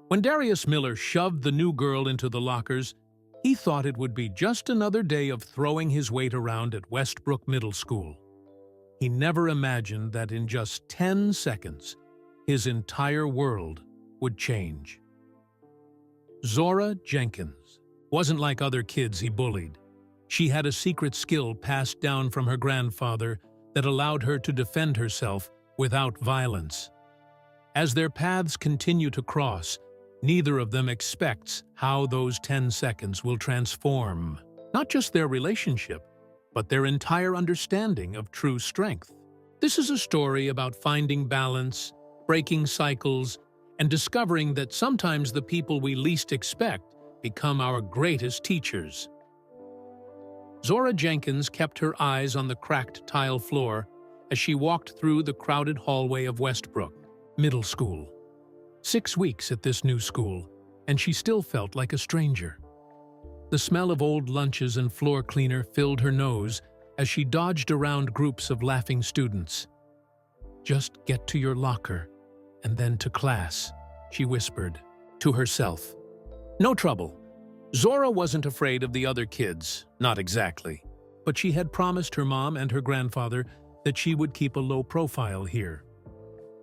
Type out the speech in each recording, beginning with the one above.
When Darius Miller shoved the new girl into the lockers, he thought it would be just another day of throwing his weight around at Westbrook Middle School. He never imagined that in just 10 seconds, his entire world would change. Zora Jenkins wasn't like other kids he bullied. She had a secret skill passed down from her grandfather that allowed her to defend herself without violence. As their paths continue to cross, neither of them expects how those 10 seconds will transform not just their relationship, but their entire understanding of true strength. This is a story about finding balance, breaking cycles, and discovering that sometimes the people we least expect become our greatest teachers. Zora Jenkins kept her eyes on the cracked tile floor as she walked through the crowded hallway of Westbrook Middle School. 6 weeks at this new school, and she still felt like a stranger. The smell of old lunches and floor cleaner filled her nose as she dodged around groups of laughing students. "Just get to your locker, and then to class," she whispered to herself. No trouble. Zora wasn't afraid of the other kids, not exactly, but she had promised her mom and her grandfather that she would keep a low profile here.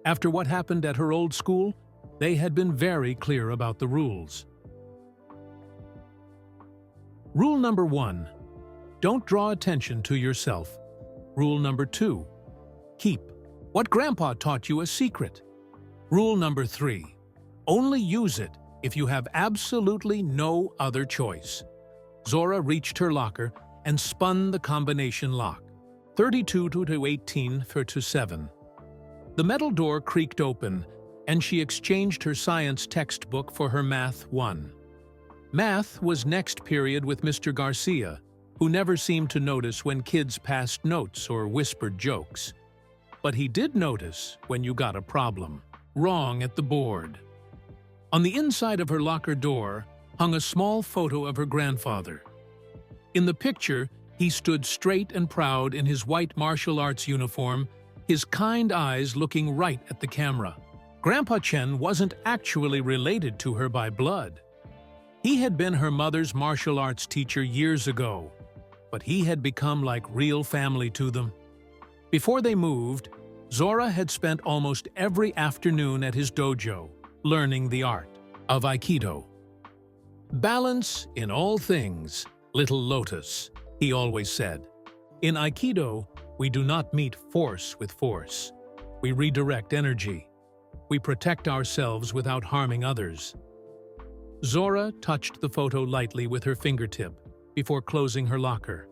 After what happened at her old school, they had been very clear about the rules. Rule number 1. Don't draw attention to yourself. Rule number 2. Keep what Grandpa taught you a secret. Rule number 3. Only use it if you have absolutely no other choice. Zora reached her locker and spun the combination lock. 32 to 18 for to 7. The metal door creaked open, and she exchanged her science textbook for her Math 1. Math was next period with Mr. Garcia, who never seemed to notice when kids passed notes or whispered jokes. But he did notice when you got a problem wrong at the board. On the inside of her locker door hung a small photo of her grandfather. In the picture, he stood straight and proud in his white martial arts uniform, his kind eyes looking right at the camera. Grandpa Chen wasn't actually related to her by blood. He had been her mother's martial arts teacher years ago, but he had become like real family to them. Before they moved, Zora had spent almost every afternoon at his dojo, learning the art of Aikido. "Balance in all things, little lotus," he always said. "In Aikido, we do not meet force with force. We redirect energy. We protect ourselves without harming others." Zora touched the photo lightly with her fingertip before closing her locker.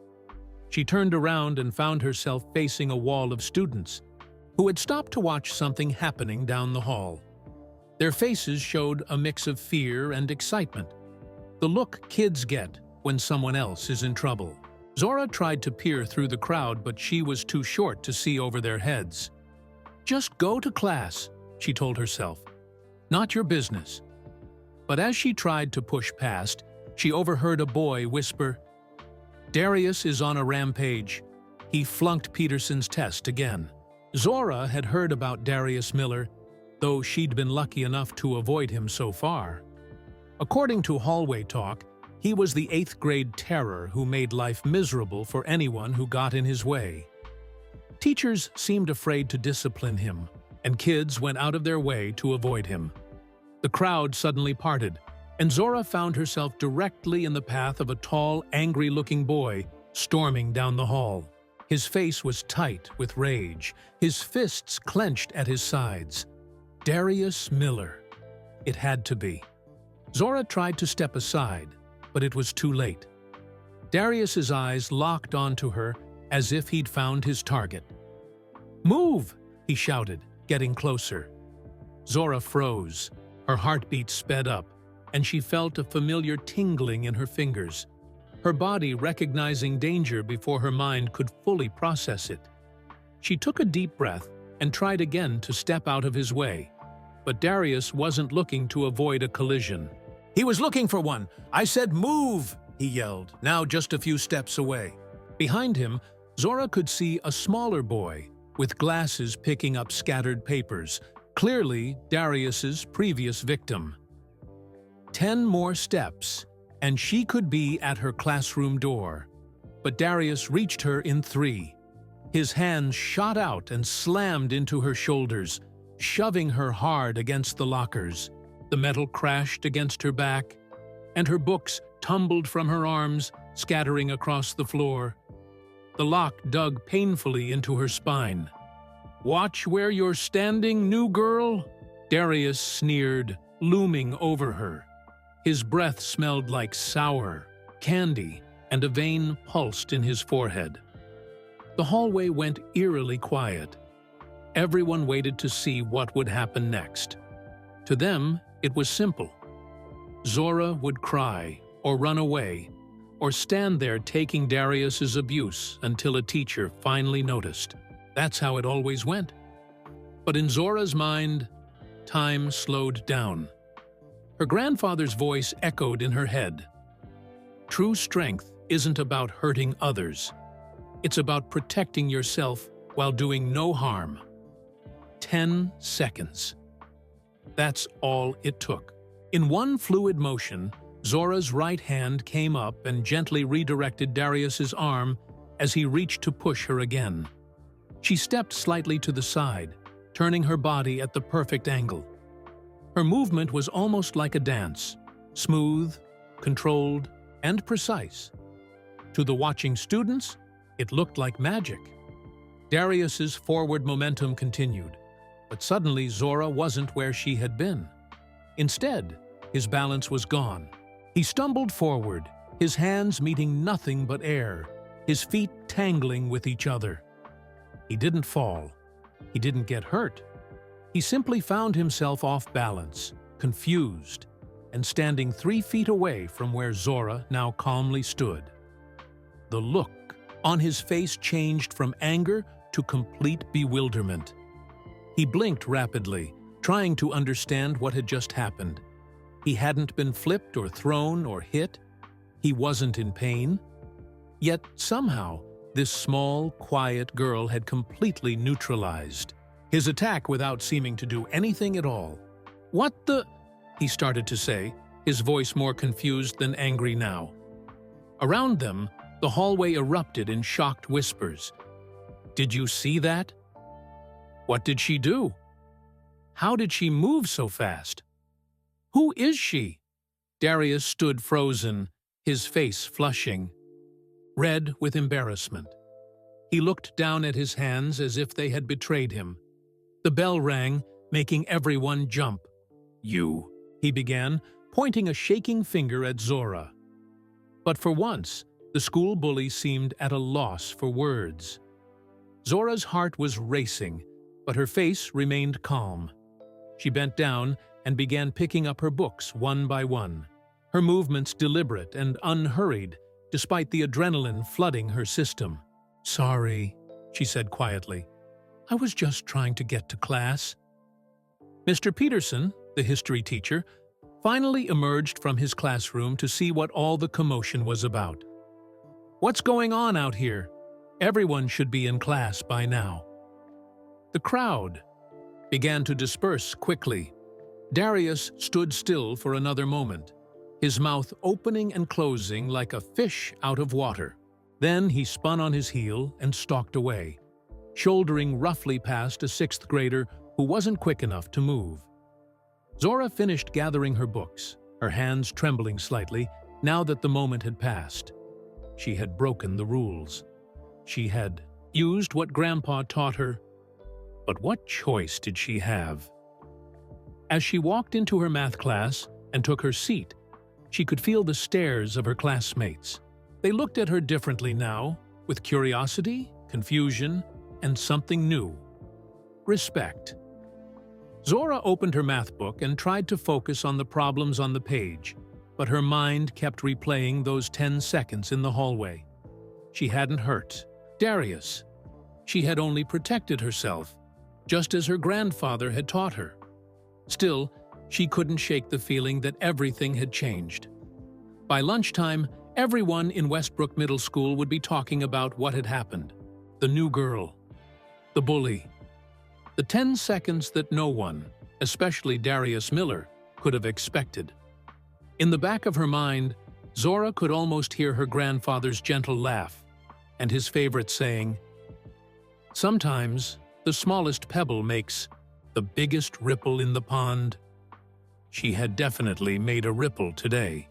She turned around and found herself facing a wall of students who had stopped to watch something happening down the hall. Their faces showed a mix of fear and excitement, the look kids get when someone else is in trouble. Zora tried to peer through the crowd, but she was too short to see over their heads. "Just go to class," she told herself. "Not your business." But as she tried to push past, she overheard a boy whisper, "Darius is on a rampage. He flunked Peterson's test again." Zora had heard about Darius Miller, though she'd been lucky enough to avoid him so far. According to hallway talk, he was the 8th grade terror who made life miserable for anyone who got in his way. Teachers seemed afraid to discipline him, and kids went out of their way to avoid him. The crowd suddenly parted, and Zora found herself directly in the path of a tall, angry-looking boy storming down the hall. His face was tight with rage, his fists clenched at his sides. Darius Miller. It had to be. Zora tried to step aside, but it was too late. Darius's eyes locked onto her as if he'd found his target. "Move!" he shouted, getting closer. Zora froze. Her heartbeat sped up, and she felt a familiar tingling in her fingers, her body recognizing danger before her mind could fully process it. She took a deep breath and tried again to step out of his way, but Darius wasn't looking to avoid a collision. He was looking for one. "I said move!" he yelled, now just a few steps away. Behind him, Zora could see a smaller boy with glasses picking up scattered papers, clearly Darius's previous victim. 10 more steps, and she could be at her classroom door. But Darius reached her in 3. His hands shot out and slammed into her shoulders, shoving her hard against the lockers. The metal crashed against her back, and her books tumbled from her arms, scattering across the floor. The lock dug painfully into her spine. "Watch where you're standing, new girl," Darius sneered, looming over her. His breath smelled like sour candy, and a vein pulsed in his forehead. The hallway went eerily quiet. Everyone waited to see what would happen next. To them, it was simple. Zora would cry, or run away, or stand there taking Darius's abuse until a teacher finally noticed. That's how it always went. But in Zora's mind, time slowed down. Her grandfather's voice echoed in her head. True strength isn't about hurting others. It's about protecting yourself while doing no harm. 10 seconds. That's all it took. In one fluid motion, Zora's right hand came up and gently redirected Darius's arm as he reached to push her again. She stepped slightly to the side, turning her body at the perfect angle. Her movement was almost like a dance, smooth, controlled, and precise. To the watching students, it looked like magic. Darius's forward momentum continued, but suddenly Zora wasn't where she had been. Instead, his balance was gone. He stumbled forward, his hands meeting nothing but air, his feet tangling with each other. He didn't fall. He didn't get hurt. He simply found himself off balance, confused, and standing 3 feet away from where Zora now calmly stood. The look on his face changed from anger to complete bewilderment. He blinked rapidly, trying to understand what had just happened. He hadn't been flipped or thrown or hit. He wasn't in pain. Yet somehow, this small, quiet girl had completely neutralized his attack without seeming to do anything at all. "What the?" he started to say, his voice more confused than angry now. Around them, the hallway erupted in shocked whispers. "Did you see that? What did she do? How did she move so fast? Who is she?" Darius stood frozen, his face flushing, red with embarrassment. He looked down at his hands as if they had betrayed him. The bell rang, making everyone jump. "You," he began, pointing a shaking finger at Zora. But for once, the school bully seemed at a loss for words. Zora's heart was racing, but her face remained calm. She bent down and began picking up her books one by one, her movements deliberate and unhurried, despite the adrenaline flooding her system. "Sorry," she said quietly. "I was just trying to get to class." Mr. Peterson, the history teacher, finally emerged from his classroom to see what all the commotion was about. "What's going on out here? Everyone should be in class by now." The crowd began to disperse quickly. Darius stood still for another moment, his mouth opening and closing like a fish out of water. Then he spun on his heel and stalked away, shouldering roughly past a 6th grader who wasn't quick enough to move. Zora finished gathering her books, her hands trembling slightly now that the moment had passed. She had broken the rules. She had used what Grandpa taught her. But what choice did she have? As she walked into her math class and took her seat, she could feel the stares of her classmates. They looked at her differently now, with curiosity, confusion, and something new: respect. Zora opened her math book and tried to focus on the problems on the page, but her mind kept replaying those 10 seconds in the hallway. She hadn't hurt Darius. She had only protected herself, just as her grandfather had taught her. Still, she couldn't shake the feeling that everything had changed. By lunchtime, everyone in Westbrook Middle School would be talking about what had happened: the new girl, the bully, the 10 seconds that no one, especially Darius Miller, could have expected. In the back of her mind, Zora could almost hear her grandfather's gentle laugh and his favorite saying, "Sometimes the smallest pebble makes the biggest ripple in the pond." She had definitely made a ripple today.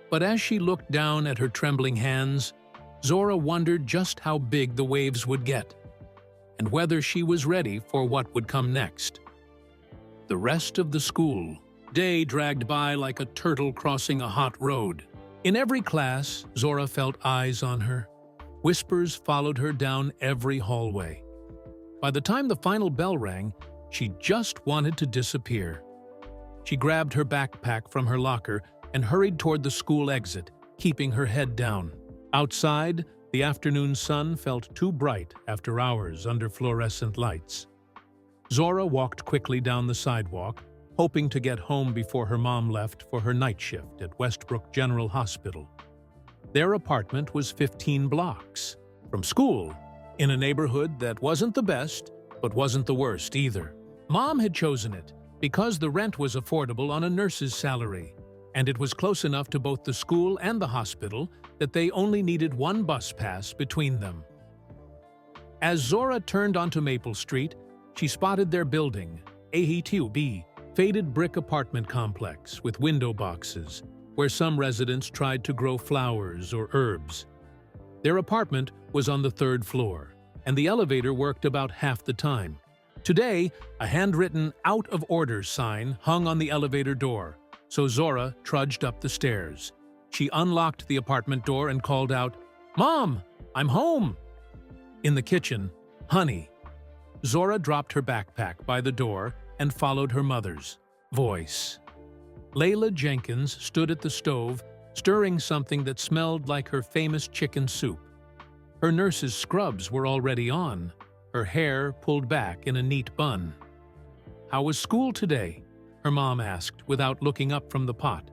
But as she looked down at her trembling hands, Zora wondered just how big the waves would get, and whether she was ready for what would come next. The rest of the school day dragged by like a turtle crossing a hot road. In every class, Zora felt eyes on her. Whispers followed her down every hallway. By the time the final bell rang, she just wanted to disappear. She grabbed her backpack from her locker and hurried toward the school exit, keeping her head down. Outside, the afternoon sun felt too bright after hours under fluorescent lights. Zora walked quickly down the sidewalk, hoping to get home before her mom left for her night shift at Westbrook General Hospital. Their apartment was 15 blocks from school, in a neighborhood that wasn't the best, but wasn't the worst either. Mom had chosen it because the rent was affordable on a nurse's salary, and it was close enough to both the school and the hospital that they only needed one bus pass between them. As Zora turned onto Maple Street, she spotted their building, A2B, faded brick apartment complex with window boxes, where some residents tried to grow flowers or herbs. Their apartment was on the 3rd floor, and the elevator worked about half the time. Today, a handwritten "out of order" sign hung on the elevator door, so Zora trudged up the stairs. She unlocked the apartment door and called out, "Mom, I'm home!" In the kitchen, "Honey." Zora dropped her backpack by the door and followed her mother's voice. Layla Jenkins stood at the stove, stirring something that smelled like her famous chicken soup. Her nurse's scrubs were already on, her hair pulled back in a neat bun. "How was school today?" her mom asked without looking up from the pot.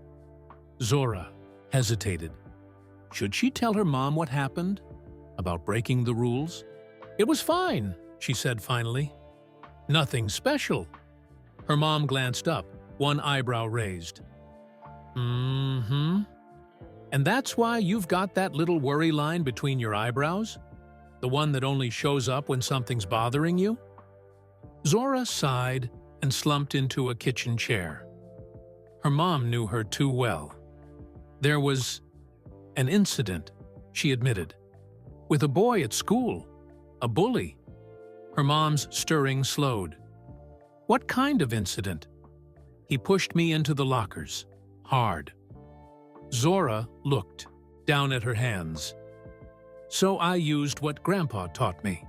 Zora hesitated. Should she tell her mom what happened? About breaking the rules? "It was fine," she said finally. "Nothing special." Her mom glanced up, one eyebrow raised. "Mm-hmm. And that's why you've got that little worry line between your eyebrows? The one that only shows up when something's bothering you?" Zora sighed and slumped into a kitchen chair. Her mom knew her too well. There was an incident, she admitted, with a boy at school, a bully. Her mom's stirring slowed. "What kind of incident?" "He pushed me into the lockers. Hard." Zora looked down at her hands. "So I used what Grandpa taught me."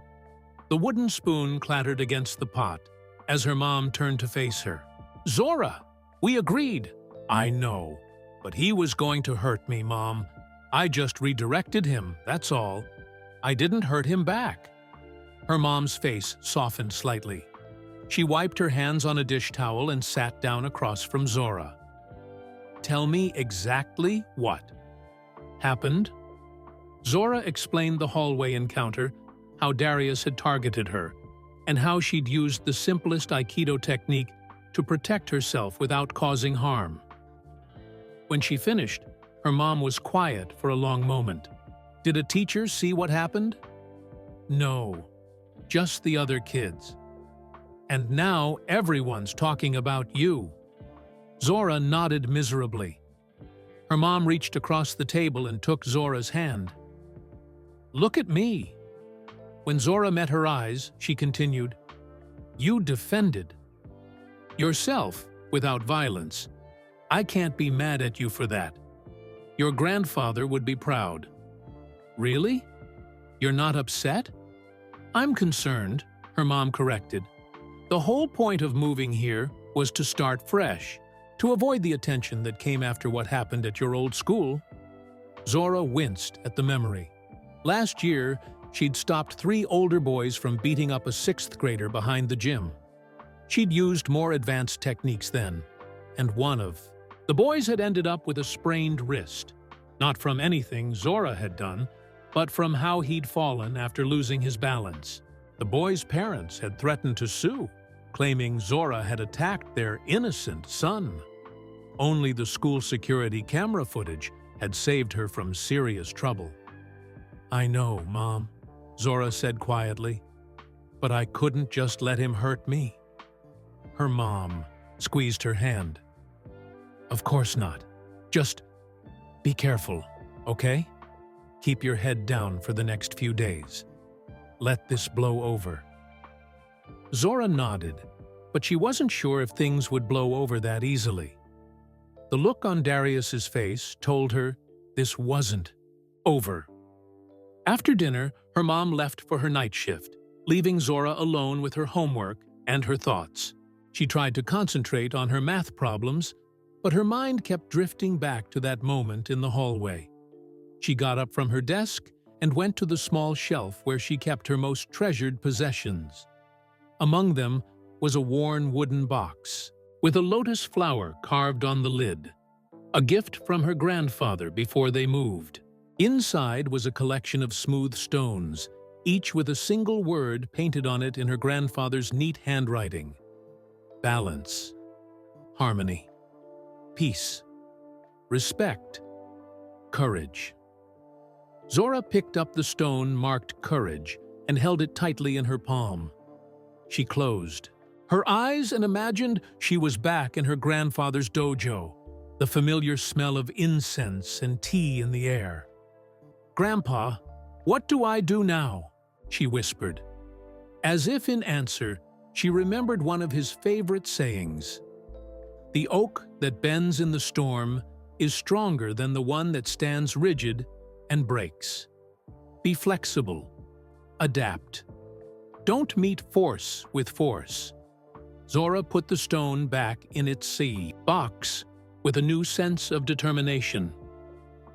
The wooden spoon clattered against the pot as her mom turned to face her. "Zora, we agreed." "I know, but he was going to hurt me, Mom. I just redirected him, that's all. I didn't hurt him back." Her mom's face softened slightly. She wiped her hands on a dish towel and sat down across from Zora. "Tell me exactly what happened." Zora explained the hallway encounter, how Darius had targeted her, and how she'd used the simplest Aikido technique to protect herself without causing harm. When she finished, her mom was quiet for a long moment. "Did a teacher see what happened?" "No, just the other kids. And now everyone's talking about you." Zora nodded miserably. Her mom reached across the table and took Zora's hand. "Look at me." When Zora met her eyes, she continued, "You defended yourself without violence. I can't be mad at you for that. Your grandfather would be proud." "Really? You're not upset?" "I'm concerned," her mom corrected. "The whole point of moving here was to start fresh, to avoid the attention that came after what happened at your old school." Zora winced at the memory. Last year, she'd stopped 3 older boys from beating up a 6th grader behind the gym. She'd used more advanced techniques then, and one of the boys had ended up with a sprained wrist, not from anything Zora had done, but from how he'd fallen after losing his balance. The boy's parents had threatened to sue, claiming Zora had attacked their innocent son. Only the school security camera footage had saved her from serious trouble. "I know, Mom," Zora said quietly, "but I couldn't just let him hurt me." Her mom squeezed her hand. "Of course not. Just be careful, okay? Keep your head down for the next few days. Let this blow over." Zora nodded, but she wasn't sure if things would blow over that easily. The look on Darius's face told her this wasn't over. After dinner, her mom left for her night shift, leaving Zora alone with her homework and her thoughts. She tried to concentrate on her math problems, but her mind kept drifting back to that moment in the hallway. She got up from her desk and went to the small shelf where she kept her most treasured possessions. Among them was a worn wooden box with a lotus flower carved on the lid, a gift from her grandfather before they moved. Inside was a collection of smooth stones, each with a single word painted on it in her grandfather's neat handwriting: balance, harmony, peace, respect, courage. Zora picked up the stone marked courage and held it tightly in her palm. She closed her eyes and imagined she was back in her grandfather's dojo, the familiar smell of incense and tea in the air. "Grandpa, what do I do now?" she whispered. As if in answer, she remembered one of his favorite sayings: "The oak that bends in the storm is stronger than the one that stands rigid and breaks. Be flexible. Adapt. Don't meet force with force." Zora put the stone back in its box with a new sense of determination.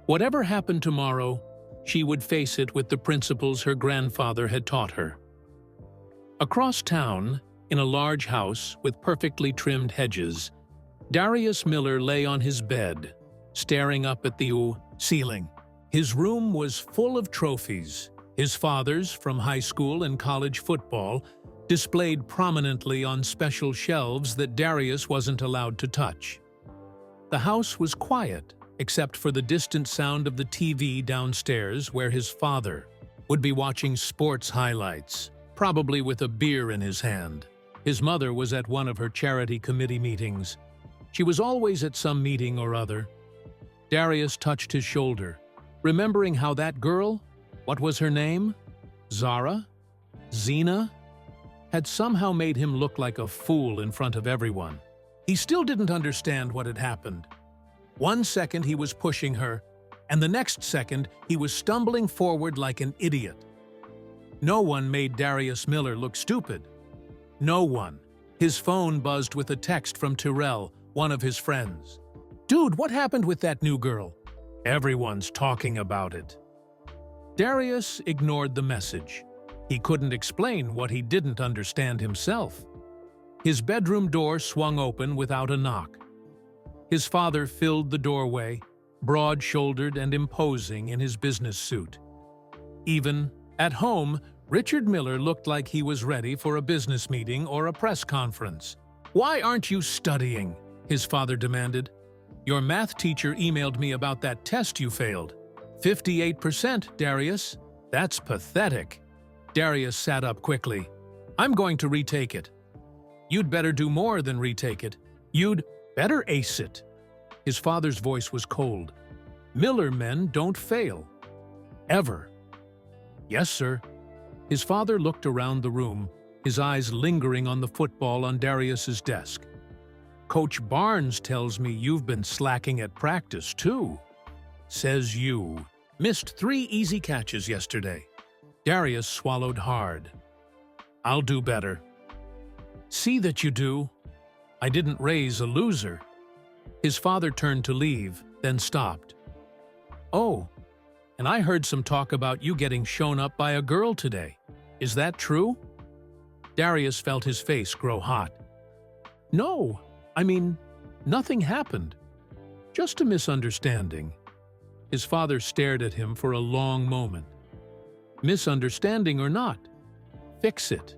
Whatever happened tomorrow, she would face it with the principles her grandfather had taught her. Across town, in a large house with perfectly trimmed hedges, Darius Miller lay on his bed, staring up at the ceiling. His room was full of trophies, his father's from high school and college football, displayed prominently on special shelves that Darius wasn't allowed to touch. The house was quiet, except for the distant sound of the TV downstairs where his father would be watching sports highlights, probably with a beer in his hand. His mother was at one of her charity committee meetings. She was always at some meeting or other. Darius touched his shoulder, remembering how that girl, what was her name? Zara? Zena? Had somehow made him look like a fool in front of everyone. He still didn't understand what had happened. One second he was pushing her, and the next second he was stumbling forward like an idiot. No one made Darius Miller look stupid. No one. His phone buzzed with a text from Tyrell, one of his friends. "Dude, what happened with that new girl?" "Everyone's talking about it." Darius ignored the message. He couldn't explain what he didn't understand himself. His bedroom door swung open without a knock. His father filled the doorway, broad-shouldered and imposing in his business suit. Even at home, Richard Miller looked like he was ready for a business meeting or a press conference. "Why aren't you studying?" his father demanded. "Your math teacher emailed me about that test you failed. 58%, Darius. That's pathetic." Darius sat up quickly. "I'm going to retake it." "You'd better do more than retake it. You'd better ace it." His father's voice was cold. "Miller men don't fail. Ever." "Yes, sir." His father looked around the room, his eyes lingering on the football on Darius's desk. "Coach Barnes tells me you've been slacking at practice, too." "Says you. Missed 3 easy catches yesterday." Darius swallowed hard. "I'll do better." "See that you do. I didn't raise a loser." His father turned to leave, then stopped. "Oh, and I heard some talk about you getting shown up by a girl today. Is that true?" Darius felt his face grow hot. "No, I mean, nothing happened. Just a misunderstanding." His father stared at him for a long moment. "Misunderstanding or not, fix it.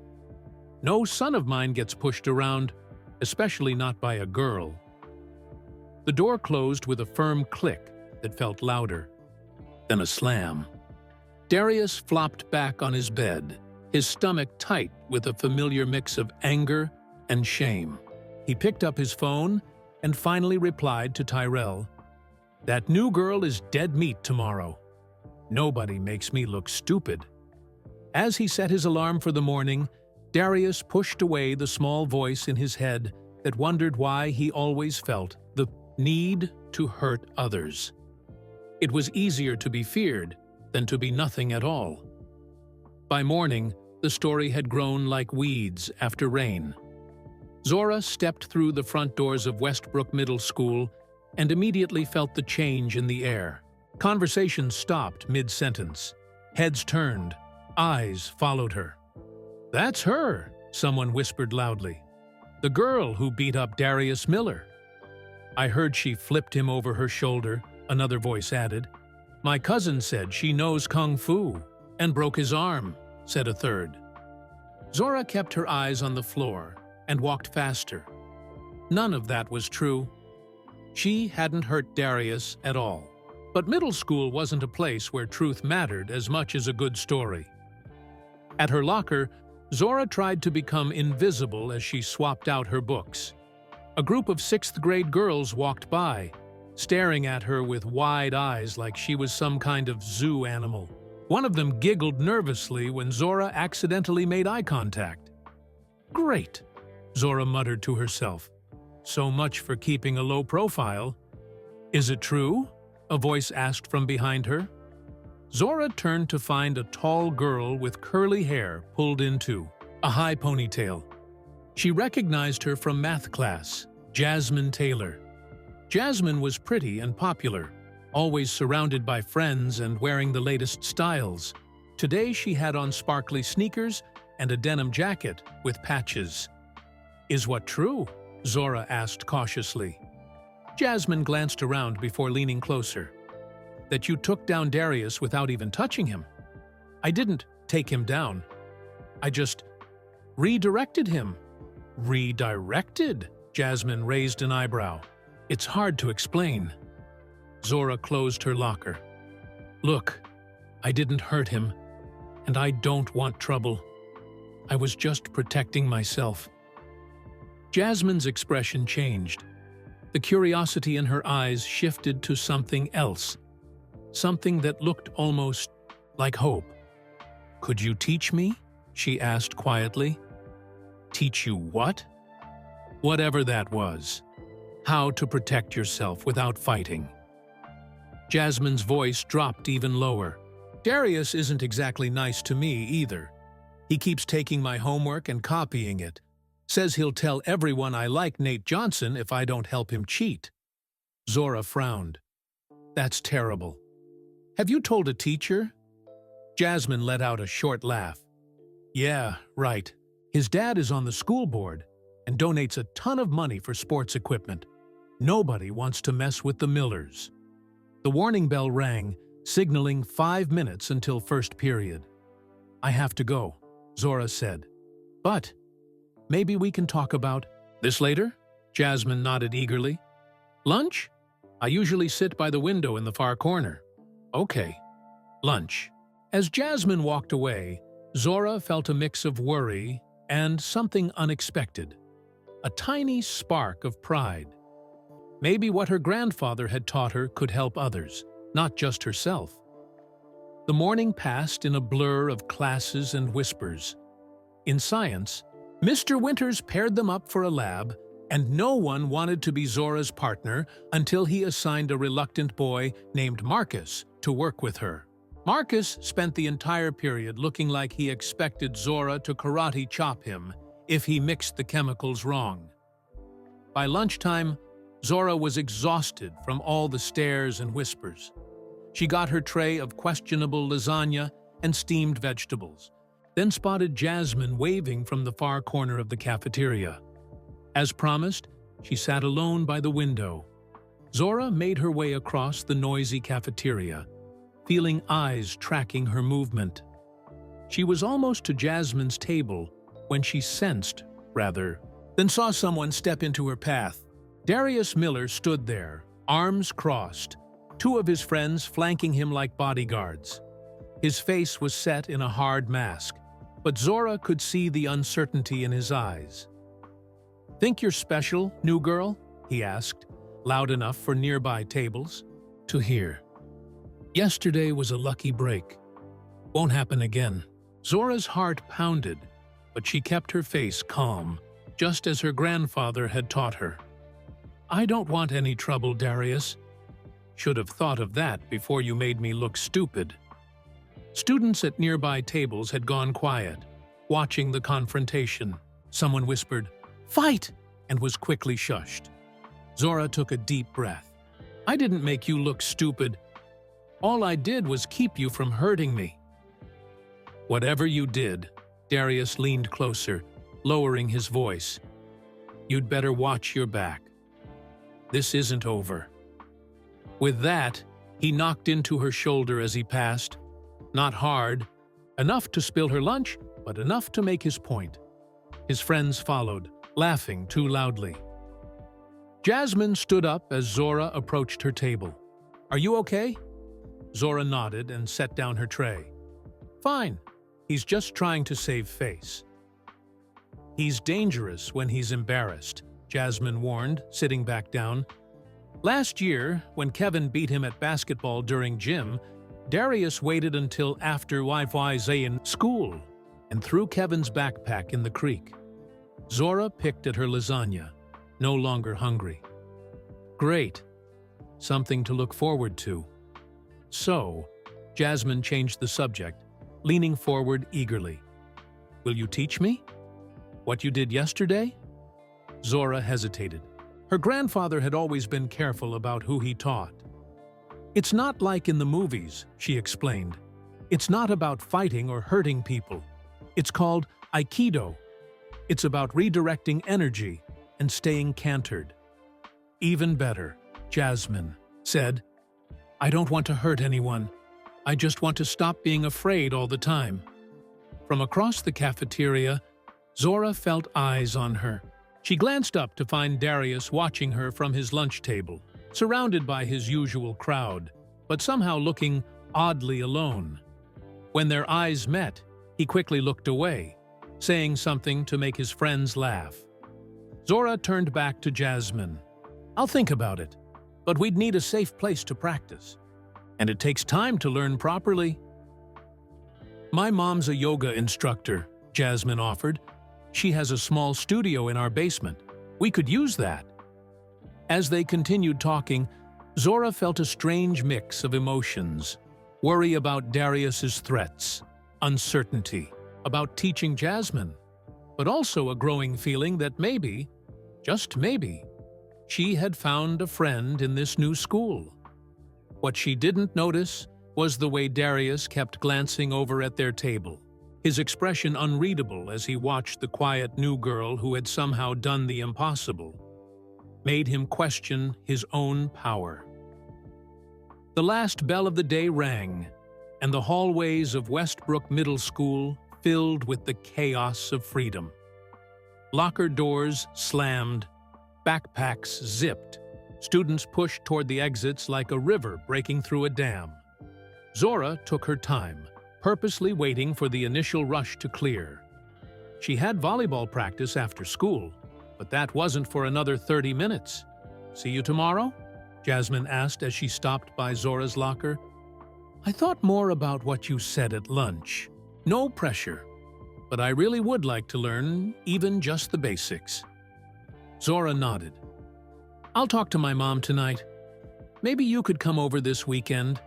No son of mine gets pushed around, especially not by a girl." The door closed with a firm click that felt louder. Then a slam. Darius flopped back on his bed, his stomach tight with a familiar mix of anger and shame. He picked up his phone and finally replied to Tyrell, "That new girl is dead meat tomorrow. Nobody makes me look stupid." As he set his alarm for the morning, Darius pushed away the small voice in his head that wondered why he always felt the need to hurt others. It was easier to be feared than to be nothing at all. By morning, the story had grown like weeds after rain. Zora stepped through the front doors of Westbrook Middle School and immediately felt the change in the air. Conversations stopped mid-sentence. Heads turned. Eyes followed her. "That's her," someone whispered loudly. "The girl who beat up Darius Miller." "I heard she flipped him over her shoulder," another voice added. "My cousin said she knows Kung Fu and broke his arm," said a third. Zora kept her eyes on the floor and walked faster. None of that was true. She hadn't hurt Darius at all. But middle school wasn't a place where truth mattered as much as a good story. At her locker, Zora tried to become invisible as she swapped out her books. A group of sixth-grade girls walked by, staring at her with wide eyes like she was some kind of zoo animal. One of them giggled nervously when Zora accidentally made eye contact. "Great," Zora muttered to herself. "So much for keeping a low profile." "Is it true?" a voice asked from behind her. Zora turned to find a tall girl with curly hair pulled into a high ponytail. She recognized her from math class, Jasmine Taylor. Jasmine was pretty and popular, always surrounded by friends and wearing the latest styles. Today she had on sparkly sneakers and a denim jacket with patches. "Is what true?" Zora asked cautiously. Jasmine glanced around before leaning closer. "That you took down Darius without even touching him?" "I didn't take him down. I just redirected him." "Redirected?" Jasmine raised an eyebrow. "It's hard to explain." Zora closed her locker. "Look, I didn't hurt him, and I don't want trouble. I was just protecting myself." Jasmine's expression changed. The curiosity in her eyes shifted to something else, something that looked almost like hope. "Could you teach me?" she asked quietly. "Teach you what?" "Whatever that was. How to protect yourself without fighting." Jasmine's voice dropped even lower. "Darius isn't exactly nice to me either. He keeps taking my homework and copying it. Says he'll tell everyone I like Nate Johnson if I don't help him cheat." Zora frowned. "That's terrible. Have you told a teacher?" Jasmine let out a short laugh. "Yeah, right. His dad is on the school board and donates a ton of money for sports equipment. Nobody wants to mess with the Millers." The warning bell rang, signaling 5 minutes until first period. "I have to go," Zora said. "But maybe we can talk about this later?" Jasmine nodded eagerly. "Lunch? I usually sit by the window in the far corner." "Okay, lunch." As Jasmine walked away, Zora felt a mix of worry and something unexpected. A tiny spark of pride. Maybe what her grandfather had taught her could help others, not just herself. The morning passed in a blur of classes and whispers. In science, Mr. Winters paired them up for a lab, and no one wanted to be Zora's partner until he assigned a reluctant boy named Marcus to work with her. Marcus spent the entire period looking like he expected Zora to karate chop him if he mixed the chemicals wrong. By lunchtime, Zora was exhausted from all the stares and whispers. She got her tray of questionable lasagna and steamed vegetables, then spotted Jasmine waving from the far corner of the cafeteria. As promised, she sat alone by the window. Zora made her way across the noisy cafeteria, feeling eyes tracking her movement. She was almost to Jasmine's table when she sensed, then saw someone step into her path. Darius Miller stood there, arms crossed, two of his friends flanking him like bodyguards. His face was set in a hard mask, but Zora could see the uncertainty in his eyes. "Think you're special, new girl?" he asked, loud enough for nearby tables to hear. "Yesterday was a lucky break. Won't happen again." Zora's heart pounded, but she kept her face calm, just as her grandfather had taught her. "I don't want any trouble, Darius. Should have thought of that before you made me look stupid." Students at nearby tables had gone quiet, watching the confrontation. Someone whispered, "Fight!" and was quickly shushed. Zora took a deep breath. "I didn't make you look stupid. All I did was keep you from hurting me." "Whatever you did," Darius leaned closer, lowering his voice, "you'd better watch your back. This isn't over." With that, he knocked into her shoulder as he passed. Not hard, enough to spill her lunch, but enough to make his point. His friends followed, laughing too loudly. Jasmine stood up as Zora approached her table. "Are you okay?" Zora nodded and set down her tray. "Fine. He's just trying to save face." "He's dangerous when he's embarrassed," Jasmine warned, sitting back down. Last year, when Kevin beat him at basketball during gym, Darius waited until after Wi-Fi in school and threw Kevin's backpack in the creek. Zora picked at her lasagna, no longer hungry. "Great. Something to look forward to." "So," Jasmine changed the subject, leaning forward eagerly. "Will you teach me? What you did yesterday?" Zora hesitated. Her grandfather had always been careful about who he taught. "It's not like in the movies," she explained. "It's not about fighting or hurting people. It's called Aikido. It's about redirecting energy and staying cantered." "Even better," Jasmine said. "I don't want to hurt anyone. I just want to stop being afraid all the time." From across the cafeteria, Zora felt eyes on her. She glanced up to find Darius watching her from his lunch table, surrounded by his usual crowd, but somehow looking oddly alone. When their eyes met, he quickly looked away, saying something to make his friends laugh. Zora turned back to Jasmine. "I'll think about it, but we'd need a safe place to practice. And it takes time to learn properly." "My mom's a yoga instructor," Jasmine offered. "She has a small studio in our basement. We could use that." As they continued talking, Zora felt a strange mix of emotions. Worry about Darius's threats, uncertainty about teaching Jasmine, but also a growing feeling that maybe, just maybe, she had found a friend in this new school. What she didn't notice was the way Darius kept glancing over at their table, his expression unreadable as he watched the quiet new girl who had somehow done the impossible, made him question his own power. The last bell of the day rang, and the hallways of Westbrook Middle School filled with the chaos of freedom. Locker doors slammed, backpacks zipped, students pushed toward the exits like a river breaking through a dam. Zora took her time, purposely waiting for the initial rush to clear. She had volleyball practice after school, but that wasn't for another 30 minutes. "See you tomorrow?" Jasmine asked as she stopped by Zora's locker. "I thought more about what you said at lunch. No pressure, but I really would like to learn even just the basics." Zora nodded. "I'll talk to my mom tonight. Maybe you could come over this weekend,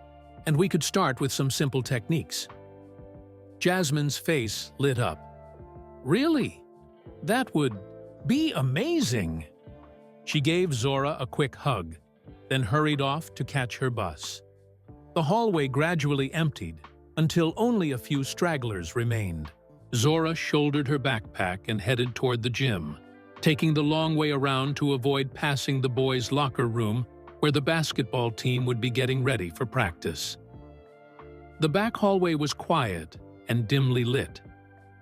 and we could start with some simple techniques." Jasmine's face lit up. "Really? That would be amazing." She gave Zora a quick hug, then hurried off to catch her bus. The hallway gradually emptied until only a few stragglers remained. Zora shouldered her backpack and headed toward the gym, taking the long way around to avoid passing the boys' locker room where the basketball team would be getting ready for practice. The back hallway was quiet and dimly lit.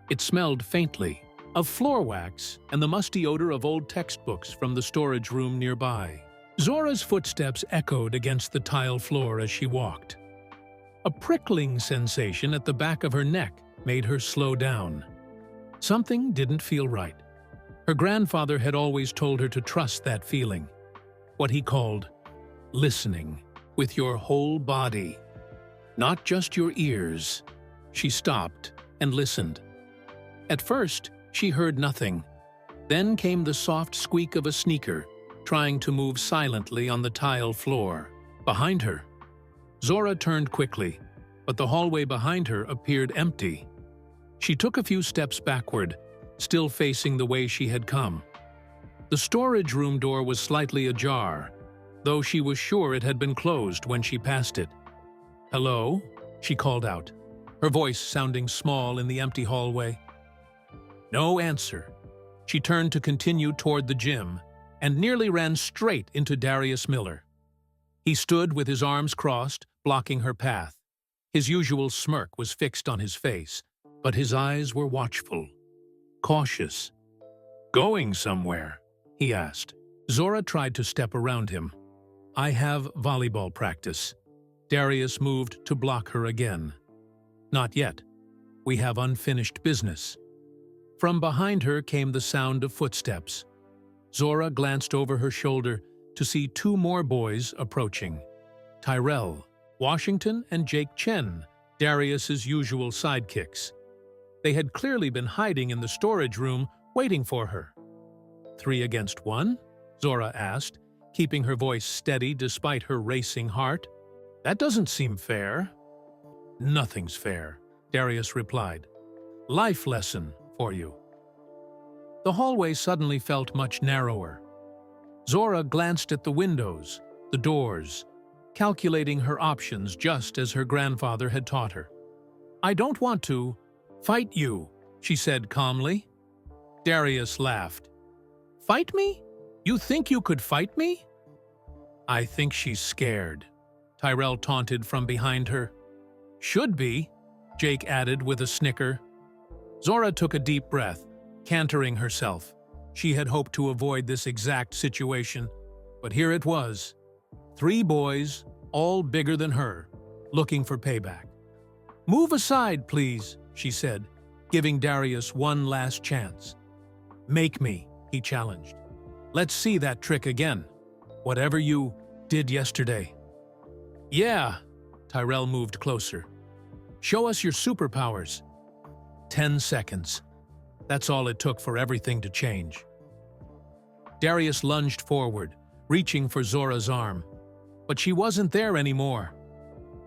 It smelled faintly, of floor wax and the musty odor of old textbooks from the storage room nearby. Zora's footsteps echoed against the tile floor as she walked. A prickling sensation at the back of her neck made her slow down. Something didn't feel right. Her grandfather had always told her to trust that feeling, what he called listening with your whole body, not just your ears. She stopped and listened. At first, she heard nothing. Then came the soft squeak of a sneaker trying to move silently on the tile floor. Behind her, Zora turned quickly, but the hallway behind her appeared empty. She took a few steps backward, still facing the way she had come. The storage room door was slightly ajar, though she was sure it had been closed when she passed it. "Hello?" she called out, her voice sounding small in the empty hallway. No answer. She turned to continue toward the gym and nearly ran straight into Darius Miller. He stood with his arms crossed, blocking her path. His usual smirk was fixed on his face, but his eyes were watchful, cautious. "Going somewhere?" he asked. Zora tried to step around him. "I have volleyball practice." Darius moved to block her again. "Not yet. We have unfinished business." From behind her came the sound of footsteps. Zora glanced over her shoulder to see two more boys approaching. Tyrell, Washington, and Jake Chen, Darius's usual sidekicks. They had clearly been hiding in the storage room, waiting for her. "3 against 1?" Zora asked, keeping her voice steady despite her racing heart. "That doesn't seem fair." "Nothing's fair," Darius replied. "Life lesson for you." The hallway suddenly felt much narrower. Zora glanced at the windows, the doors, calculating her options just as her grandfather had taught her. "I don't want to fight you," she said calmly. Darius laughed. "Fight me? You think you could fight me?" "I think she's scared," Tyrell taunted from behind her. "Should be," Jake added with a snicker. Zora took a deep breath, cantering herself. She had hoped to avoid this exact situation, but here it was. 3 boys, all bigger than her, looking for payback. "Move aside, please," she said, giving Darius one last chance. "Make me," he challenged. "Let's see that trick again. Whatever you did yesterday." "Yeah," Tyrell moved closer. "Show us your superpowers." 10 seconds. That's all it took for everything to change. Darius lunged forward, reaching for Zora's arm. But she wasn't there anymore.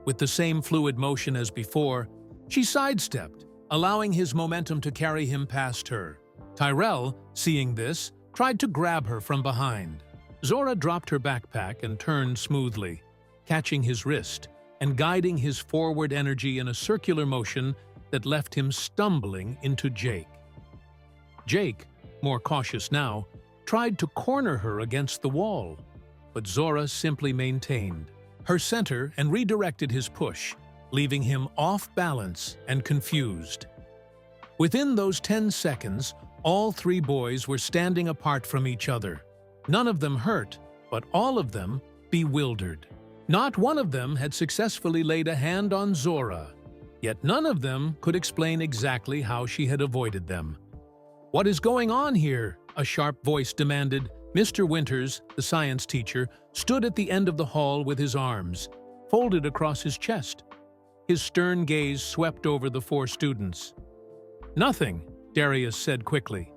With the same fluid motion as before, she sidestepped, allowing his momentum to carry him past her. Tyrell, seeing this, tried to grab her from behind. Zora dropped her backpack and turned smoothly, catching his wrist and guiding his forward energy in a circular motion that left him stumbling into Jake. Jake, more cautious now, tried to corner her against the wall, but Zora simply maintained her center and redirected his push, leaving him off balance and confused. Within those 10 seconds, all 3 boys were standing apart from each other. None of them hurt, but all of them bewildered. Not one of them had successfully laid a hand on Zora, yet none of them could explain exactly how she had avoided them. "What is going on here?" a sharp voice demanded. Mr. Winters, the science teacher, stood at the end of the hall with his arms folded across his chest. His stern gaze swept over the 4 students. "Nothing," Darius said quickly.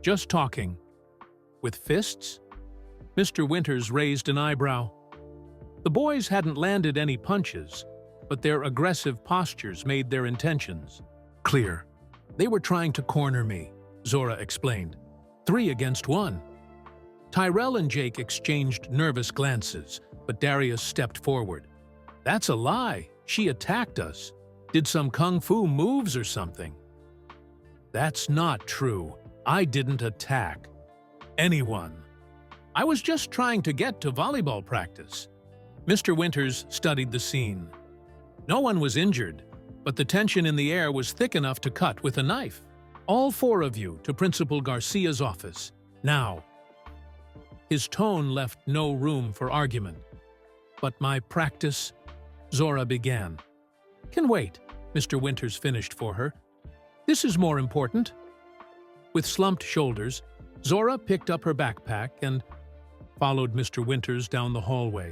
"Just talking." "With fists?" Mr. Winters raised an eyebrow. The boys hadn't landed any punches, but their aggressive postures made their intentions clear. "They were trying to corner me," Zora explained. 3 against 1. Tyrell and Jake exchanged nervous glances, but Darius stepped forward. "That's a lie. She attacked us. Did some kung fu moves or something." "That's not true. I didn't attack anyone. I was just trying to get to volleyball practice." Mr. Winters studied the scene. No one was injured, but the tension in the air was thick enough to cut with a knife. All four of you to Principal Garcia's office, now." His tone left no room for argument. "But my practice," Zora began. "Can wait," Mr. Winters finished for her. "This is more important." With slumped shoulders, Zora picked up her backpack and followed Mr. Winters down the hallway.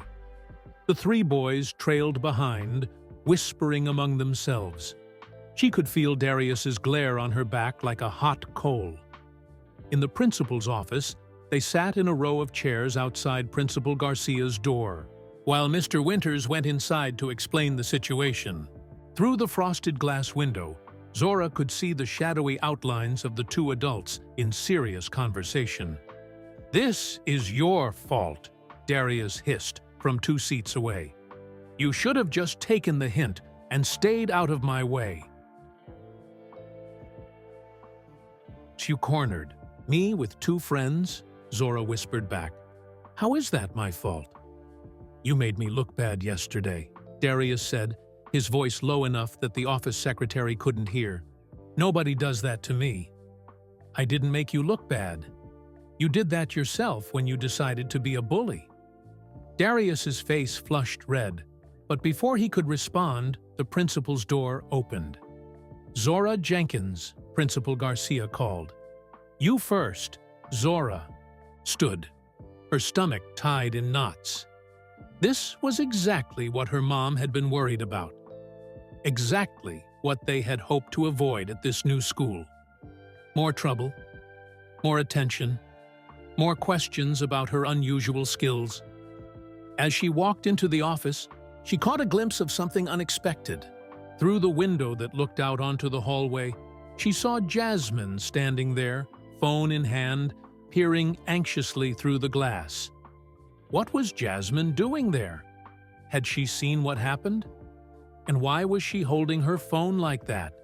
The three boys trailed behind, whispering among themselves. She could feel Darius's glare on her back like a hot coal. In the principal's office, they sat in a row of chairs outside Principal Garcia's door, while Mr. Winters went inside to explain the situation. Through the frosted glass window, Zora could see the shadowy outlines of the two adults in serious conversation. "This is your fault," Darius hissed from 2 seats away. "You should have just taken the hint and stayed out of my way." "You cornered me with 2 friends?" Zora whispered back. "How is that my fault?" "You made me look bad yesterday," Darius said, his voice low enough that the office secretary couldn't hear. "Nobody does that to me." "I didn't make you look bad. You did that yourself when you decided to be a bully." Darius's face flushed red, but before he could respond, the principal's door opened. "Zora Jenkins," Principal Garcia called. "You first." Zora stood, her stomach tied in knots. This was exactly what her mom had been worried about. Exactly what they had hoped to avoid at this new school. More trouble, more attention, more questions about her unusual skills. As she walked into the office, she caught a glimpse of something unexpected. Through the window that looked out onto the hallway, she saw Jasmine standing there, phone in hand, peering anxiously through the glass. What was Jasmine doing there? Had she seen what happened? And why was she holding her phone like that?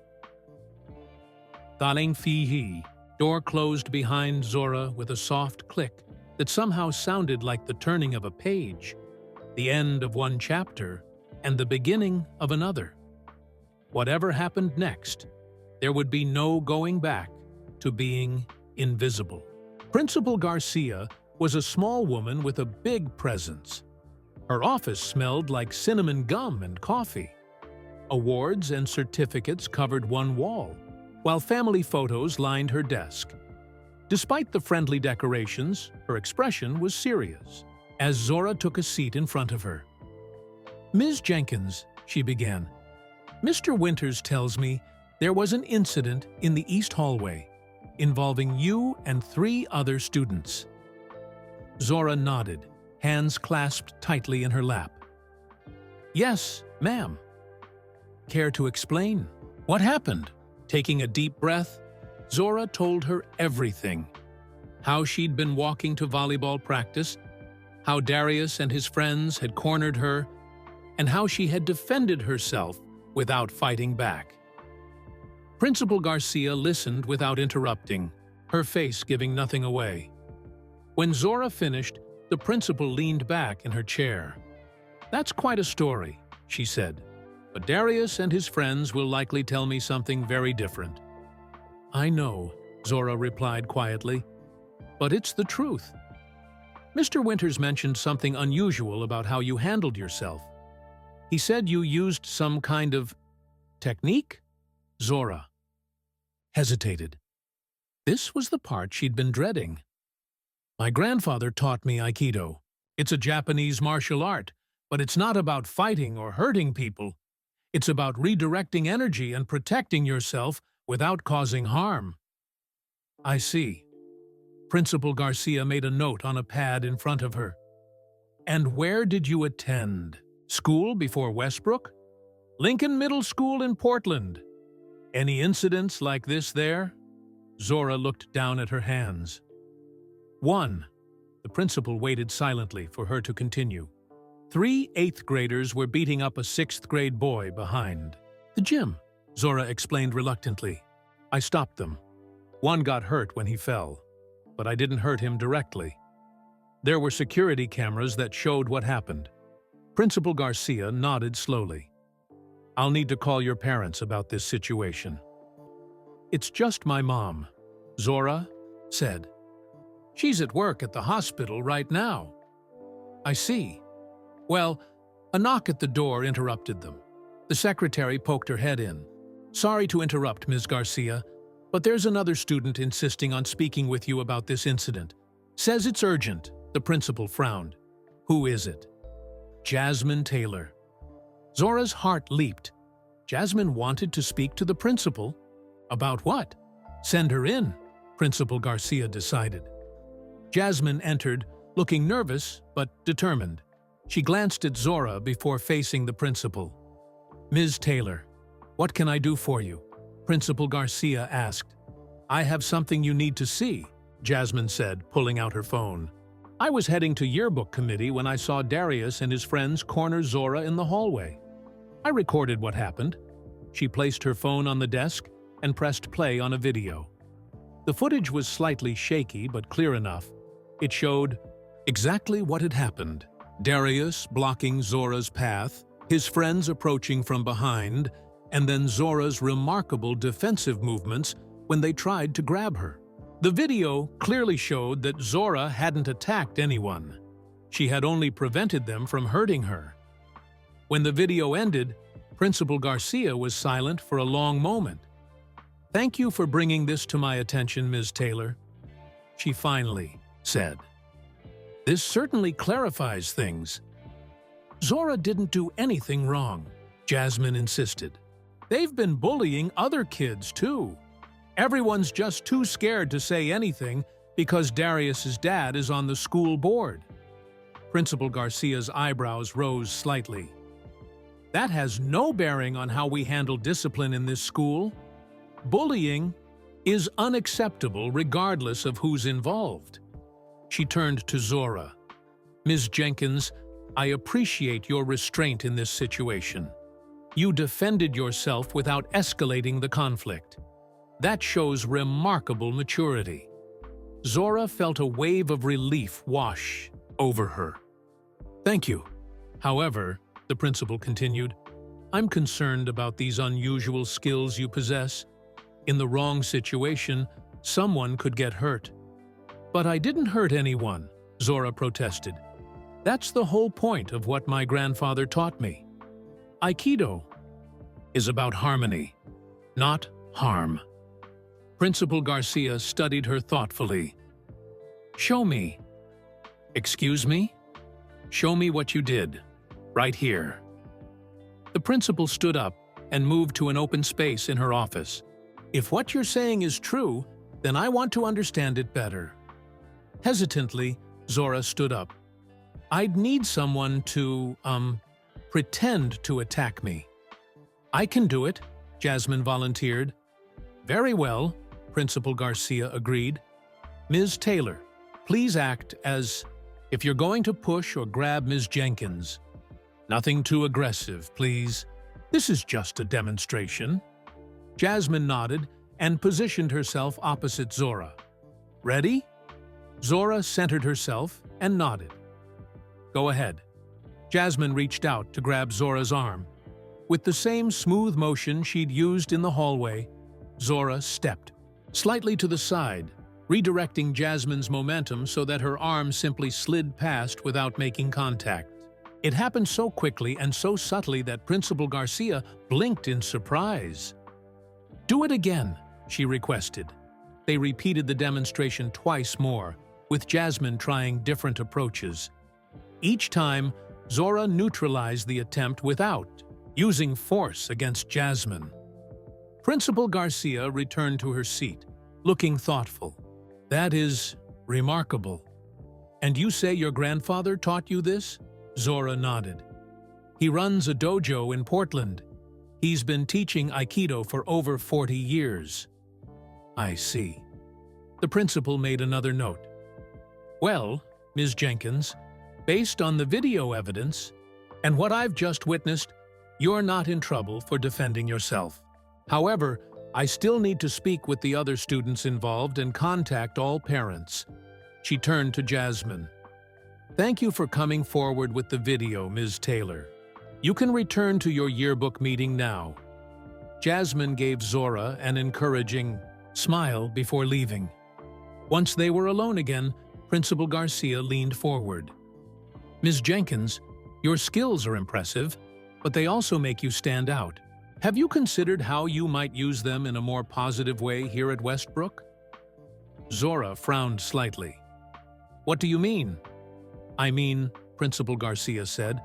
Daling Fihi, door closed behind Zora with a soft click that somehow sounded like the turning of a page, the end of one chapter, and the beginning of another. Whatever happened next, there would be no going back to being invisible. Principal Garcia was a small woman with a big presence. Her office smelled like cinnamon gum and coffee. Awards and certificates covered one wall, while family photos lined her desk. Despite the friendly decorations, her expression was serious, as Zora took a seat in front of her. "Ms. Jenkins," she began, "Mr. Winters tells me there was an incident in the East Hallway involving you and 3 other students." Zora nodded, hands clasped tightly in her lap. "Yes, ma'am." "Care to explain? What happened?" Taking a deep breath, Zora told her everything. How she'd been walking to volleyball practice, how Darius and his friends had cornered her, and how she had defended herself without fighting back. Principal Garcia listened without interrupting, her face giving nothing away. When Zora finished, the principal leaned back in her chair. "That's quite a story," she said, "but Darius and his friends will likely tell me something very different." "I know," Zora replied quietly, "but it's the truth. Mr. Winters mentioned something unusual about how you handled yourself. He said you used some kind of technique?" Zora hesitated. This was the part she'd been dreading. "My grandfather taught me Aikido. It's a Japanese martial art, but it's not about fighting or hurting people. It's about redirecting energy and protecting yourself without causing harm." "I see." Principal Garcia made a note on a pad in front of her. "And where did you attend? School before Westbrook?" "Lincoln Middle School in Portland." "Any incidents like this there?" Zora looked down at her hands. "One." The principal waited silently for her to continue. 3 8th graders were beating up a 6th grade boy behind the gym, Zora explained reluctantly. "I stopped them. One got hurt when he fell, but I didn't hurt him directly. There were security cameras that showed what happened." Principal Garcia nodded slowly. "I'll need to call your parents about this situation." It's just my mom, Zora said. She's at work at the hospital right now. I see. Well, a knock at the door interrupted them. The secretary poked her head in. Sorry to interrupt, Ms. Garcia, but there's another student insisting on speaking with you about this incident. Says it's urgent. The principal frowned. Who is it? Jasmine Taylor. Zora's heart leaped. Jasmine wanted to speak to the principal? About what? Send her in, Principal Garcia decided. Jasmine entered, looking nervous but determined. She glanced at Zora before facing the principal. Ms. Taylor, what can I do for you? Principal Garcia asked. I have something you need to see, Jasmine said, pulling out her phone. I was heading to yearbook committee when I saw Darius and his friends corner Zora in the hallway. I recorded what happened. She placed her phone on the desk and pressed play on a video. The footage was slightly shaky but clear enough. It showed exactly what had happened. Darius blocking Zora's path, his friends approaching from behind, and then Zora's remarkable defensive movements when they tried to grab her. The video clearly showed that Zora hadn't attacked anyone. She had only prevented them from hurting her. When the video ended, Principal Garcia was silent for a long moment. Thank you for bringing this to my attention, Ms. Taylor, she finally said. This certainly clarifies things. Zora didn't do anything wrong, Jasmine insisted. They've been bullying other kids, too. Everyone's just too scared to say anything because Darius's dad is on the school board. Principal Garcia's eyebrows rose slightly. That has no bearing on how we handle discipline in this school. Bullying is unacceptable regardless of who's involved. She turned to Zora. Ms. Jenkins, I appreciate your restraint in this situation. You defended yourself without escalating the conflict. That shows remarkable maturity. Zora felt a wave of relief wash over her. Thank you. However, the principal continued, I'm concerned about these unusual skills you possess. In the wrong situation, someone could get hurt. But I didn't hurt anyone, Zora protested. That's the whole point of what my grandfather taught me. Aikido is about harmony, not harm. Principal Garcia studied her thoughtfully. Show me. Excuse me? Show me what you did. Right here. The principal stood up and moved to an open space in her office. If what you're saying is true, then I want to understand it better. Hesitantly, Zora stood up. I'd need someone to, pretend to attack me. I can do it, Jasmine volunteered. Very well, Principal Garcia agreed. Ms. Taylor, please act as if you're going to push or grab Ms. Jenkins. Nothing too aggressive, please. This is just a demonstration. Jasmine nodded and positioned herself opposite Zora. Ready? Zora centered herself and nodded. Go ahead. Jasmine reached out to grab Zora's arm. With the same smooth motion she'd used in the hallway, Zora stepped, slightly to the side, redirecting Jasmine's momentum so that her arm simply slid past without making contact. It happened so quickly and so subtly that Principal Garcia blinked in surprise. Do it again, she requested. They repeated the demonstration twice more, with Jasmine trying different approaches. Each time, Zora neutralized the attempt without using force against Jasmine. Principal Garcia returned to her seat, looking thoughtful. That is remarkable. And you say your grandfather taught you this? Zora nodded. He runs a dojo in Portland. He's been teaching Aikido for over 40 years. I see. The principal made another note. Well, Ms. Jenkins, based on the video evidence and what I've just witnessed, you're not in trouble for defending yourself. However, I still need to speak with the other students involved and contact all parents. She turned to Jasmine. Thank you for coming forward with the video, Ms. Taylor. You can return to your yearbook meeting now. Jasmine gave Zora an encouraging smile before leaving. Once they were alone again, Principal Garcia leaned forward. "Ms. Jenkins, your skills are impressive, but they also make you stand out. Have you considered how you might use them in a more positive way here at Westbrook?" Zora frowned slightly. "What do you mean?" "I mean," Principal Garcia said,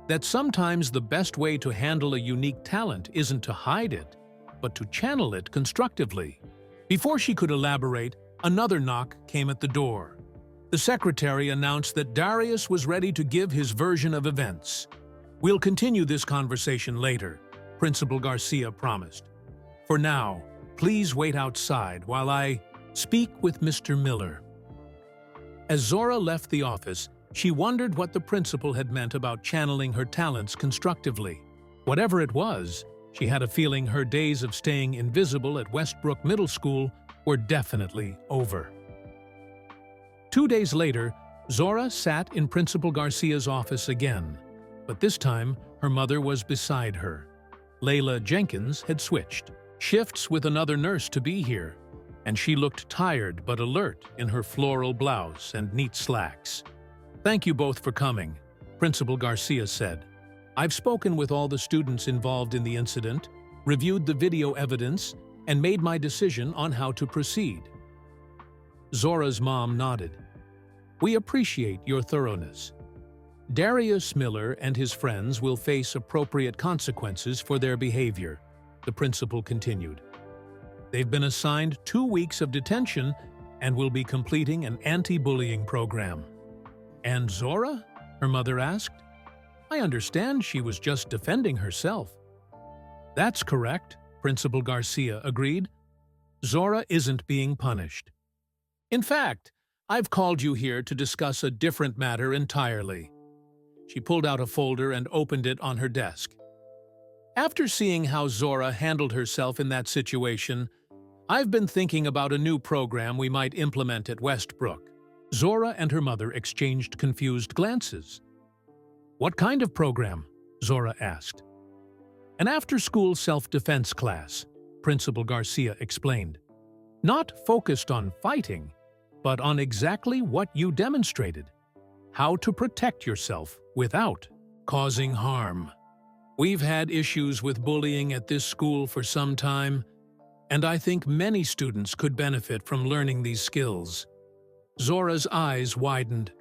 "that sometimes the best way to handle a unique talent isn't to hide it, but to channel it constructively." Before she could elaborate, another knock came at the door. The secretary announced that Darius was ready to give his version of events. "We'll continue this conversation later," Principal Garcia promised. "For now, please wait outside while I speak with Mr. Miller." As Zora left the office, she wondered what the principal had meant about channeling her talents constructively. Whatever it was, she had a feeling her days of staying invisible at Westbrook Middle School were definitely over. 2 days later, Zora sat in Principal Garcia's office again, but this time her mother was beside her. Layla Jenkins had switched shifts with another nurse to be here, and she looked tired but alert in her floral blouse and neat slacks. "Thank you both for coming," Principal Garcia said. "I've spoken with all the students involved in the incident, reviewed the video evidence, and made my decision on how to proceed." Zora's mom nodded. "We appreciate your thoroughness. Darius Miller and his friends will face appropriate consequences for their behavior," the principal continued. "They've been assigned 2 weeks of detention and will be completing an anti-bullying program." "And Zora?" her mother asked. "I understand she was just defending herself." "That's correct," Principal Garcia agreed. "Zora isn't being punished. In fact, I've called you here to discuss a different matter entirely." She pulled out a folder and opened it on her desk. "After seeing how Zora handled herself in that situation, I've been thinking about a new program we might implement at Westbrook." Zora and her mother exchanged confused glances. "What kind of program?" Zora asked. "An after-school self-defense class," Principal Garcia explained. "Not focused on fighting, but on exactly what you demonstrated: how to protect yourself without causing harm. We've had issues with bullying at this school for some time, and I think many students could benefit from learning these skills." Zora's eyes widened.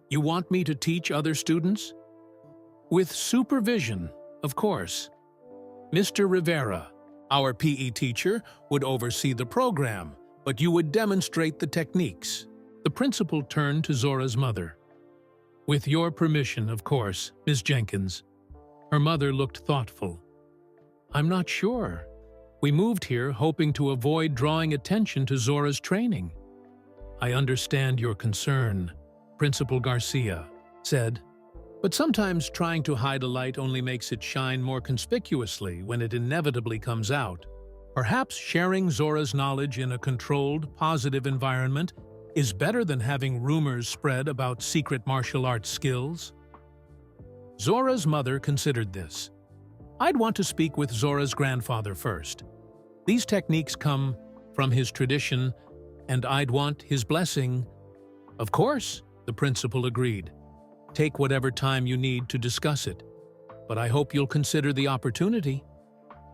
"You want me to teach other students?" "With supervision, of course. Mr. Rivera, our PE teacher, would oversee the program, but you would demonstrate the techniques." The principal turned to Zora's mother. "With your permission, of course, Ms. Jenkins." Her mother looked thoughtful. "I'm not sure. We moved here hoping to avoid drawing attention to Zora's training." "I understand your concern," Principal Garcia said, "but sometimes trying to hide a light only makes it shine more conspicuously when it inevitably comes out. Perhaps sharing Zora's knowledge in a controlled, positive environment is better than having rumors spread about secret martial arts skills." Zora's mother considered this. "I'd want to speak with Zora's grandfather first. These techniques come from his tradition, and I'd want his blessing." "Of course," the principal agreed. "Take whatever time you need to discuss it, but I hope you'll consider the opportunity.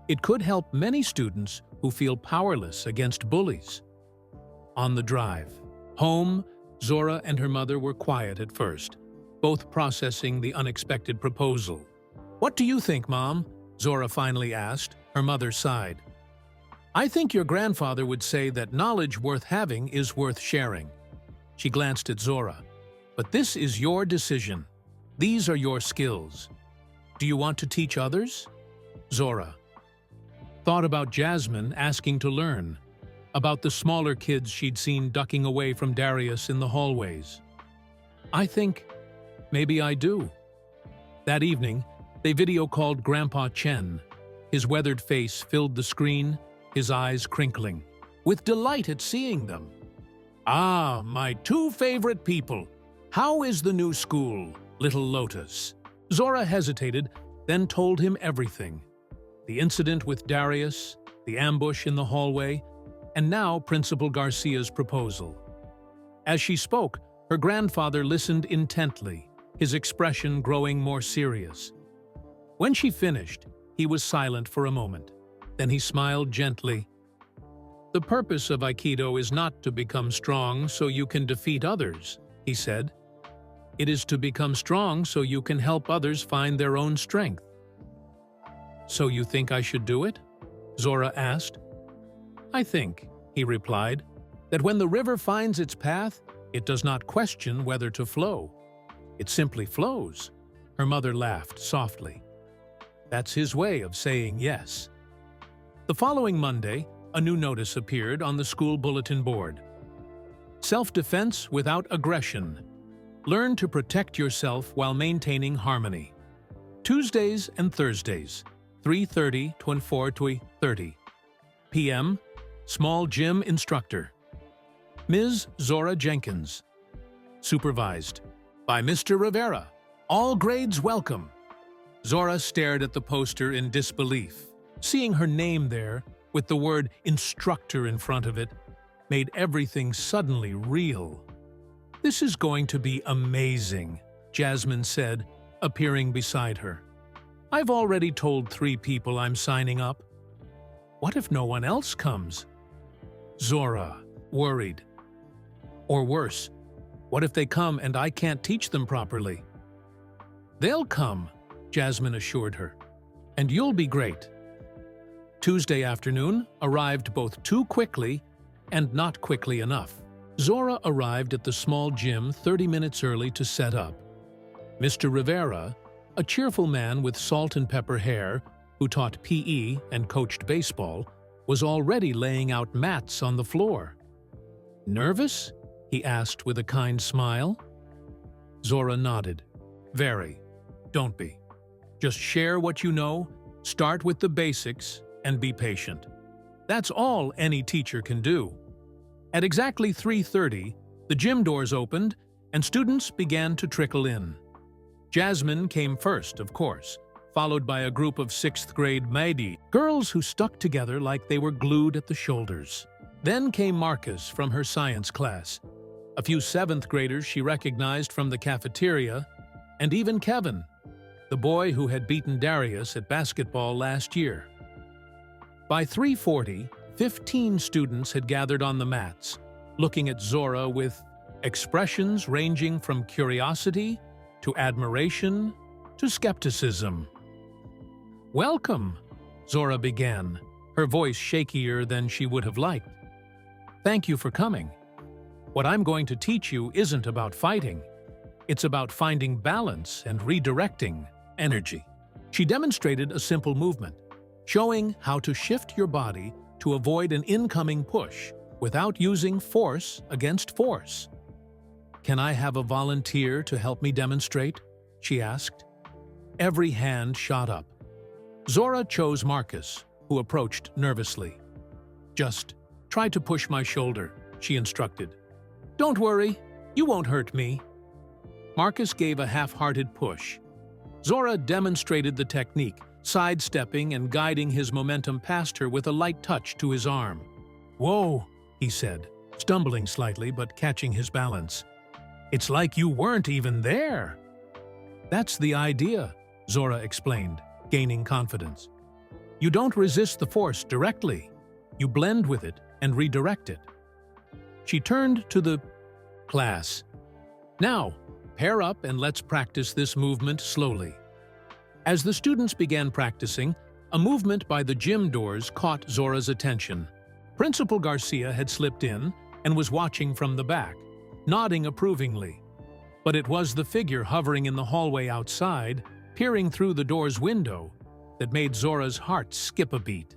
It could help many students who feel powerless against bullies." On the drive home, Zora and her mother were quiet at first, both processing the unexpected proposal. "What do you think, Mom?" Zora finally asked. Her mother sighed. "I think your grandfather would say that knowledge worth having is worth sharing." She glanced at Zora. "But this is your decision. These are your skills. Do you want to teach others?" Zora thought about Jasmine asking to learn, about the smaller kids she'd seen ducking away from Darius in the hallways. "I think maybe I do." That evening, they video-called Grandpa Chen. His weathered face filled the screen, his eyes crinkling, with delight at seeing them. "Ah, my 2 favorite people. How is the new school, little Lotus?" Zora hesitated, then told him everything. the incident with Darius, the ambush in the hallway, and now Principal Garcia's proposal. As she spoke, her grandfather listened intently, his expression growing more serious. When she finished, he was silent for a moment. Then he smiled gently. "The purpose of Aikido is not to become strong so you can defeat others," he said. "It is to become strong so you can help others find their own strength." "So you think I should do it?" Zora asked. "I think," he replied, "that when the river finds its path, it does not question whether to flow. It simply flows." Her mother laughed softly. That's his way of saying yes. The following Monday, a new notice appeared on the school bulletin board. Self-defense without aggression. Learn to protect yourself while maintaining harmony. Tuesdays and Thursdays, 3:30 to 4:30 p.m. Small gym instructor. Ms. Zora Jenkins. Supervised by Mr. Rivera. All grades welcome. Zora stared at the poster in disbelief. Seeing her name there, with the word instructor in front of it, made everything suddenly real. "This is going to be amazing," Jasmine said, appearing beside her. "I've already told 3 people I'm signing up. What if no one else comes?" Zora, worried. "Or worse, what if they come and I can't teach them properly?" "They'll come," Jasmine assured her, "and you'll be great." Tuesday afternoon arrived both too quickly and not quickly enough. Zora arrived at the small gym 30 minutes early to set up. Mr. Rivera, a cheerful man with salt and pepper hair who taught PE and coached baseball, was already laying out mats on the floor. "Nervous?" he asked with a kind smile. Zora nodded. "Very. Don't be. Just share what you know, start with the basics, and be patient. That's all any teacher can do." At exactly 3:30, the gym doors opened and students began to trickle in. Jasmine came first, of course, followed by a group of 6th grade Maidi, girls who stuck together like they were glued at the shoulders. Then came Marcus from her science class, a few 7th graders she recognized from the cafeteria, and even Kevin, the boy who had beaten Darius at basketball last year. By 3:40, 15 students had gathered on the mats, looking at Zora with expressions ranging from curiosity to admiration to skepticism. "Welcome," Zora began, her voice shakier than she would have liked. "Thank you for coming. What I'm going to teach you isn't about fighting. It's about finding balance and redirecting energy." She demonstrated a simple movement, showing how to shift your body to avoid an incoming push without using force against force. "Can I have a volunteer to help me demonstrate?" she asked. Every hand shot up. Zora chose Marcus, who approached nervously. "Just try to push my shoulder," she instructed. "Don't worry, you won't hurt me." Marcus gave a half-hearted push. Zora demonstrated the technique, sidestepping and guiding his momentum past her with a light touch to his arm. "Whoa," he said, stumbling slightly but catching his balance. "It's like you weren't even there." "That's the idea," Zora explained, gaining confidence. "You don't resist the force directly. You blend with it and redirect it." She turned to the class. "Now, pair up and let's practice this movement slowly." As the students began practicing, a movement by the gym doors caught Zora's attention. Principal Garcia had slipped in and was watching from the back, nodding approvingly. But it was the figure hovering in the hallway outside, peering through the door's window, that made Zora's heart skip a beat.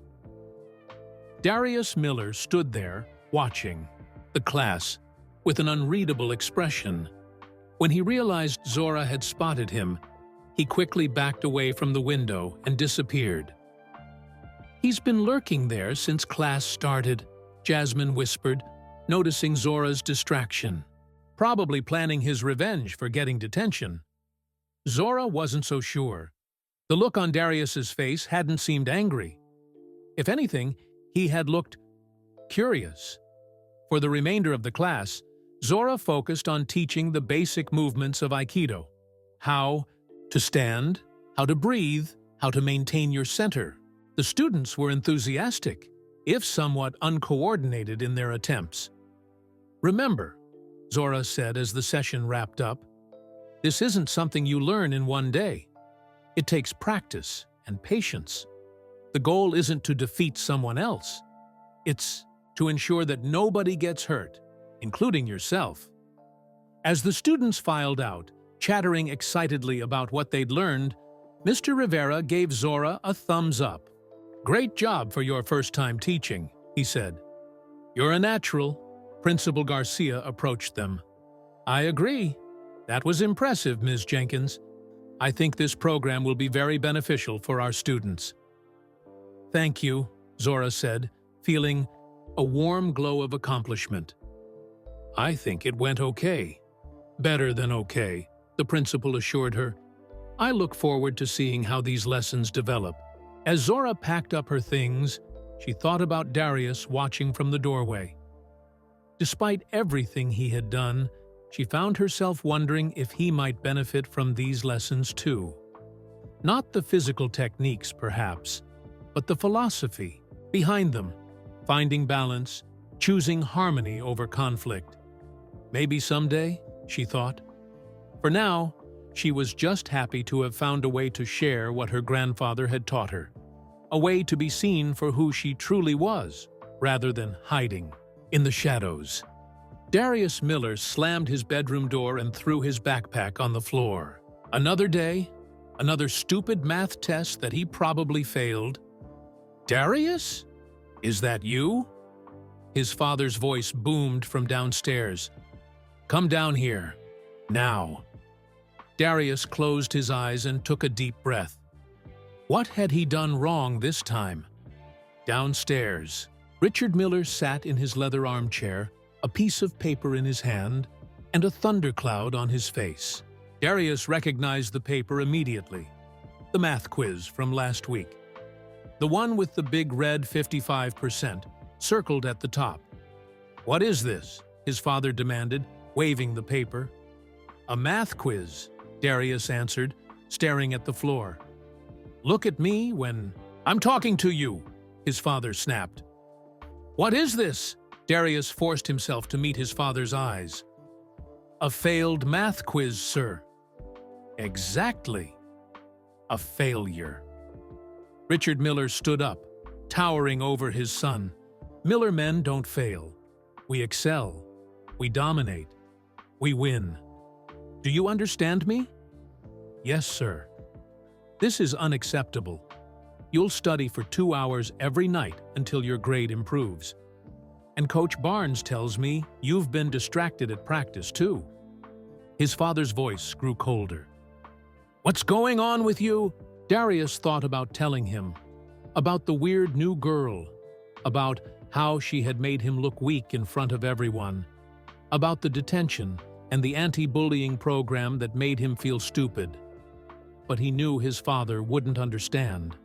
Darius Miller stood there, watching the class, with an unreadable expression. When he realized Zora had spotted him, he quickly backed away from the window and disappeared. "He's been lurking there since class started," Jasmine whispered, noticing Zora's distraction. "Probably planning his revenge for getting detention." Zora wasn't so sure. The look on Darius's face hadn't seemed angry. If anything, he had looked curious. For the remainder of the class, Zora focused on teaching the basic movements of Aikido. How to stand, how to breathe, how to maintain your center. The students were enthusiastic, if somewhat uncoordinated in their attempts. "Remember," Zora said as the session wrapped up, "this isn't something you learn in one day. It takes practice and patience. The goal isn't to defeat someone else. It's to ensure that nobody gets hurt, including yourself." As the students filed out, chattering excitedly about what they'd learned, Mr. Rivera gave Zora a thumbs up. "Great job for your first time teaching," he said. "You're a natural." Principal Garcia approached them. "I agree. That was impressive, Ms. Jenkins. I think this program will be very beneficial for our students." "Thank you," Zora said, feeling a warm glow of accomplishment. "I think it went okay." "Better than okay," the principal assured her. "I look forward to seeing how these lessons develop." As Zora packed up her things, she thought about Darius watching from the doorway. Despite everything he had done, she found herself wondering if he might benefit from these lessons too. Not the physical techniques, perhaps, but the philosophy behind them, finding balance, choosing harmony over conflict. Maybe someday, she thought. For now, she was just happy to have found a way to share what her grandfather had taught her, a way to be seen for who she truly was, rather than hiding in the shadows. Darius Miller slammed his bedroom door and threw his backpack on the floor. Another day, another stupid math test that he probably failed. "Darius? Is that you?" His father's voice boomed from downstairs. "Come down here. Now." Darius closed his eyes and took a deep breath. What had he done wrong this time? Downstairs, Richard Miller sat in his leather armchair, a piece of paper in his hand, and a thundercloud on his face. Darius recognized the paper immediately. The math quiz from last week. The one with the big red 55% circled at the top. "What is this?" his father demanded, waving the paper. "A math quiz," Darius answered, staring at the floor. "Look at me when I'm talking to you," his father snapped. "What is this?" Darius forced himself to meet his father's eyes. "A failed math quiz, sir." "Exactly. A failure." Richard Miller stood up, towering over his son. "Miller men don't fail. We excel. We dominate. We win. Do you understand me?" "Yes, sir." "This is unacceptable. You'll study for 2 hours every night until your grade improves. And Coach Barnes tells me you've been distracted at practice, too." His father's voice grew colder. "What's going on with you?" Darius thought about telling him, about the weird new girl, about how she had made him look weak in front of everyone, about the detention and the anti-bullying program that made him feel stupid. But he knew his father wouldn't understand.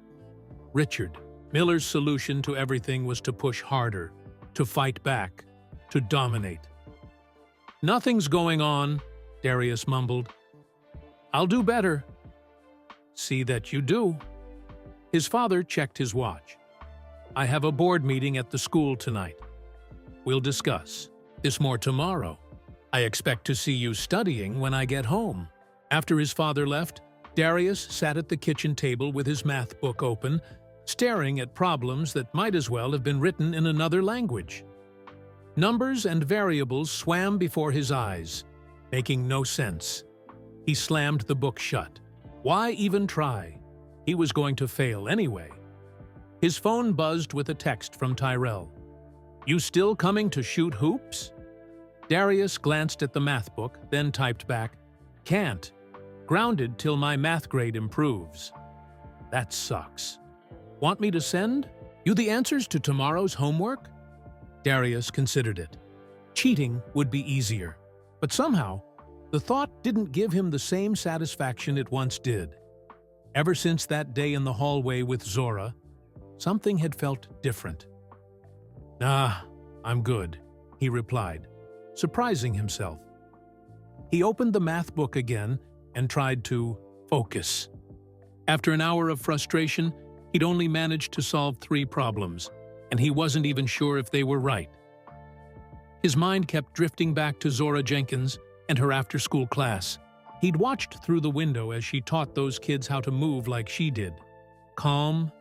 Richard Miller's solution to everything was to push harder, to fight back, to dominate. "Nothing's going on," Darius mumbled. "I'll do better." "See that you do." His father checked his watch. "I have a board meeting at the school tonight. We'll discuss this more tomorrow. I expect to see you studying when I get home." After his father left, Darius sat at the kitchen table with his math book open, staring at problems that might as well have been written in another language. Numbers and variables swam before his eyes, making no sense. He slammed the book shut. Why even try? He was going to fail anyway. His phone buzzed with a text from Tyrell. "You still coming to shoot hoops?" Darius glanced at the math book, then typed back, "Can't. Grounded till my math grade improves." "That sucks. Want me to send you the answers to tomorrow's homework?" Darius considered it. Cheating would be easier, but somehow, the thought didn't give him the same satisfaction it once did. Ever since that day in the hallway with Zora, something had felt different. "Nah, I'm good," he replied, surprising himself. He opened the math book again and tried to focus. After an hour of frustration, he'd only managed to solve 3 problems, and he wasn't even sure if they were right. His mind kept drifting back to Zora Jenkins and her after-school class. He'd watched through the window as she taught those kids how to move like she did. Calm,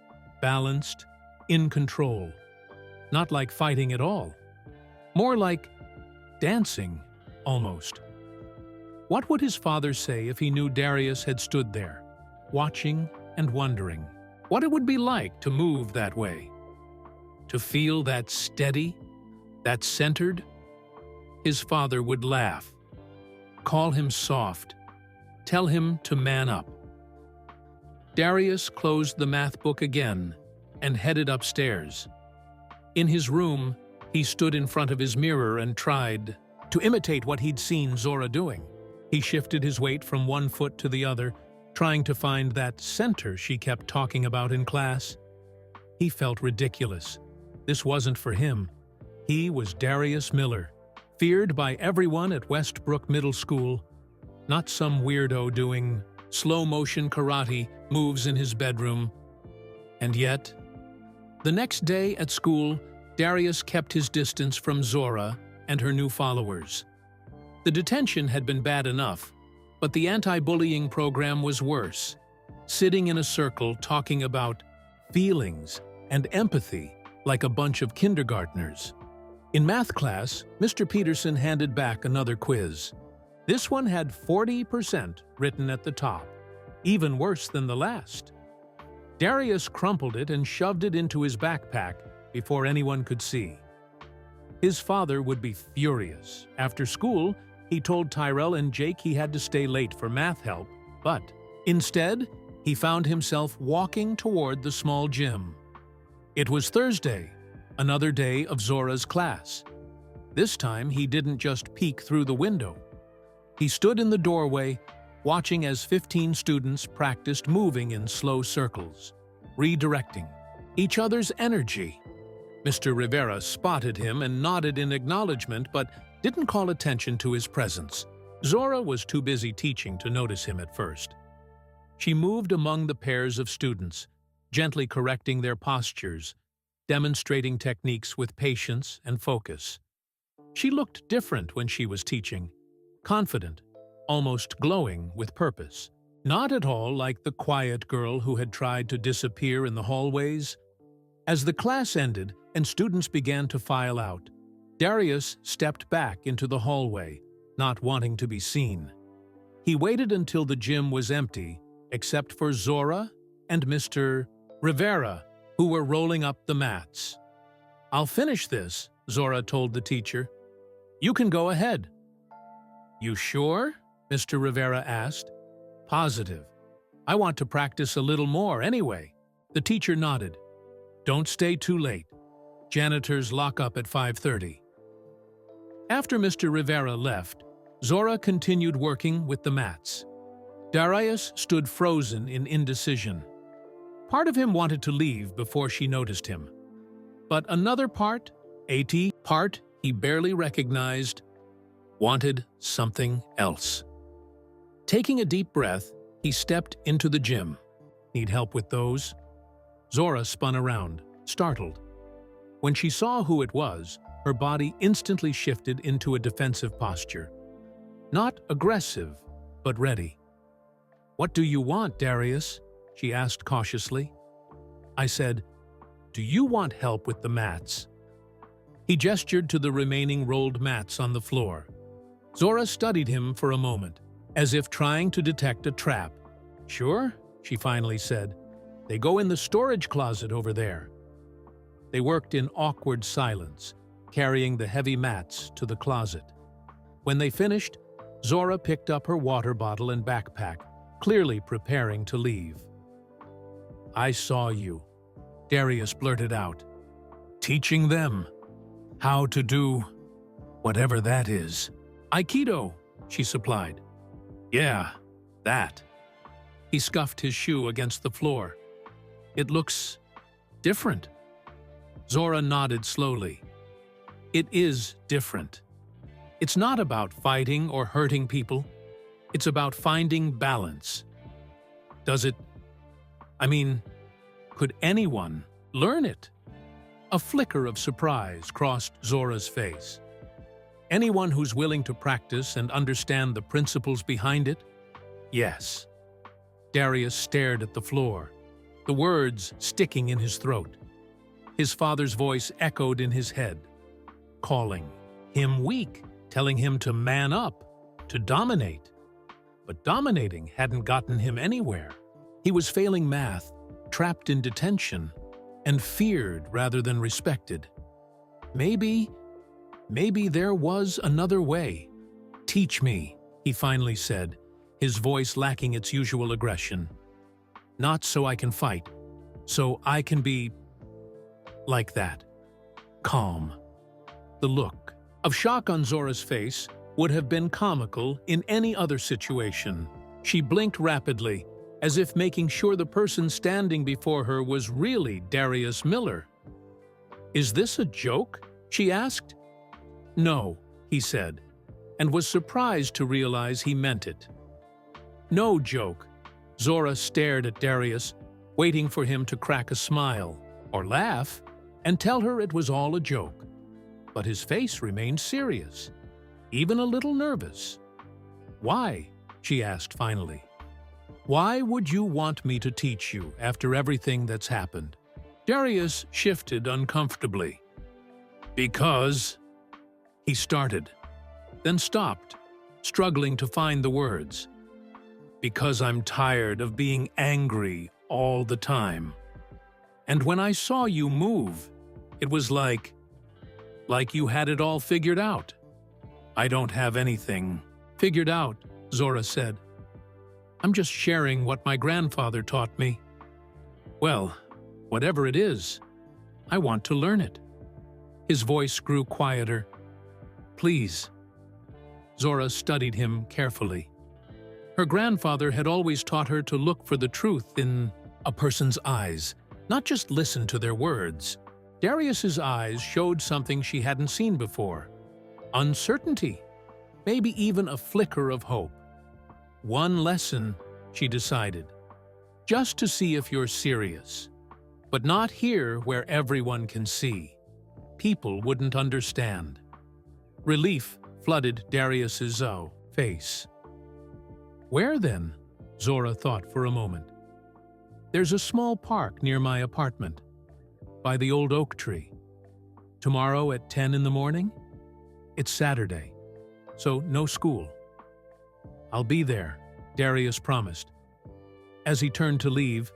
balanced, in control. Not like fighting at all. More like dancing, almost. What would his father say if he knew Darius had stood there, watching and wondering what it would be like to move that way? To feel that steady, that centered? His father would laugh, call him soft, tell him to man up. Darius closed the math book again and headed upstairs. In his room, he stood in front of his mirror and tried to imitate what he'd seen Zora doing. He shifted his weight from one foot to the other, trying to find that center she kept talking about in class. He felt ridiculous. This wasn't for him. He was Darius Miller, feared by everyone at Westbrook Middle School, not some weirdo doing slow-motion karate moves in his bedroom. And yet, the next day at school, Darius kept his distance from Zora and her new followers. The detention had been bad enough, but the anti-bullying program was worse, sitting in a circle talking about feelings and empathy like a bunch of kindergartners. In math class, Mr. Peterson handed back another quiz. This one had 40% written at the top, even worse than the last. Darius crumpled it and shoved it into his backpack before anyone could see. His father would be furious. After school, he told Tyrell and Jake he had to stay late for math help, but instead, he found himself walking toward the small gym. It was Thursday, another day of Zora's class. This time, he didn't just peek through the window. He stood in the doorway, watching as 15 students practiced moving in slow circles, redirecting each other's energy. Mr. Rivera spotted him and nodded in acknowledgement, but didn't call attention to his presence. Zora was too busy teaching to notice him at first. She moved among the pairs of students, gently correcting their postures, demonstrating techniques with patience and focus. She looked different when she was teaching, confident, almost glowing with purpose. Not at all like the quiet girl who had tried to disappear in the hallways. As the class ended and students began to file out, Darius stepped back into the hallway, not wanting to be seen. He waited until the gym was empty, except for Zora and Mr. Rivera, who were rolling up the mats. "I'll finish this," Zora told the teacher. "You can go ahead." "You sure?" Mr. Rivera asked. "Positive. I want to practice a little more anyway." The teacher nodded. "Don't stay too late. Janitors lock up at 5:30. After Mr. Rivera left, Zora continued working with the mats. Darius stood frozen in indecision. Part of him wanted to leave before she noticed him. But another part, part he barely recognized, wanted something else. Taking a deep breath, he stepped into the gym. "Need help with those?" Zora spun around, startled. When she saw who it was, her body instantly shifted into a defensive posture. Not aggressive, but ready. "What do you want, Darius?" she asked cautiously. I said, "Do you want help with the mats?" He gestured to the remaining rolled mats on the floor. Zora studied him for a moment, as if trying to detect a trap. "Sure," she finally said. "They go in the storage closet over there." They worked in awkward silence, carrying the heavy mats to the closet. When they finished, Zora picked up her water bottle and backpack, clearly preparing to leave. "I saw you," Darius blurted out. "Teaching them how to do whatever that is." "Aikido," she supplied. "Yeah, that." He scuffed his shoe against the floor. "It looks different." Zora nodded slowly. "It is different. It's not about fighting or hurting people. It's about finding balance." "Does it? Could anyone learn it?" A flicker of surprise crossed Zora's face. "Anyone who's willing to practice and understand the principles behind it? Yes." Darius stared at the floor, the words sticking in his throat. His father's voice echoed in his head, calling him weak, telling him to man up, to dominate. But dominating hadn't gotten him anywhere. He was failing math, trapped in detention, and feared rather than respected. Maybe there was another way. "Teach me," he finally said, his voice lacking its usual aggression. "Not so I can fight, so I can be like that. Calm." The look of shock on Zora's face would have been comical in any other situation. She blinked rapidly, as if making sure the person standing before her was really Darius Miller. "Is this a joke?" she asked. "No," he said, and was surprised to realize he meant it. "No joke." Zora stared at Darius, waiting for him to crack a smile, or laugh, and tell her it was all a joke. But his face remained serious, even a little nervous. "Why?" she asked finally. "Why would you want me to teach you after everything that's happened?" Darius shifted uncomfortably. "Because—" he started, then stopped, struggling to find the words. "Because I'm tired of being angry all the time. And when I saw you move, it was like you had it all figured out." "I don't have anything figured out," Zora said. "I'm just sharing what my grandfather taught me. Well, whatever it is, I want to learn it." His voice grew quieter. "Please." Zora studied him carefully. Her grandfather had always taught her to look for the truth in a person's eyes, not just listen to their words. Darius's eyes showed something she hadn't seen before. Uncertainty, maybe even a flicker of hope. One lesson, she decided, just to see if you're serious. But not here where everyone can see. People wouldn't understand. Relief flooded Darius's face. "Where then?" Zora thought for a moment. "There's a small park near my apartment, by the old oak tree. Tomorrow at 10 in the morning? It's Saturday, so no school." "I'll be there," Darius promised. As he turned to leave,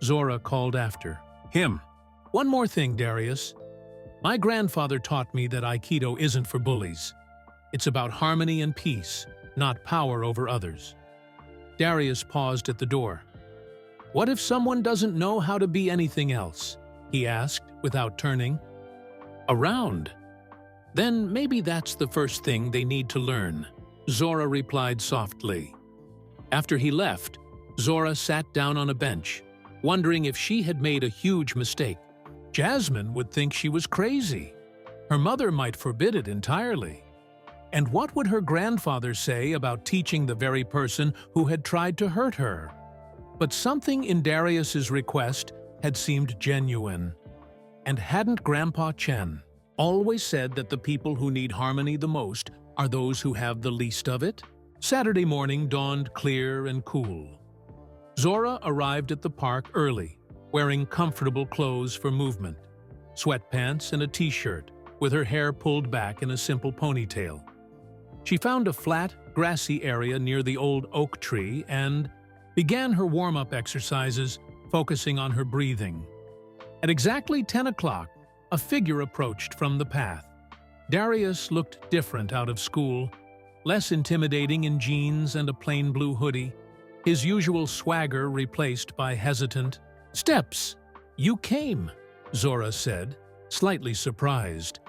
Zora called after him. "One more thing, Darius. My grandfather taught me that Aikido isn't for bullies. It's about harmony and peace, not power over others." Darius paused at the door. "What if someone doesn't know how to be anything else?" he asked without turning around. "Then maybe that's the first thing they need to learn," Zora replied softly. After he left, Zora sat down on a bench, wondering if she had made a huge mistake. Jasmine would think she was crazy. Her mother might forbid it entirely. And what would her grandfather say about teaching the very person who had tried to hurt her? But something in Darius's request had seemed genuine. And hadn't Grandpa Chen always said that the people who need harmony the most are those who have the least of it? Saturday morning dawned clear and cool. Zora arrived at the park early, wearing comfortable clothes for movement, sweatpants and a t-shirt, with her hair pulled back in a simple ponytail. She found a flat, grassy area near the old oak tree and began her warm-up exercises, focusing on her breathing. At exactly 10 o'clock, a figure approached from the path. Darius looked different out of school, less intimidating in jeans and a plain blue hoodie, his usual swagger replaced by hesitant steps. "You came," Zora said, slightly surprised.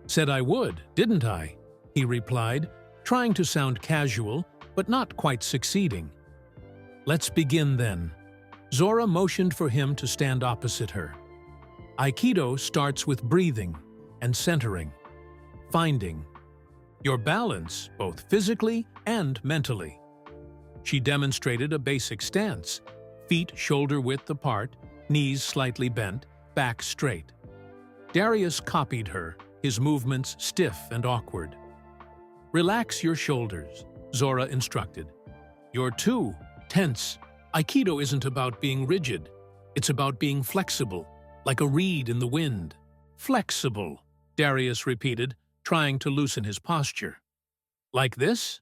"Said I would, didn't I?" he replied, trying to sound casual, but not quite succeeding. Let's begin then. Zora motioned for him to stand opposite her. Aikido starts with breathing and centering, finding your balance both physically and mentally. She demonstrated a basic stance, feet shoulder-width apart, knees slightly bent, back straight. Darius copied her, his movements stiff and awkward. Relax your shoulders, Zora instructed. You're too tense. Aikido isn't about being rigid. It's about being flexible, like a reed in the wind. Flexible, Darius repeated, trying to loosen his posture. Like this?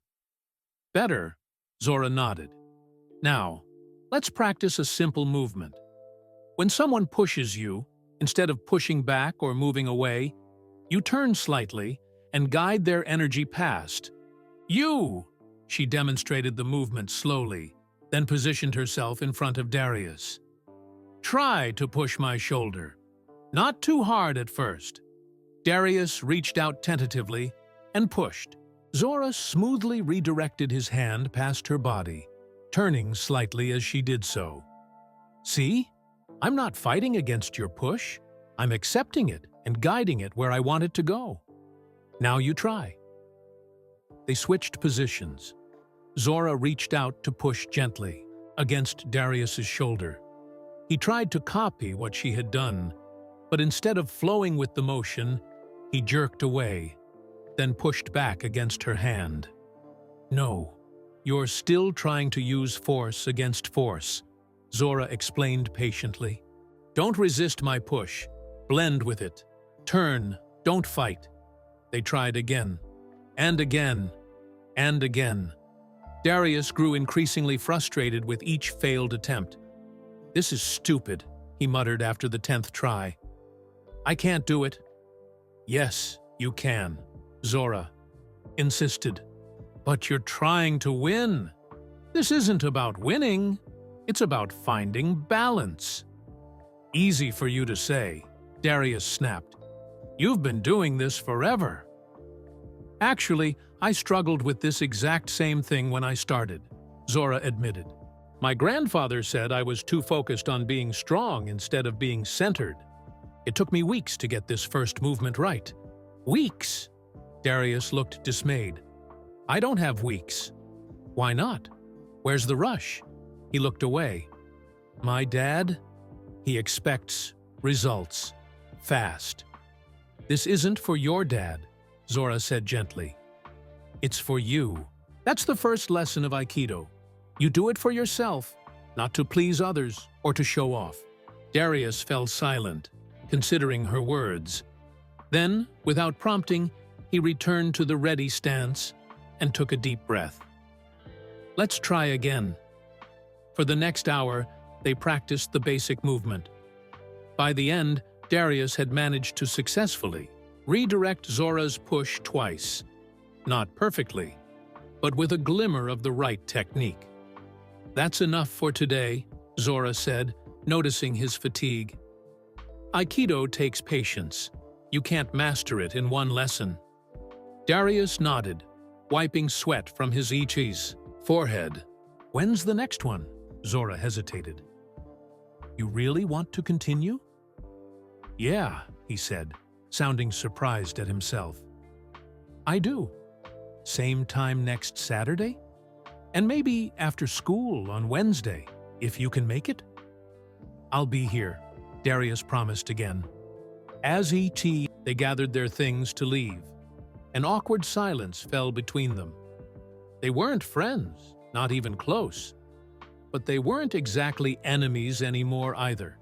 Better, Zora nodded. Now, let's practice a simple movement. When someone pushes you, instead of pushing back or moving away, you turn slightly and guide their energy past. You! She demonstrated the movement slowly, then positioned herself in front of Darius. Try to push my shoulder. Not too hard at first. Darius reached out tentatively and pushed. Zora smoothly redirected his hand past her body, turning slightly as she did so. See? I'm not fighting against your push. I'm accepting it and guiding it where I want it to go. Now you try. They switched positions. Zora reached out to push gently against Darius's shoulder. He tried to copy what she had done, but instead of flowing with the motion, he jerked away, then pushed back against her hand. No, you're still trying to use force against force, Zora explained patiently. Don't resist my push. Blend with it. Turn, don't fight. They tried again, and again, and again. Darius grew increasingly frustrated with each failed attempt. This is stupid, he muttered after the 10th try. I can't do it. Yes, you can, Zora insisted. But you're trying to win. This isn't about winning. It's about finding balance. Easy for you to say, Darius snapped. You've been doing this forever. Actually, I struggled with this exact same thing when I started, Zora admitted. My grandfather said I was too focused on being strong instead of being centered. It took me weeks to get this first movement right. Weeks? Darius looked dismayed. I don't have weeks. Why not? Where's the rush? He looked away. My dad? He expects results. Fast. This isn't for your dad, Zora said gently. It's for you. That's the first lesson of Aikido. You do it for yourself, not to please others or to show off. Darius fell silent, considering her words. Then, without prompting, he returned to the ready stance and took a deep breath. Let's try again. For the next hour, they practiced the basic movement. By the end, Darius had managed to successfully redirect Zora's push twice. Not perfectly, but with a glimmer of the right technique. That's enough for today, Zora said, noticing his fatigue. Aikido takes patience. You can't master it in one lesson. Darius nodded, wiping sweat from his Ichi's forehead. When's the next one? Zora hesitated. You really want to continue? Yeah, he said, sounding surprised at himself. I do. Same time next Saturday? And maybe after school on Wednesday, if you can make it? I'll be here, Darius promised again. As they gathered their things to leave. An awkward silence fell between them. They weren't friends, not even close. But they weren't exactly enemies anymore either.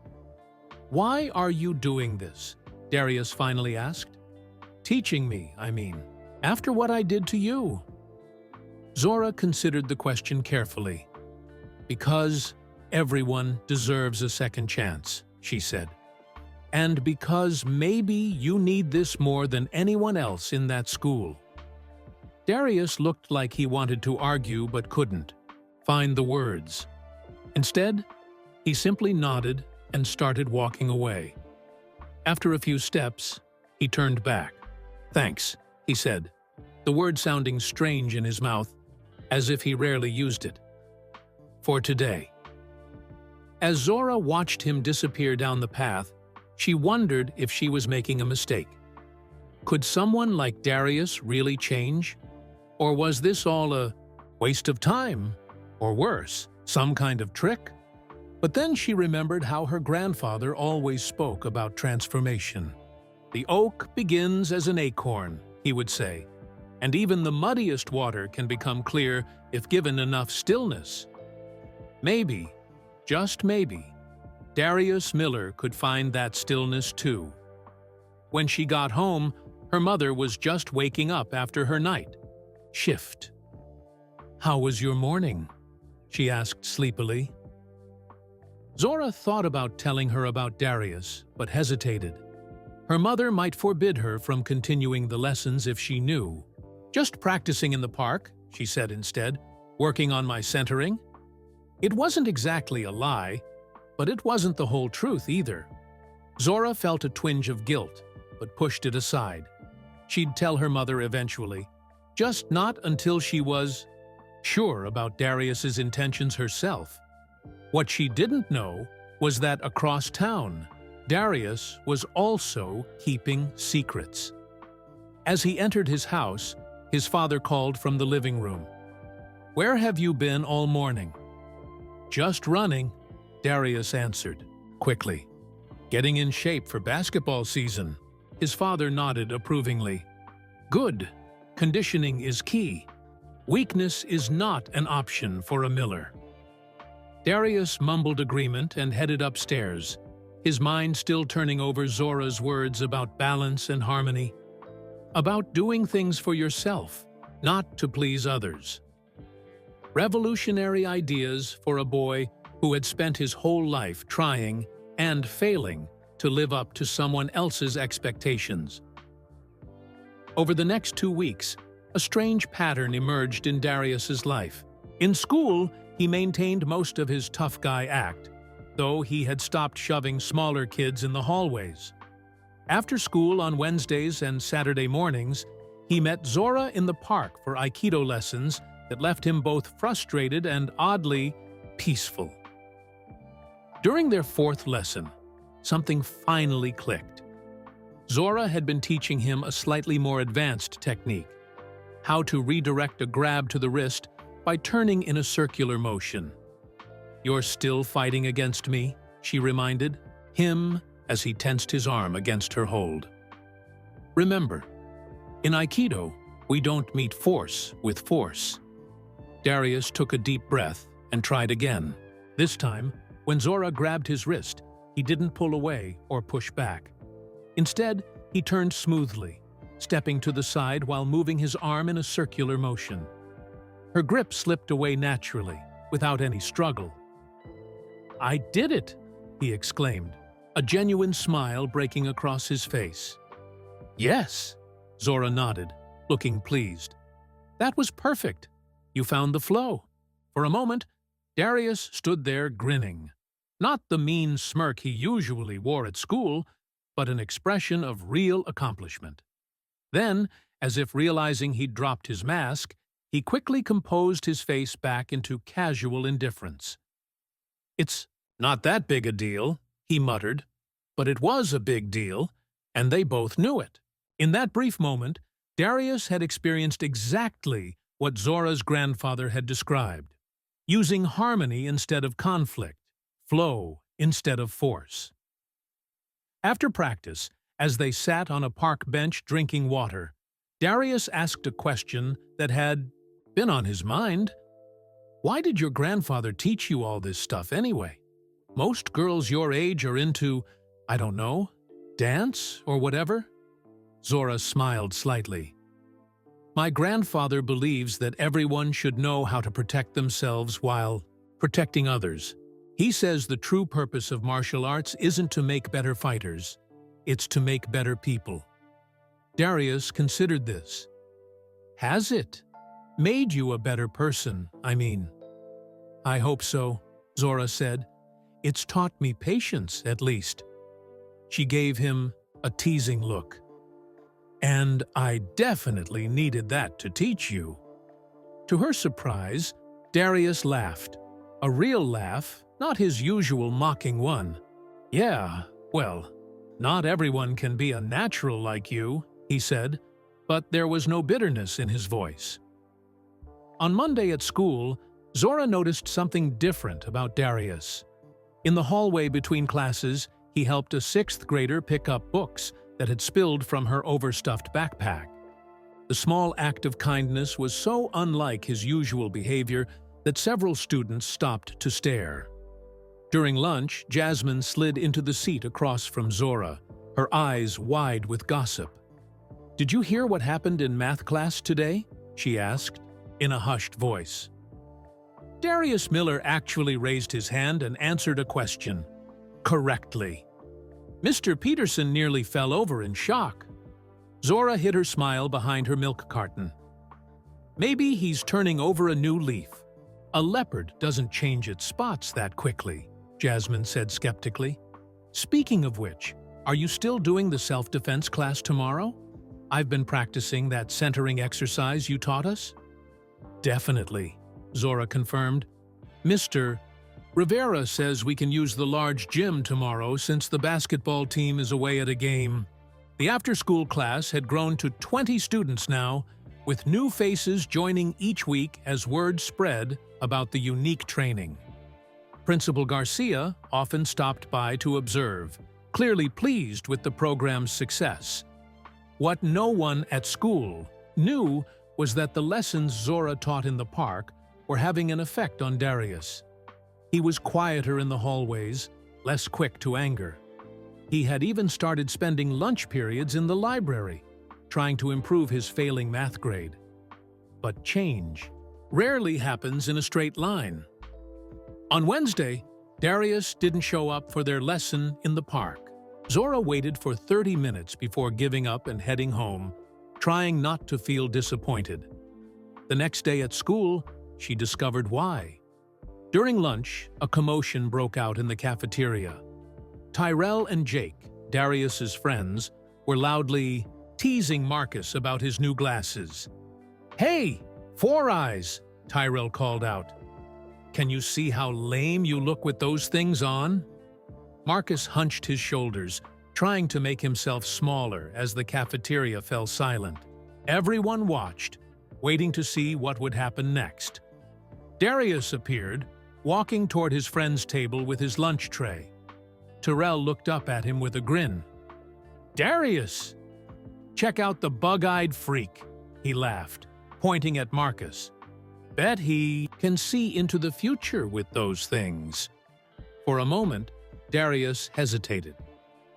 Why are you doing this? Darius finally asked. Teaching me, I mean, after what I did to you. Zora considered the question carefully. Because everyone deserves a second chance, she said. And because maybe you need this more than anyone else in that school. Darius looked like he wanted to argue but couldn't find the words. Instead, he simply nodded and started walking away. After a few steps, he turned back. Thanks, he said, the word sounding strange in his mouth, as if he rarely used it. for today. As Zora watched him disappear down the path, she wondered if she was making a mistake. Could someone like Darius really change? Or was this all a waste of time? Or worse, some kind of trick? But then she remembered how her grandfather always spoke about transformation. "The oak begins as an acorn," he would say, "and even the muddiest water can become clear if given enough stillness." Maybe, just maybe, Darius Miller could find that stillness too. When she got home, her mother was just waking up after her night shift. "How was your morning?" she asked sleepily. Zora thought about telling her about Darius, but hesitated. Her mother might forbid her from continuing the lessons if she knew. "Just practicing in the park," she said instead, "working on my centering." It wasn't exactly a lie, but it wasn't the whole truth either. Zora felt a twinge of guilt, but pushed it aside. She'd tell her mother eventually, just not until she was sure about Darius's intentions herself. What she didn't know was that across town, Darius was also keeping secrets. As he entered his house, his father called from the living room. "Where have you been all morning?" "Just running," Darius answered, quickly. "Getting in shape for basketball season." His father nodded approvingly. "Good. Conditioning is key. Weakness is not an option for a Miller." Darius mumbled agreement and headed upstairs, his mind still turning over Zora's words about balance and harmony, about doing things for yourself, not to please others. Revolutionary ideas for a boy who had spent his whole life trying and failing to live up to someone else's expectations. Over the next 2 weeks, a strange pattern emerged in Darius's life. In school, he maintained most of his tough guy act, though he had stopped shoving smaller kids in the hallways. After school on Wednesdays and Saturday mornings, he met Zora in the park for Aikido lessons that left him both frustrated and oddly peaceful. During their 4th lesson, something finally clicked. Zora had been teaching him a slightly more advanced technique, how to redirect a grab to the wrist by turning in a circular motion. "You're still fighting against me," she reminded him as he tensed his arm against her hold. "Remember, in Aikido, we don't meet force with force." Darius took a deep breath and tried again. This time, when Zora grabbed his wrist, he didn't pull away or push back. Instead, he turned smoothly, stepping to the side while moving his arm in a circular motion. Her grip slipped away naturally, without any struggle. "I did it!" he exclaimed, a genuine smile breaking across his face. "Yes," Zora nodded, looking pleased. "That was perfect. You found the flow." For a moment, Darius stood there grinning. Not the mean smirk he usually wore at school, but an expression of real accomplishment. Then, as if realizing he'd dropped his mask, he quickly composed his face back into casual indifference. "It's not that big a deal," he muttered, but it was a big deal, and they both knew it. In that brief moment, Darius had experienced exactly what Zora's grandfather had described, using harmony instead of conflict, flow instead of force. After practice, as they sat on a park bench drinking water, Darius asked a question that had been on his mind. "Why did your grandfather teach you all this stuff anyway? Most girls your age are into, I don't know, dance or whatever?" Zora smiled slightly. "My grandfather believes that everyone should know how to protect themselves while protecting others. He says the true purpose of martial arts isn't to make better fighters, it's to make better people." Darius considered this. "Has it made you a better person, I mean?" "I hope so," Zora said. "It's taught me patience, at least." She gave him a teasing look. "And I definitely needed that to teach you." To her surprise, Darius laughed. A real laugh, not his usual mocking one. "Yeah, well, not everyone can be a natural like you," he said, but there was no bitterness in his voice. On Monday at school, Zora noticed something different about Darius. In the hallway between classes, he helped a sixth grader pick up books that had spilled from her overstuffed backpack. The small act of kindness was so unlike his usual behavior that several students stopped to stare. During lunch, Jasmine slid into the seat across from Zora, her eyes wide with gossip. "Did you hear what happened in math class today?" she asked, in a hushed voice. Darius Miller actually raised his hand and answered a question correctly. Mr. Peterson nearly fell over in shock. Zora hid her smile behind her milk carton. "Maybe he's turning over a new leaf. A leopard doesn't change its spots that quickly," Jasmine said skeptically. "Speaking of which, are you still doing the self-defense class tomorrow? I've been practicing that centering exercise you taught us." "Definitely," Zora confirmed. "Mr. Rivera says we can use the large gym tomorrow since the basketball team is away at a game." The after-school class had grown to 20 students now, with new faces joining each week as word spread about the unique training. Principal Garcia often stopped by to observe, clearly pleased with the program's success. What no one at school knew was that the lessons Zora taught in the park were having an effect on Darius. He was quieter in the hallways, less quick to anger. He had even started spending lunch periods in the library, trying to improve his failing math grade. But change rarely happens in a straight line. On Wednesday, Darius didn't show up for their lesson in the park. Zora waited for 30 minutes before giving up and heading home, trying not to feel disappointed. The next day at school, she discovered why. During lunch, a commotion broke out in the cafeteria. Tyrell and Jake, Darius's friends, were loudly teasing Marcus about his new glasses. "Hey, Four Eyes!" Tyrell called out. "Can you see how lame you look with those things on?" Marcus hunched his shoulders, trying to make himself smaller as the cafeteria fell silent. Everyone watched, waiting to see what would happen next. Darius appeared, walking toward his friend's table with his lunch tray. Tyrell looked up at him with a grin. "Darius! Check out the bug-eyed freak," he laughed, pointing at Marcus. "Bet he can see into the future with those things." For a moment, Darius hesitated.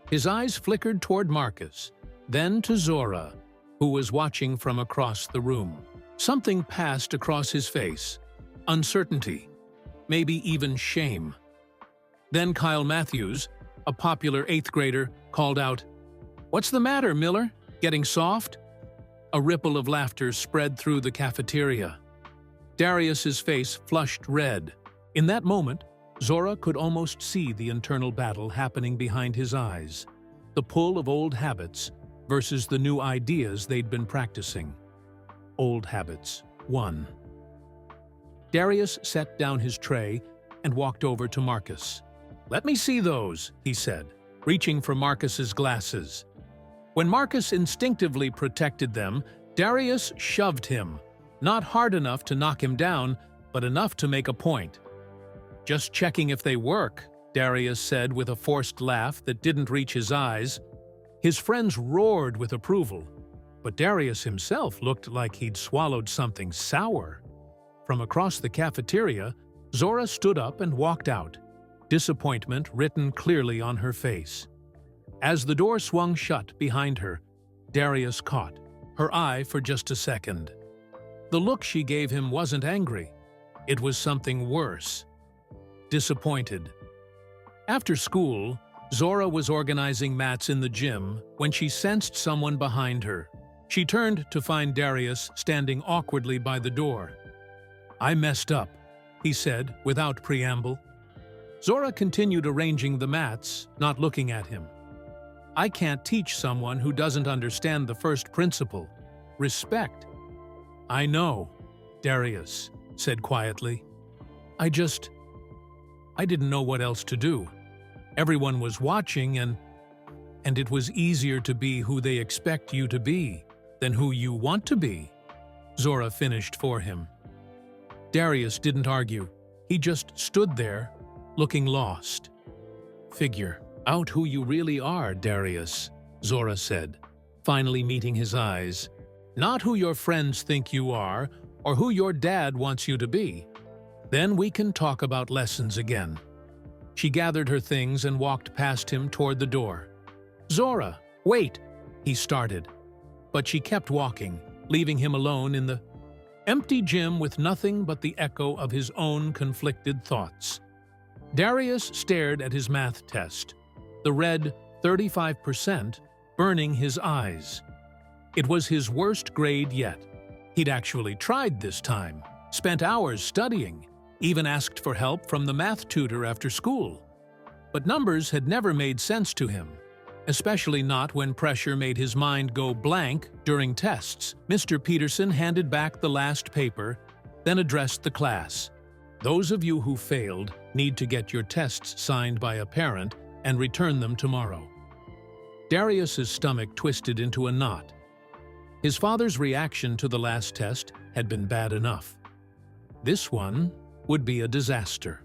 His eyes flickered toward Marcus, then to Zora, who was watching from across the room. Something passed across his face. Uncertainty, maybe even shame. Then Kyle Matthews, a popular 8th grader, called out, "What's the matter, Miller? Getting soft?" A ripple of laughter spread through the cafeteria. Darius's face flushed red. In that moment, Zora could almost see the internal battle happening behind his eyes. The pull of old habits versus the new ideas they'd been practicing. Old habits won. Darius set down his tray and walked over to Marcus. "Let me see those," he said, reaching for Marcus's glasses. When Marcus instinctively protected them, Darius shoved him, not hard enough to knock him down, but enough to make a point. "Just checking if they work," Darius said with a forced laugh that didn't reach his eyes. His friends roared with approval, but Darius himself looked like he'd swallowed something sour. From across the cafeteria, Zora stood up and walked out, disappointment written clearly on her face. As the door swung shut behind her, Darius caught her eye for just a second. The look she gave him wasn't angry. It was something worse. Disappointed. After school, Zora was organizing mats in the gym when she sensed someone behind her. She turned to find Darius standing awkwardly by the door. "I messed up," he said without preamble. Zora continued arranging the mats, not looking at him. "I can't teach someone who doesn't understand the first principle, respect." "I know," Darius said quietly. I just I didn't know what else to do. Everyone was watching and it was easier to be who they expect you to be than who you want to be. Zora finished for him. Darius didn't argue. He just stood there, looking lost. Figure out who you really are, Darius, Zora said, finally meeting his eyes. Not who your friends think you are or who your dad wants you to be. Then we can talk about lessons again. She gathered her things and walked past him toward the door. Zora, wait, he started. But she kept walking, leaving him alone in the empty gym with nothing but the echo of his own conflicted thoughts. Darius stared at his math test, the red 35% burning his eyes. It was his worst grade yet. He'd actually tried this time, spent hours studying, even asked for help from the math tutor after school. But numbers had never made sense to him, especially not when pressure made his mind go blank during tests. Mr. Peterson handed back the last paper, then addressed the class. Those of you who failed need to get your tests signed by a parent and return them tomorrow. Darius's stomach twisted into a knot. His father's reaction to the last test had been bad enough. This one would be a disaster.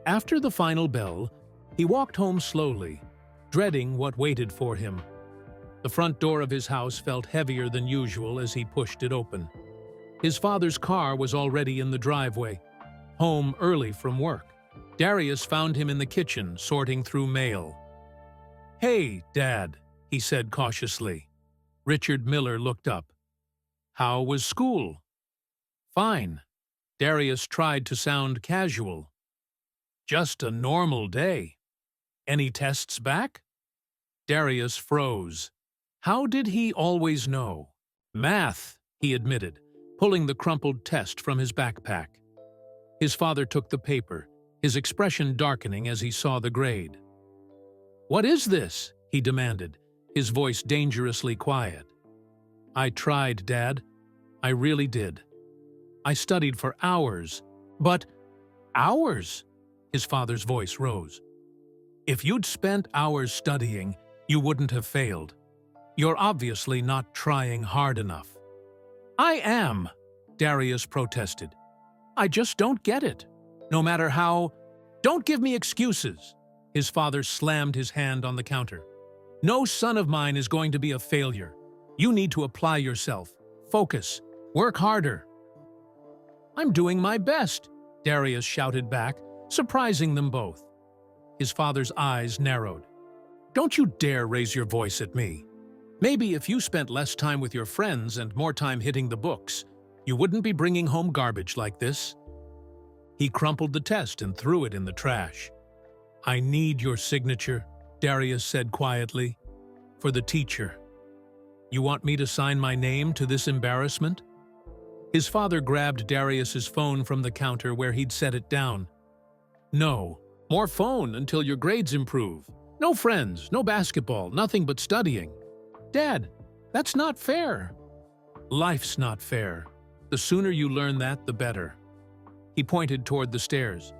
After the final bell, he walked home slowly, dreading what waited for him. The front door of his house felt heavier than usual as he pushed it open. His father's car was already in the driveway, home early from work. Darius found him in the kitchen, sorting through mail. "Hey, Dad," he said cautiously. Richard Miller looked up. "How was school?" "Fine." Darius tried to sound casual. "Just a normal day. Any tests back?" Darius froze. How did he always know? "Math," he admitted, pulling the crumpled test from his backpack. His father took the paper, his expression darkening as he saw the grade. "What is this?" he demanded, his voice dangerously quiet. "I tried, Dad. I really did. I studied for hours." "But hours?" His father's voice rose. "If you'd spent hours studying, you wouldn't have failed. You're obviously not trying hard enough." "I am," Darius protested. "I just don't get it. No matter how—" "Don't give me excuses." His father slammed his hand on the counter. "No son of mine is going to be a failure. You need to apply yourself, focus, work harder." "I'm doing my best," Darius shouted back, surprising them both. His father's eyes narrowed. "Don't you dare raise your voice at me. Maybe if you spent less time with your friends and more time hitting the books, you wouldn't be bringing home garbage like this." He crumpled the test and threw it in the trash. "I need your signature," Darius said quietly, "for the teacher. You want me to sign my name to this embarrassment?" His father grabbed Darius's phone from the counter where he'd set it down. "No, more phone until your grades improve. No friends, no basketball, nothing but studying." "Dad, that's not fair." "Life's not fair. The sooner you learn that, the better." He pointed toward the stairs.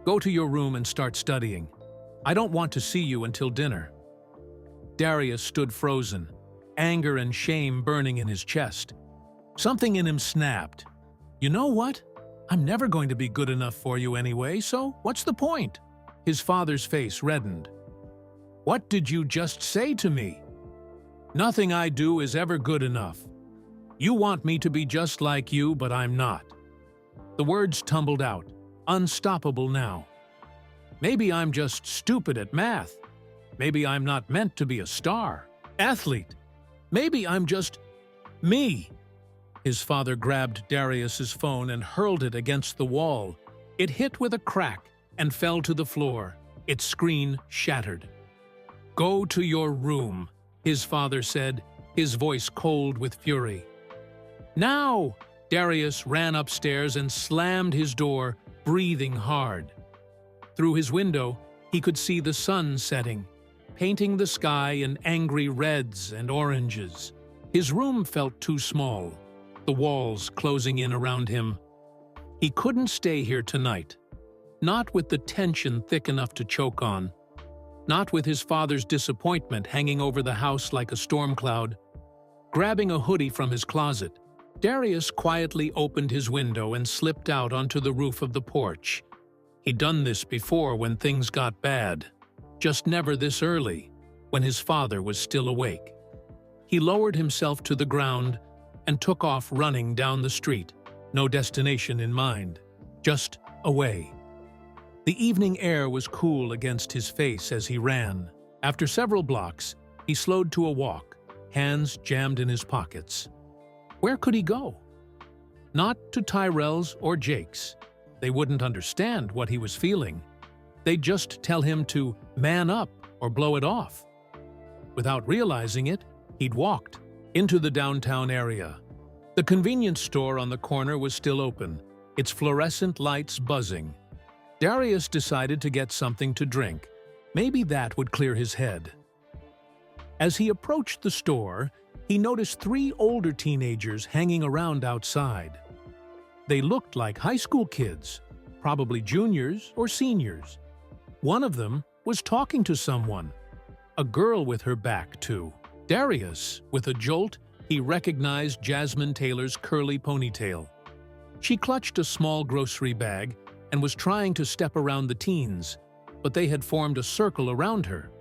"Go to your room and start studying. I don't want to see you until dinner." Darius stood frozen, anger and shame burning in his chest. Something in him snapped. "You know what? I'm never going to be good enough for you anyway, so what's the point?" His father's face reddened. "What did you just say to me?" "Nothing I do is ever good enough. You want me to be just like you, but I'm not." The words tumbled out, unstoppable now. "Maybe I'm just stupid at math. Maybe I'm not meant to be a star, athlete. Maybe I'm just me." His father grabbed Darius's phone and hurled it against the wall. It hit with a crack and fell to the floor, its screen shattered. "Go to your room," his father said, his voice cold with fury. "Now!" Darius ran upstairs and slammed his door, breathing hard. Through his window, he could see the sun setting, painting the sky in angry reds and oranges. His room felt too small, the walls closing in around him. He couldn't stay here tonight. Not with the tension thick enough to choke on. Not with his father's disappointment hanging over the house like a storm cloud. Grabbing a hoodie from his closet, Darius quietly opened his window and slipped out onto the roof of the porch. He'd done this before when things got bad, just never this early, when his father was still awake. He lowered himself to the ground and took off running down the street, no destination in mind, just away. The evening air was cool against his face as he ran. After several blocks, he slowed to a walk, hands jammed in his pockets. Where could he go? Not to Tyrell's or Jake's. They wouldn't understand what he was feeling. They'd just tell him to man up or blow it off. Without realizing it, he'd walked into the downtown area. The convenience store on the corner was still open, its fluorescent lights buzzing. Darius decided to get something to drink. Maybe that would clear his head. As he approached the store, he noticed 3 older teenagers hanging around outside. They looked like high school kids, probably juniors or seniors. One of them was talking to someone, a girl with her back to. Darius, with a jolt, he recognized Jasmine Taylor's curly ponytail. She clutched a small grocery bag and was trying to step around the teens, but they had formed a circle around her.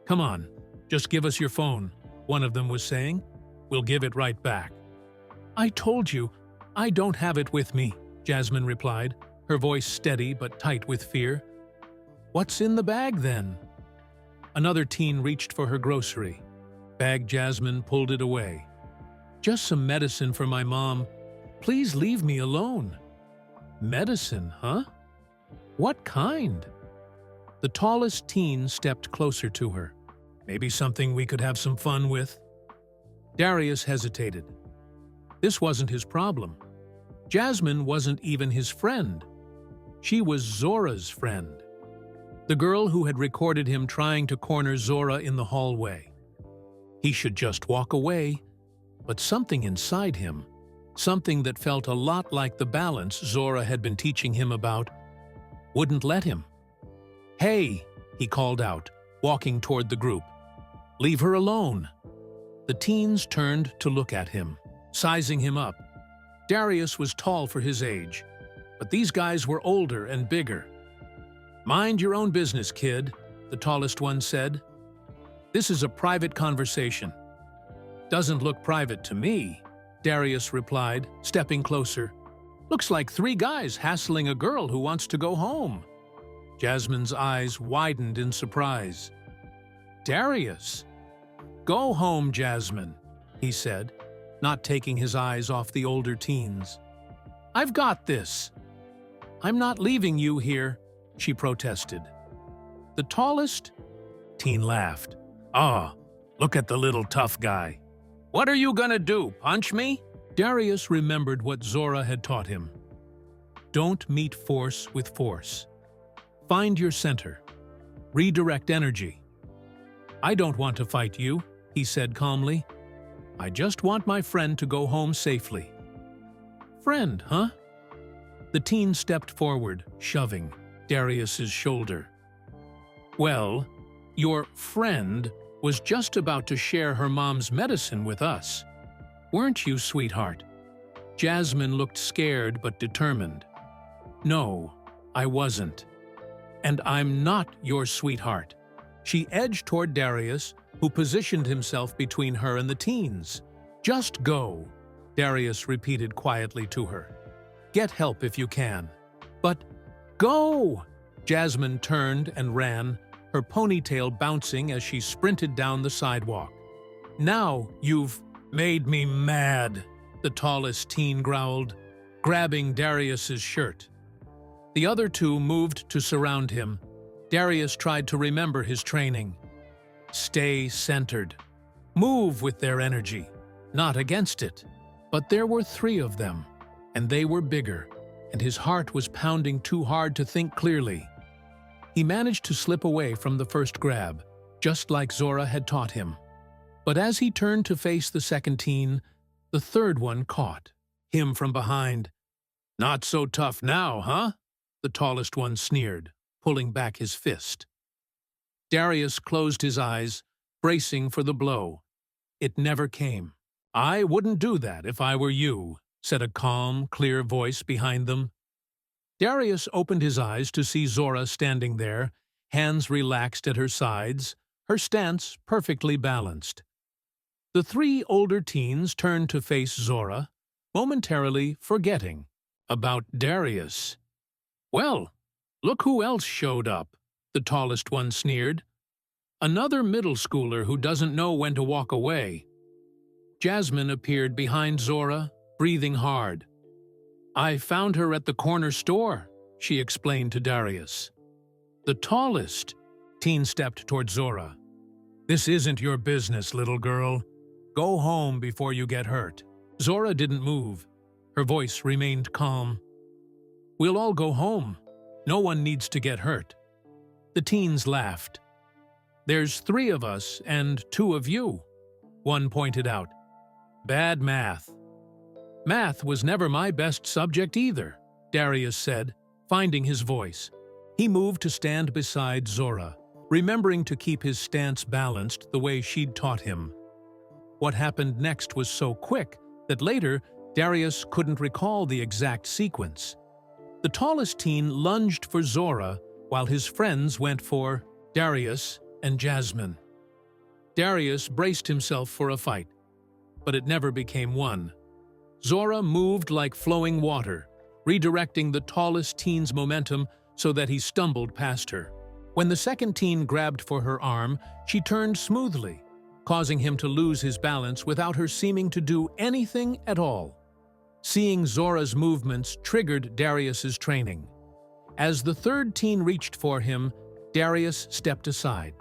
"Come on, just give us your phone," one of them was saying. "We'll give it right back." "I told you, I don't have it with me," Jasmine replied, her voice steady but tight with fear. "What's in the bag then?" Another teen reached for her grocery. Bag Jasmine pulled it away. "Just some medicine for my mom. Please leave me alone." "Medicine, huh? What kind?" The tallest teen stepped closer to her. "Maybe something we could have some fun with?" Darius hesitated. This wasn't his problem. Jasmine wasn't even his friend. She was Zora's friend. The girl who had recorded him trying to corner Zora in the hallway. He should just walk away, but something inside him, something that felt a lot like the balance Zora had been teaching him about, wouldn't let him. "Hey," he called out, walking toward the group. "Leave her alone." The teens turned to look at him, sizing him up. Darius was tall for his age, but these guys were older and bigger. "Mind your own business, kid," the tallest one said. "This is a private conversation." "Doesn't look private to me," Darius replied, stepping closer. "Looks like 3 guys hassling a girl who wants to go home." Jasmine's eyes widened in surprise. "Darius!" "Go home, Jasmine," he said, not taking his eyes off the older teens. "I've got this." "I'm not leaving you here," she protested. "The tallest?" Teen laughed. "Ah, look at the little tough guy. What are you gonna do, punch me?" Darius remembered what Zora had taught him. Don't meet force with force. Find your center. Redirect energy. "I don't want to fight you," he said calmly. "I just want my friend to go home safely." "Friend, huh?" The teen stepped forward, shoving Darius's shoulder. "Well, your friend was just about to share her mom's medicine with us. Weren't you, sweetheart?" Jasmine looked scared but determined. "No, I wasn't. And I'm not your sweetheart." She edged toward Darius, who positioned himself between her and the teens. "Just go," Darius repeated quietly to her. "Get help if you can." "But go!" Jasmine turned and ran, her ponytail bouncing as she sprinted down the sidewalk. "Now you've made me mad," the tallest teen growled, grabbing Darius's shirt. The other 2 moved to surround him. Darius tried to remember his training. Stay centered. Move with their energy, not against it. But there were 3 of them, and they were bigger, and his heart was pounding too hard to think clearly. He managed to slip away from the first grab, just like Zora had taught him. But as he turned to face the second teen, the third one caught him from behind. "Not so tough now, huh?" the tallest one sneered, pulling back his fist. Darius closed his eyes, bracing for the blow. It never came. "I wouldn't do that if I were you," said a calm, clear voice behind them. Darius opened his eyes to see Zora standing there, hands relaxed at her sides, her stance perfectly balanced. The three older teens turned to face Zora, momentarily forgetting about Darius. "Well, look who else showed up," the tallest one sneered. "Another middle schooler who doesn't know when to walk away." Jasmine appeared behind Zora, breathing hard. "I found her at the corner store," she explained to Darius. The tallest teen stepped toward Zora. "This isn't your business, little girl. Go home before you get hurt." Zora didn't move. Her voice remained calm. "We'll all go home. No one needs to get hurt." The teens laughed. "There's 3 of us and 2 of you," one pointed out. "Bad math." "Math was never my best subject either," Darius said, finding his voice. He moved to stand beside Zora, remembering to keep his stance balanced the way she'd taught him. What happened next was so quick that later Darius couldn't recall the exact sequence. The tallest teen lunged for Zora while his friends went for Darius and Jasmine. Darius braced himself for a fight, but it never became one. Zora moved like flowing water, redirecting the tallest teen's momentum so that he stumbled past her. When the second teen grabbed for her arm, she turned smoothly, causing him to lose his balance without her seeming to do anything at all. Seeing Zora's movements triggered Darius's training. As the third teen reached for him, Darius stepped aside,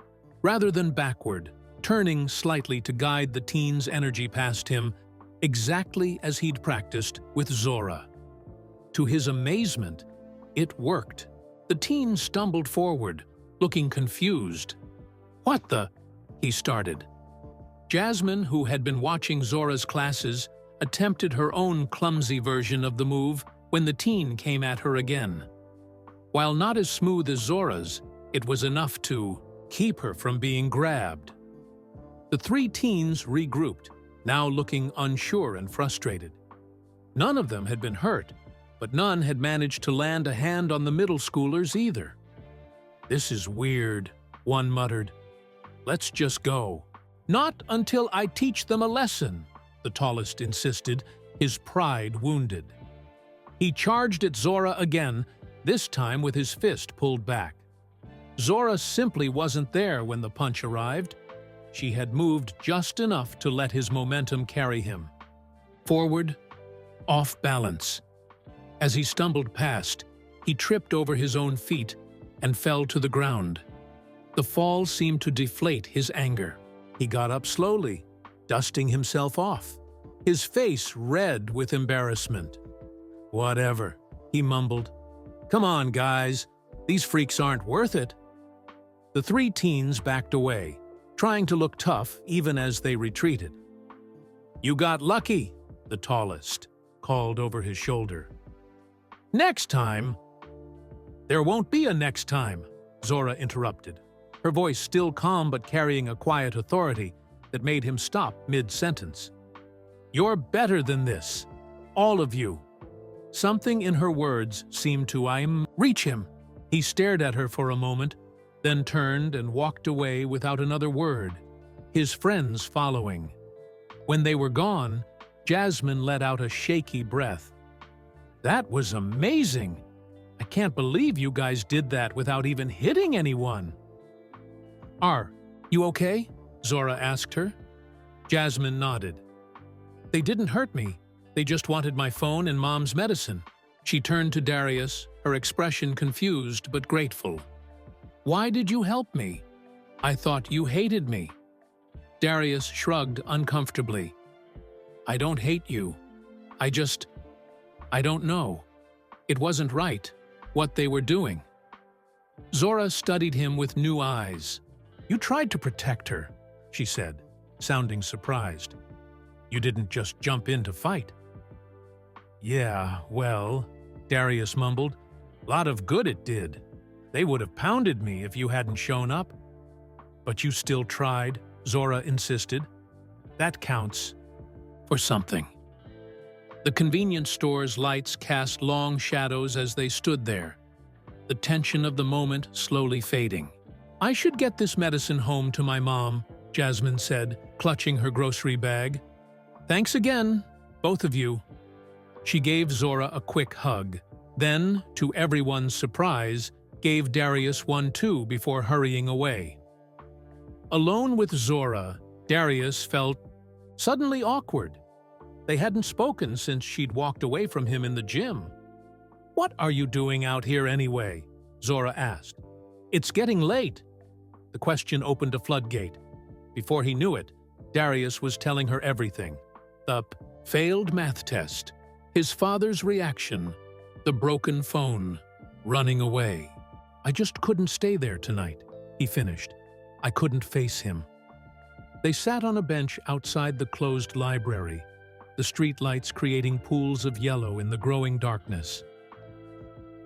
rather than backward, turning slightly to guide the teen's energy past him, exactly as he'd practiced with Zora. To his amazement, it worked. The teen stumbled forward, looking confused. "What the?" he started. Jasmine, who had been watching Zora's classes, attempted her own clumsy version of the move when the teen came at her again. While not as smooth as Zora's, it was enough to keep her from being grabbed. The 3 teens regrouped, now looking unsure and frustrated. None of them had been hurt, but none had managed to land a hand on the middle schoolers either. "This is weird," one muttered. "Let's just go." "Not until I teach them a lesson," the tallest insisted, his pride wounded. He charged at Zora again, this time with his fist pulled back. Zora simply wasn't there when the punch arrived. She had moved just enough to let his momentum carry him. Forward, off balance. As he stumbled past, he tripped over his own feet and fell to the ground. The fall seemed to deflate his anger. He got up slowly, dusting himself off, his face red with embarrassment. "Whatever," he mumbled. "Come on, guys. These freaks aren't worth it." The 3 teens backed away, trying to look tough even as they retreated. "You got lucky," the tallest called over his shoulder. "Next time?" "There won't be a next time," Zora interrupted, her voice still calm but carrying a quiet authority that made him stop mid-sentence. "You're better than this, all of you." Something in her words seemed to reach him. He stared at her for a moment, then turned and walked away without another word, his friends following. When they were gone, Jasmine let out a shaky breath. "That was amazing! I can't believe you guys did that without even hitting anyone." "Are you okay?" Zora asked her. Jasmine nodded. "They didn't hurt me. They just wanted my phone and Mom's medicine." She turned to Darius, her expression confused but grateful. "Why did you help me? I thought you hated me." Darius shrugged uncomfortably. "I don't hate you. I don't know. It wasn't right, what they were doing." Zora studied him with new eyes. "You tried to protect her," she said, sounding surprised. "You didn't just jump in to fight." "Yeah, well," Darius mumbled, Lot of good it did. They would have pounded me if you hadn't shown up. But you still tried, Zora insisted. That counts for something. The convenience store's lights cast long shadows as they stood there, the tension of the moment slowly fading. I should get this medicine home to my mom, Jasmine said, clutching her grocery bag. Thanks again, both of you. She gave Zora a quick hug, then, to everyone's surprise, gave Darius one too before hurrying away. Alone with Zora, Darius felt suddenly awkward. They hadn't spoken since she'd walked away from him in the gym. "What are you doing out here anyway?" Zora asked. "It's getting late." The question opened a floodgate. Before he knew it, Darius was telling her everything. The failed math test, his father's reaction, the broken phone, running away. "I just couldn't stay there tonight," he finished. "I couldn't face him." They sat on a bench outside the closed library, the streetlights creating pools of yellow in the growing darkness.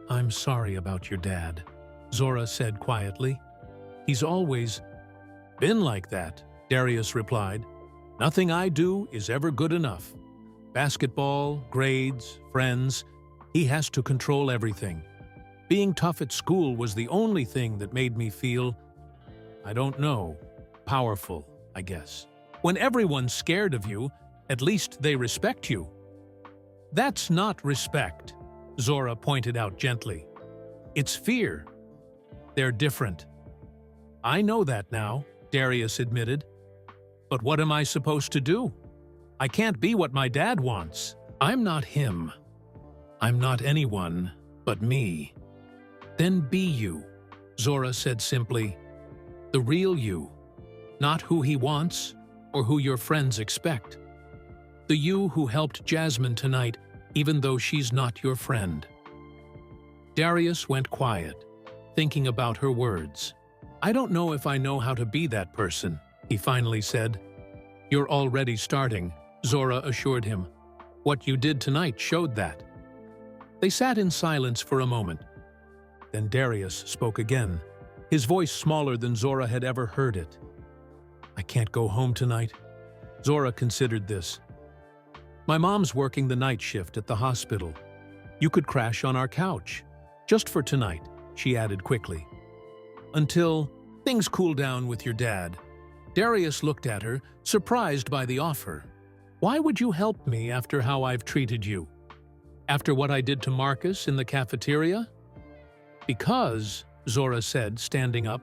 "I'm sorry about your dad," Zora said quietly. "He's always been like that," Darius replied. "Nothing I do is ever good enough. Basketball, grades, friends, he has to control everything. Being tough at school was the only thing that made me feel, I don't know, powerful, I guess. When everyone's scared of you, at least they respect you." "That's not respect," Zora pointed out gently. "It's fear. They're different." "I know that now," Darius admitted. "But what am I supposed to do? I can't be what my dad wants. I'm not him. I'm not anyone but me." "Then be you," Zora said simply. "The real you, not who he wants or who your friends expect. The you who helped Jasmine tonight, even though she's not your friend." Darius went quiet, thinking about her words. "I don't know if I know how to be that person," he finally said. "You're already starting," Zora assured him. "What you did tonight showed that." They sat in silence for a moment. Then Darius spoke again, his voice smaller than Zora had ever heard it. "I can't go home tonight." Zora considered this. "My mom's working the night shift at the hospital. You could crash on our couch. Just for tonight," she added quickly. "Until things cool down with your dad." Darius looked at her, surprised by the offer. "Why would you help me after how I've treated you? After what I did to Marcus in the cafeteria?" "Because," Zora said, standing up,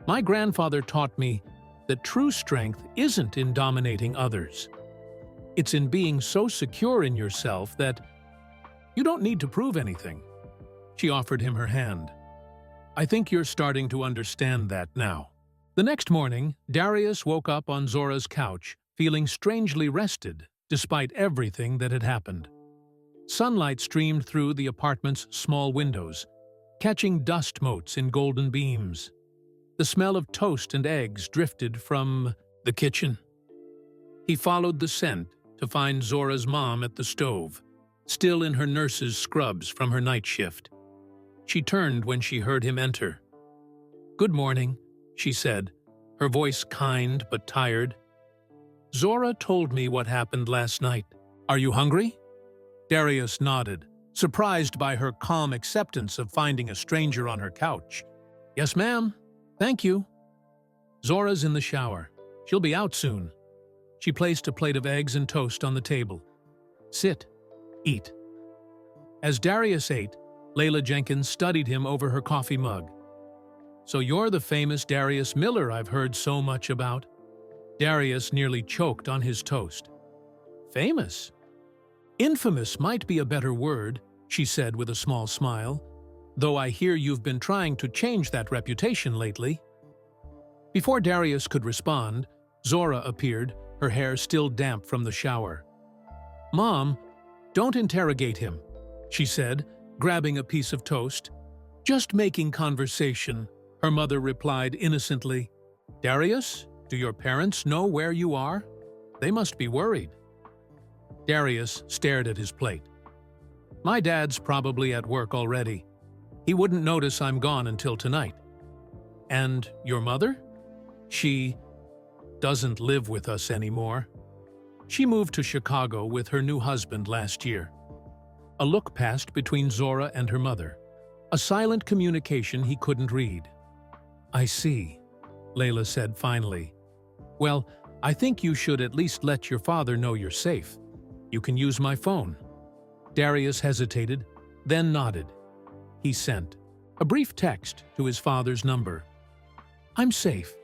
"my grandfather taught me that true strength isn't in dominating others. It's in being so secure in yourself that you don't need to prove anything." She offered him her hand. "I think you're starting to understand that now." The next morning, Darius woke up on Zora's couch, feeling strangely rested, despite everything that had happened. Sunlight streamed through the apartment's small windows, catching dust motes in golden beams. The smell of toast and eggs drifted from the kitchen. He followed the scent to find Zora's mom at the stove, still in her nurse's scrubs from her night shift. She turned when she heard him enter. "Good morning," she said, her voice kind but tired. "Zora told me what happened last night. Are you hungry?" Darius nodded, surprised by her calm acceptance of finding a stranger on her couch. "Yes, ma'am. Thank you." "Zora's in the shower. She'll be out soon." She placed a plate of eggs and toast on the table. "Sit. Eat." As Darius ate, Layla Jenkins studied him over her coffee mug. "So you're the famous Darius Miller I've heard so much about." Darius nearly choked on his toast. "Famous? Infamous might be a better word," she said with a small smile, "though I hear you've been trying to change that reputation lately." Before Darius could respond, Zora appeared, her hair still damp from the shower. "Mom, don't interrogate him," she said, grabbing a piece of toast. "Just making conversation," her mother replied innocently. "Darius, do your parents know where you are? They must be worried." Darius stared at his plate. "My dad's probably at work already. He wouldn't notice I'm gone until tonight. And your mother? She doesn't live with us anymore. She moved to Chicago with her new husband last year. A look passed between Zora and her mother. A silent communication he couldn't read. I see, Layla said finally. Well, I think you should at least let your father know you're safe. You can use my phone. Darius hesitated, then nodded. He sent a brief text to his father's number. I'm safe,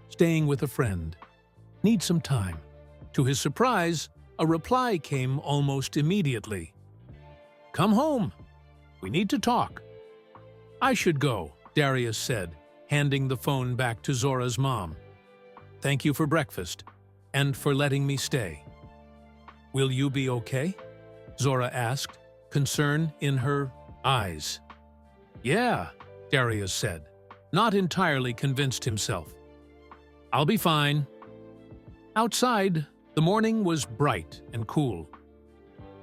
staying with a friend. Need some time. To his surprise, a reply came almost immediately. Come home. We need to talk. I should go, Darius said, handing the phone back to Zora's mom. Thank you for breakfast, and for letting me stay. Will you be okay? Zora asked, concern in her eyes. Yeah, Darius said, not entirely convinced himself. I'll be fine. Outside, the morning was bright and cool.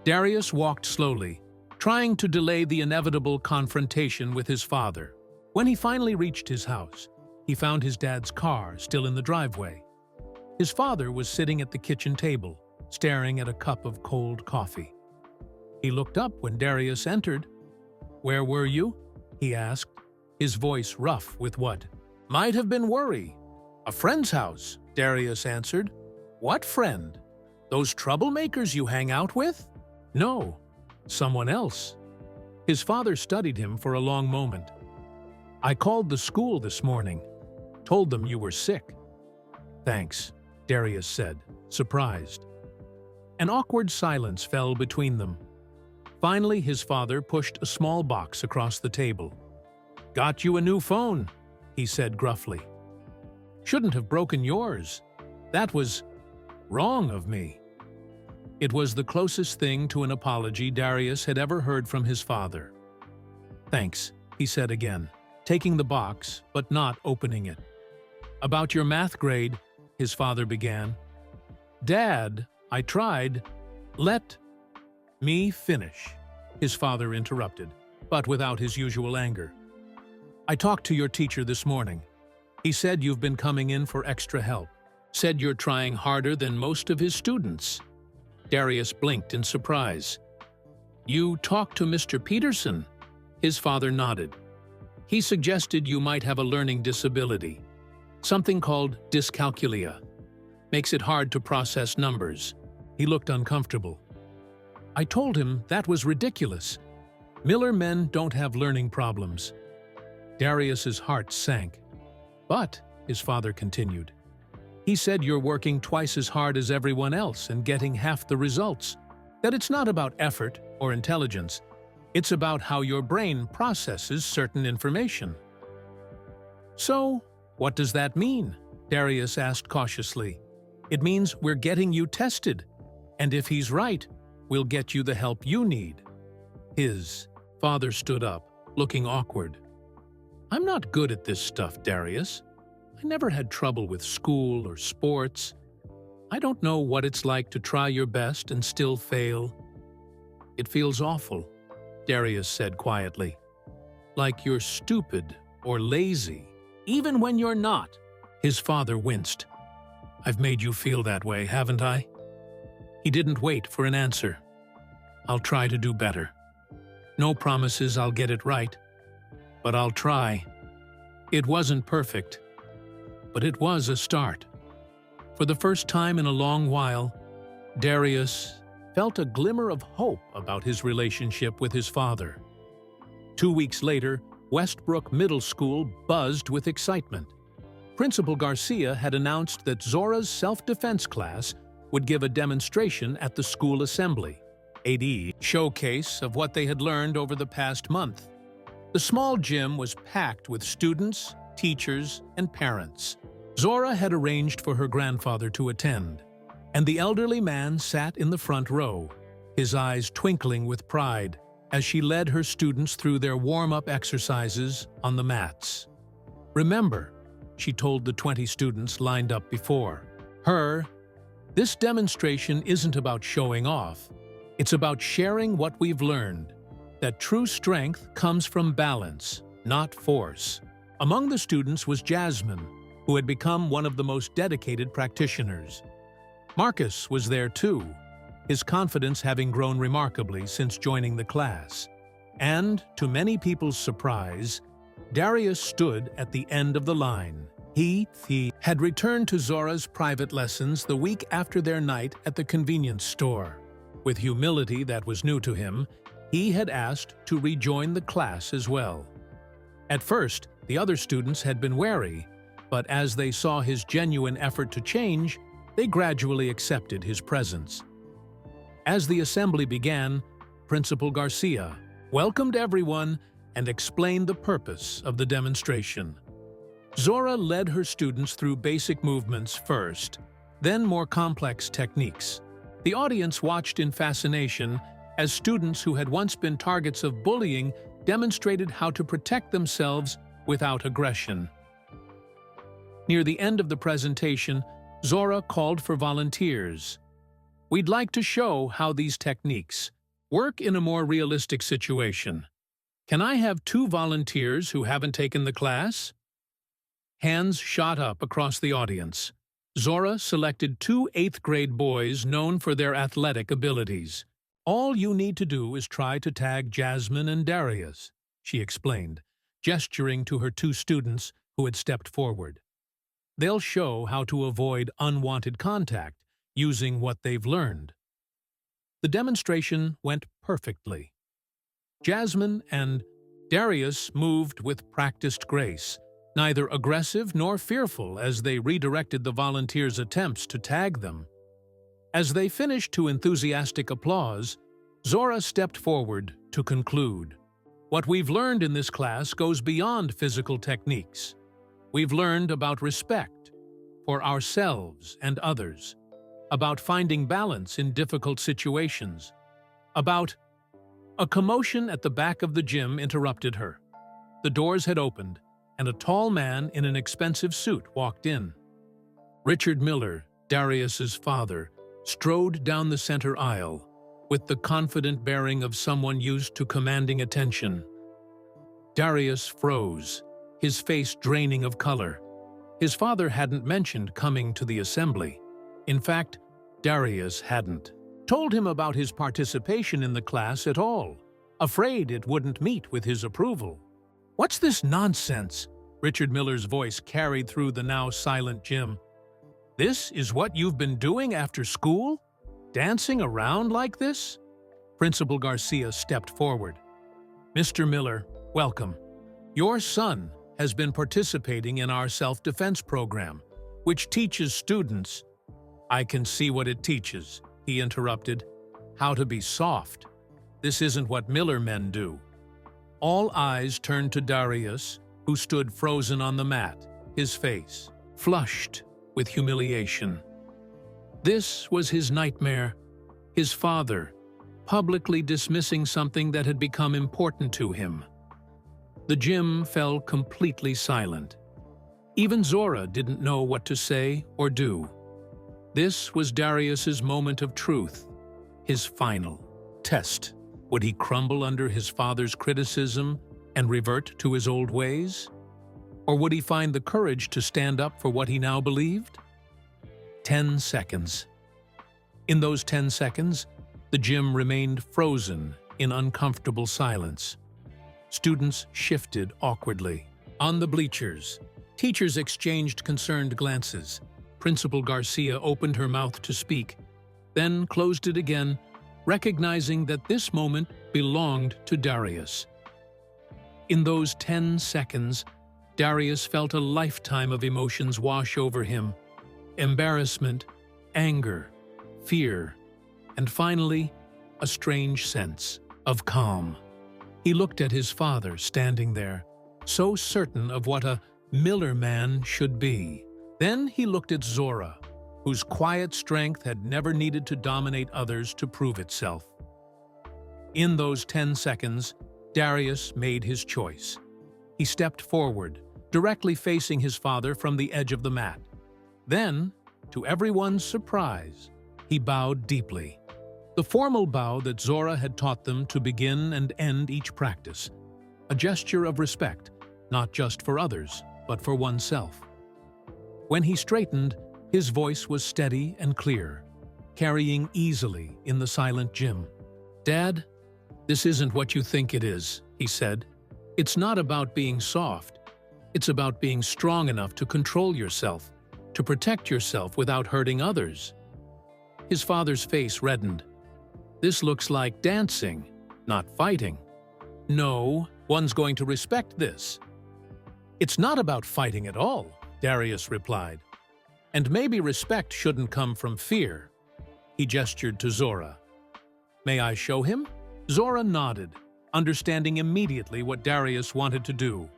Darius walked slowly, trying to delay the inevitable confrontation with his father. When he finally reached his house, he found his dad's car still in the driveway. His father was sitting at the kitchen table, staring at a cup of cold coffee. He looked up when Darius entered. Where were you? He asked, his voice rough with what might have been worry. A friend's house, Darius answered. What friend? Those troublemakers you hang out with? No, someone else. His father studied him for a long moment. I called the school this morning. Told them you were sick. Thanks, Darius said, surprised. An awkward silence fell between them. Finally, his father pushed a small box across the table. Got you a new phone, he said gruffly. Shouldn't have broken yours. That was wrong of me. It was the closest thing to an apology Darius had ever heard from his father. Thanks, he said again, taking the box but not opening it. About your math grade, his father began. Dad, I tried. Let me finish, his father interrupted, but without his usual anger. I talked to your teacher this morning. He said you've been coming in for extra help. Said you're trying harder than most of his students. Darius blinked in surprise. You talked to Mr. Peterson? His father nodded. He suggested you might have a learning disability, something called dyscalculia. Makes it hard to process numbers. He looked uncomfortable. I told him that was ridiculous. Miller men don't have learning problems. Darius's heart sank. But, his father continued, he said you're working twice as hard as everyone else and getting half the results. That it's not about effort or intelligence. It's about how your brain processes certain information. So, what does that mean? Darius asked cautiously. It means we're getting you tested. And if he's right, we'll get you the help you need. His father stood up, looking awkward. I'm not good at this stuff, Darius. I never had trouble with school or sports. I don't know what it's like to try your best and still fail. It feels awful, Darius said quietly. Like you're stupid or lazy, even when you're not. His father winced. I've made you feel that way, haven't I? He didn't wait for an answer. I'll try to do better. No promises I'll get it right, but I'll try. It wasn't perfect, but it was a start. For the first time in a long while, Darius felt a glimmer of hope about his relationship with his father. 2 weeks later, Westbrook Middle School buzzed with excitement. Principal Garcia had announced that Zora's self-defense class would give a demonstration at the school assembly, a showcase of what they had learned over the past month. The small gym was packed with students, teachers, and parents. Zora had arranged for her grandfather to attend, and the elderly man sat in the front row, his eyes twinkling with pride as she led her students through their warm-up exercises on the mats. Remember, she told the 20 students lined up before her, this demonstration isn't about showing off. It's about sharing what we've learned. that true strength comes from balance, not force. Among the students was Jasmine, who had become one of the most dedicated practitioners. Marcus was there too, his confidence having grown remarkably since joining the class. And, to many people's surprise, Darius stood at the end of the line. He had returned to Zora's private lessons the week after their night at the convenience store. With humility that was new to him, he had asked to rejoin the class as well. At first, the other students had been wary, but as they saw his genuine effort to change, they gradually accepted his presence. As the assembly began, Principal Garcia welcomed everyone and explained the purpose of the demonstration. Zora led her students through basic movements first, then more complex techniques. The audience watched in fascination as students who had once been targets of bullying demonstrated how to protect themselves without aggression. Near the end of the presentation, Zora called for volunteers. "We'd like to show how these techniques work in a more realistic situation. Can I have 2 volunteers who haven't taken the class?" Hands shot up across the audience. Zora selected 2 8th-grade boys known for their athletic abilities. "All you need to do is try to tag Jasmine and Darius," she explained, gesturing to her 2 students who had stepped forward. "They'll show how to avoid unwanted contact using what they've learned." The demonstration went perfectly. Jasmine and Darius moved with practiced grace, neither aggressive nor fearful as they redirected the volunteers' attempts to tag them. As they finished to enthusiastic applause, Zora stepped forward to conclude. "What we've learned in this class goes beyond physical techniques. We've learned about respect for ourselves and others, about finding balance in difficult situations, about—" A commotion at the back of the gym interrupted her. The doors had opened, and a tall man in an expensive suit walked in. Richard Miller, Darius's father, strode down the center aisle, with the confident bearing of someone used to commanding attention. Darius froze, his face draining of color. His father hadn't mentioned coming to the assembly. In fact, Darius hadn't told him about his participation in the class at all, afraid it wouldn't meet with his approval. "What's this nonsense?" Richard Miller's voice carried through the now silent gym. "This is what you've been doing after school? Dancing around like this?" Principal Garcia stepped forward. "Mr. Miller, welcome. Your son has been participating in our self-defense program, which teaches students—" "I can see what it teaches," he interrupted. "How to be soft. This isn't what Miller men do." All eyes turned to Darius, who stood frozen on the mat, his face flushed with humiliation. This was his nightmare, his father publicly dismissing something that had become important to him. The gym fell completely silent. Even Zora didn't know what to say or do. This was Darius's moment of truth, his final test. Would he crumble under his father's criticism and revert to his old ways? Or would he find the courage to stand up for what he now believed? 10 seconds. In those 10 seconds, the gym remained frozen in uncomfortable silence. Students shifted awkwardly. On the bleachers, teachers exchanged concerned glances. Principal Garcia opened her mouth to speak, then closed it again, recognizing that this moment belonged to Darius. In those 10 seconds, Darius felt a lifetime of emotions wash over him: embarrassment, anger, fear, and finally, a strange sense of calm. He looked at his father standing there, so certain of what a Miller man should be. Then he looked at Zora, whose quiet strength had never needed to dominate others to prove itself. In those 10 seconds, Darius made his choice. He stepped forward, directly facing his father from the edge of the mat. Then, to everyone's surprise, he bowed deeply. The formal bow that Zora had taught them to begin and end each practice, a gesture of respect, not just for others, but for oneself. When he straightened, his voice was steady and clear, carrying easily in the silent gym. "Dad, this isn't what you think it is," he said. "It's not about being soft. It's about being strong enough to control yourself, to protect yourself without hurting others." His father's face reddened. "This looks like dancing, not fighting." "No, one's going to respect this." "It's not about fighting at all," Darius replied. "And maybe respect shouldn't come from fear." He gestured to Zora. "May I show him?" Zora nodded, understanding immediately what Darius wanted to do.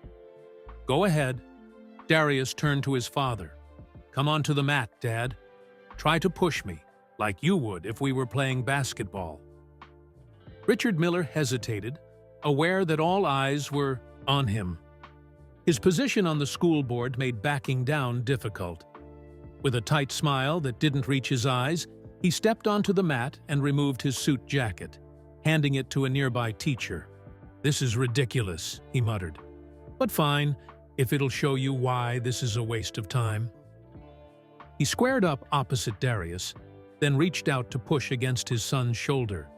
"Go ahead." Darius turned to his father. "Come onto the mat, Dad. Try to push me, like you would if we were playing basketball." Richard Miller hesitated, aware that all eyes were on him. His position on the school board made backing down difficult. With a tight smile that didn't reach his eyes, he stepped onto the mat and removed his suit jacket, handing it to a nearby teacher. "This is ridiculous," he muttered. "But fine, if it'll show you why this is a waste of time." He squared up opposite Darius, then reached out to push against his son's shoulder,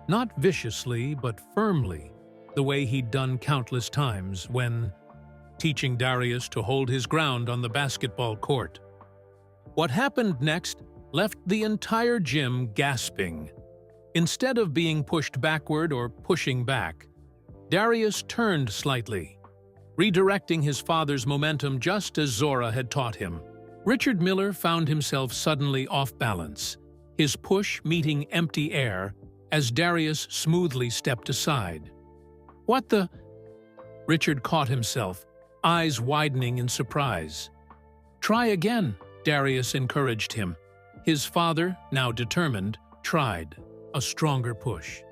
not viciously but firmly, the way he'd done countless times when teaching Darius to hold his ground on the basketball court. What happened next left the entire gym gasping. Instead of being pushed backward or pushing back, Darius turned slightly, redirecting his father's momentum just as Zora had taught him. Richard Miller found himself suddenly off balance, his push meeting empty air as Darius smoothly stepped aside. "What the?" Richard caught himself, eyes widening in surprise. "Try again," Darius encouraged him. His father, now determined, tried a stronger push.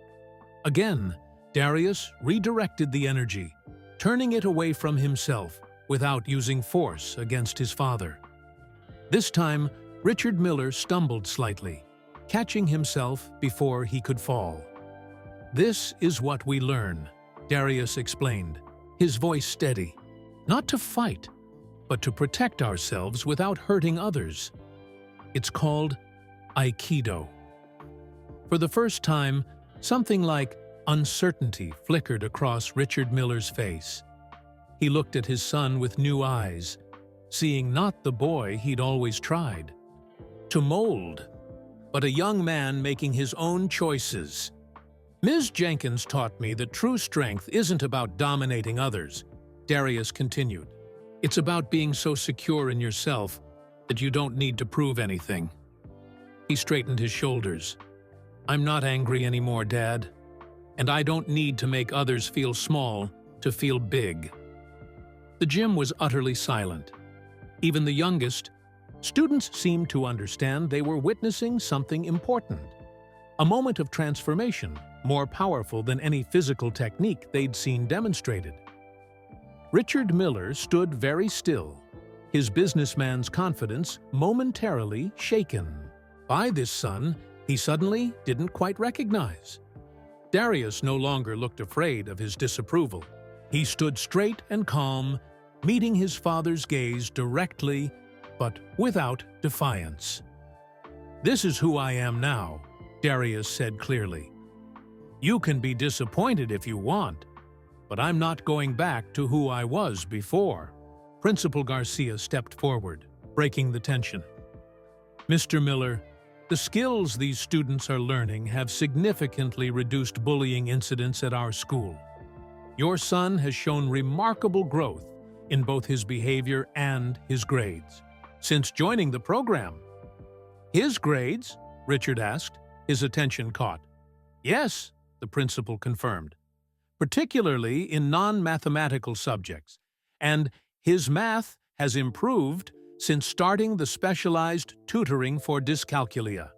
Again, Darius redirected the energy, turning it away from himself without using force against his father. This time, Richard Miller stumbled slightly, catching himself before he could fall. "This is what we learn," Darius explained, his voice steady. "Not to fight, but to protect ourselves without hurting others. It's called Aikido." For the first time, something like uncertainty flickered across Richard Miller's face. He looked at his son with new eyes, seeing not the boy he'd always tried to mold, but a young man making his own choices. "Ms. Jenkins taught me that true strength isn't about dominating others," Darius continued. "It's about being so secure in yourself that you don't need to prove anything." He straightened his shoulders. "I'm not angry anymore, Dad. And I don't need to make others feel small to feel big." The gym was utterly silent. Even the youngest, students seemed to understand they were witnessing something important. A moment of transformation, more powerful than any physical technique they'd seen demonstrated. Richard Miller stood very still, his businessman's confidence momentarily shaken by this son he suddenly didn't quite recognize. Darius no longer looked afraid of his disapproval. He stood straight and calm, meeting his father's gaze directly, but without defiance. "This is who I am now," Darius said clearly. "You can be disappointed if you want, but I'm not going back to who I was before." Principal Garcia stepped forward, breaking the tension. "Mr. Miller, the skills these students are learning have significantly reduced bullying incidents at our school. Your son has shown remarkable growth in both his behavior and his grades since joining the program." "His grades?" Richard asked, his attention caught. "Yes," the principal confirmed, "particularly in non-mathematical subjects, and his math has improved since starting the specialized tutoring for dyscalculia."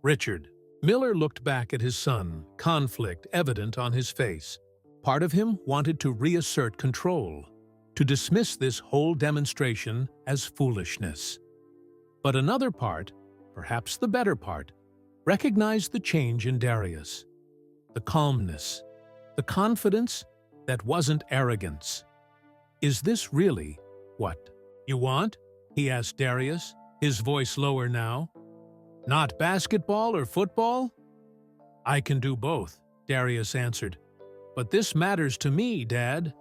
Richard Miller looked back at his son, conflict evident on his face. Part of him wanted to reassert control, to dismiss this whole demonstration as foolishness. But another part, perhaps the better part, recognized the change in Darius. The calmness, the confidence that wasn't arrogance. "Is this really what you want?" he asked Darius, his voice lower now. "Not basketball or football?" "I can do both," Darius answered. "But this matters to me, Dad.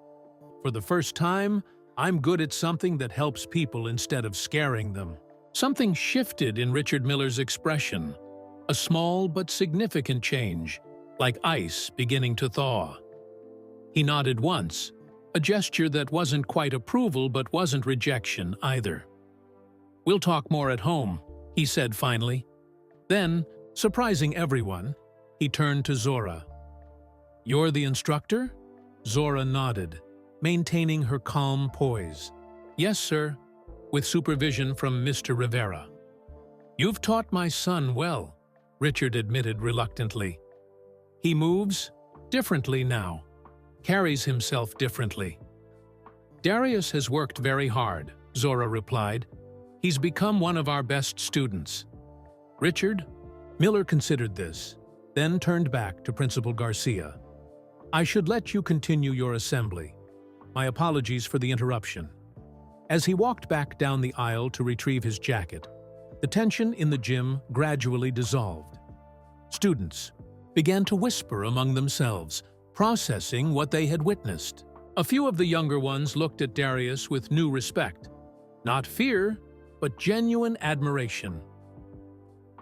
For the first time, I'm good at something that helps people instead of scaring them." Something shifted in Richard Miller's expression, a small but significant change, like ice beginning to thaw. He nodded once, a gesture that wasn't quite approval but wasn't rejection either. "We'll talk more at home," he said finally. Then, surprising everyone, he turned to Zora. "You're the instructor?" Zora nodded, maintaining her calm poise. "Yes, sir, with supervision from Mr. Rivera." "You've taught my son well," Richard admitted reluctantly. "He moves differently now, carries himself differently." "Darius has worked very hard," Zora replied. "He's become one of our best students." "Richard?" Miller considered this, then turned back to Principal Garcia. "I should let you continue your assembly. My apologies for the interruption." As he walked back down the aisle to retrieve his jacket, the tension in the gym gradually dissolved. Students began to whisper among themselves, processing what they had witnessed. A few of the younger ones looked at Darius with new respect. Not fear, but genuine admiration.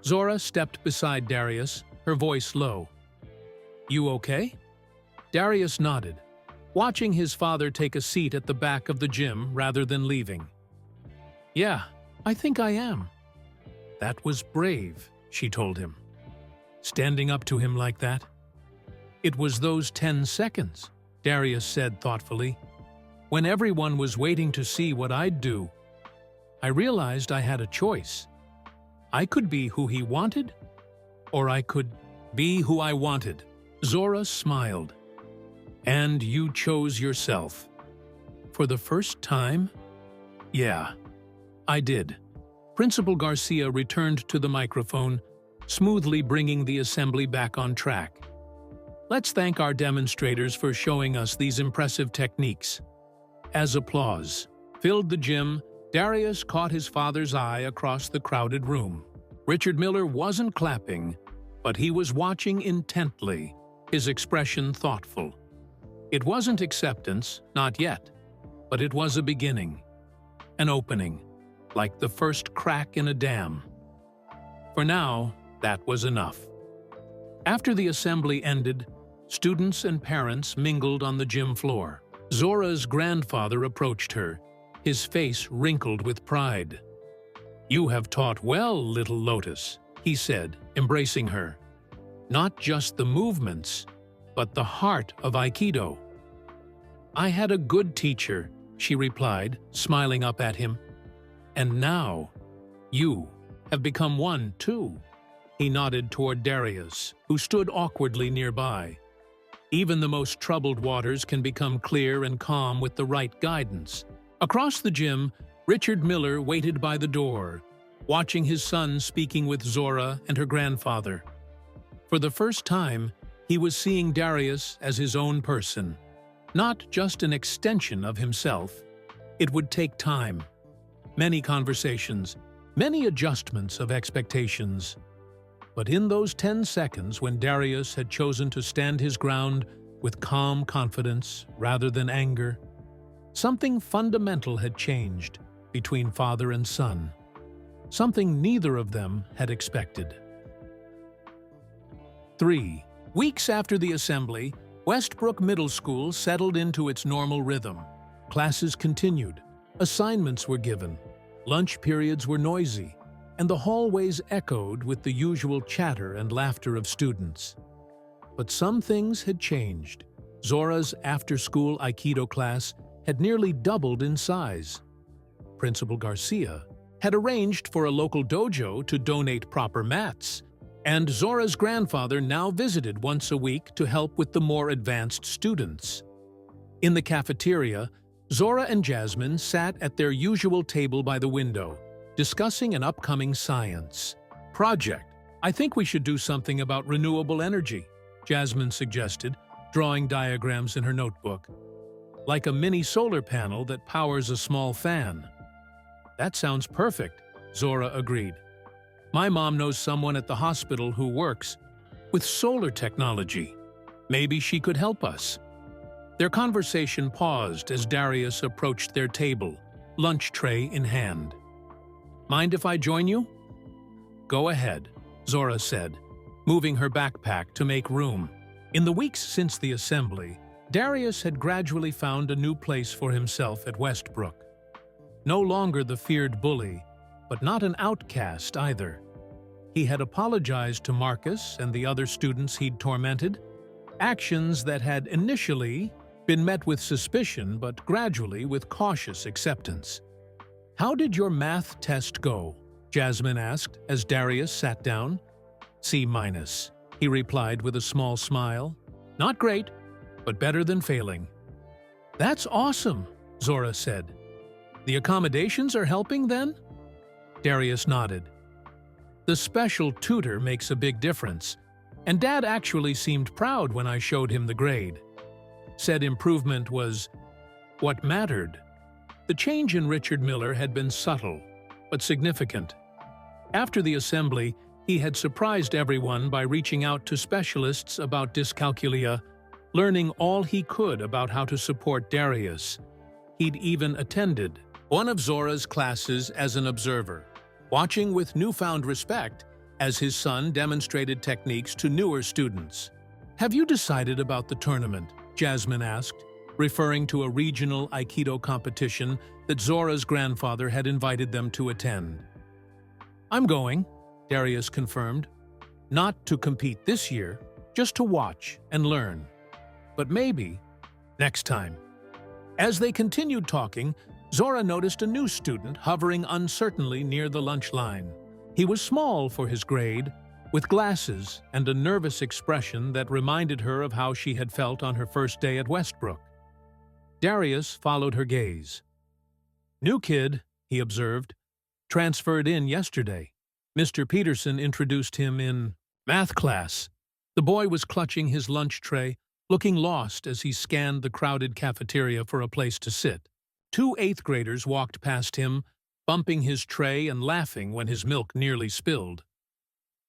Zora stepped beside Darius, her voice low. "You okay?" Darius nodded, watching his father take a seat at the back of the gym rather than leaving. "Yeah, I think I am." "That was brave," she told him. "Standing up to him like that?" "It was those 10 seconds," Darius said thoughtfully. "When everyone was waiting to see what I'd do, I realized I had a choice. I could be who he wanted, or I could be who I wanted." Zora smiled. "And you chose yourself." "For the first time?" "Yeah, I did." Principal Garcia returned to the microphone, smoothly bringing the assembly back on track. "Let's thank our demonstrators for showing us these impressive techniques." As applause filled the gym, Darius caught his father's eye across the crowded room. Richard Miller wasn't clapping, but he was watching intently, his expression thoughtful. It wasn't acceptance, not yet, but it was a beginning, an opening, like the first crack in a dam. For now, that was enough. After the assembly ended, students and parents mingled on the gym floor. Zora's grandfather approached her, his face wrinkled with pride. "You have taught well, little Lotus," he said, embracing her. "Not just the movements, but the heart of Aikido." "I had a good teacher," she replied, smiling up at him. "And now, you have become one too." He nodded toward Darius, who stood awkwardly nearby. Even the most troubled waters can become clear and calm with the right guidance. Across the gym, Richard Miller waited by the door, watching his son speaking with Zora and her grandfather. For the first time, he was seeing Darius as his own person, not just an extension of himself. It would take time, many conversations, many adjustments of expectations. But in those 10 seconds when Darius had chosen to stand his ground with calm confidence rather than anger, something fundamental had changed between father and son, something neither of them had expected. 3 weeks after the assembly, Westbrook Middle School settled into its normal rhythm. Classes continued, assignments were given, lunch periods were noisy, and the hallways echoed with the usual chatter and laughter of students. But some things had changed. Zora's after-school Aikido class had nearly doubled in size. Principal Garcia had arranged for a local dojo to donate proper mats, and Zora's grandfather now visited once a week to help with the more advanced students. In the cafeteria, Zora and Jasmine sat at their usual table by the window, discussing an upcoming science project I think we should do something about renewable energy, Jasmine suggested, drawing diagrams in her notebook. Like a mini solar panel that powers a small fan. That sounds perfect, Zora agreed. My mom knows someone at the hospital who works with solar technology. Maybe she could help us. Their conversation paused as Darius approached their table, lunch tray in hand. Mind if I join you? Go ahead, Zora said, moving her backpack to make room. In the weeks since the assembly, Darius had gradually found a new place for himself at Westbrook. No longer the feared bully, but not an outcast either. He had apologized to Marcus and the other students he'd tormented, actions that had initially been met with suspicion but gradually with cautious acceptance. "How did your math test go?" Jasmine asked as Darius sat down. C-, he replied with a small smile. "Not great, but better than failing." "That's awesome," Zora said. "The accommodations are helping then?" Darius nodded. "The special tutor makes a big difference, and Dad actually seemed proud when I showed him the grade. Said improvement was what mattered." The change in Richard Miller had been subtle, but significant. After the assembly, he had surprised everyone by reaching out to specialists about dyscalculia, learning all he could about how to support Darius. He'd even attended one of Zora's classes as an observer, watching with newfound respect as his son demonstrated techniques to newer students. "Have you decided about the tournament?" Jasmine asked, referring to a regional Aikido competition that Zora's grandfather had invited them to attend. "I'm going," Darius confirmed. "Not to compete this year, just to watch and learn. But maybe next time." As they continued talking, Zora noticed a new student hovering uncertainly near the lunch line. He was small for his grade, with glasses and a nervous expression that reminded her of how she had felt on her first day at Westbrook. Darius followed her gaze. "New kid," he observed, "transferred in yesterday. Mr. Peterson introduced him in math class." The boy was clutching his lunch tray, looking lost as he scanned the crowded cafeteria for a place to sit. 2 eighth graders walked past him, bumping his tray and laughing when his milk nearly spilled.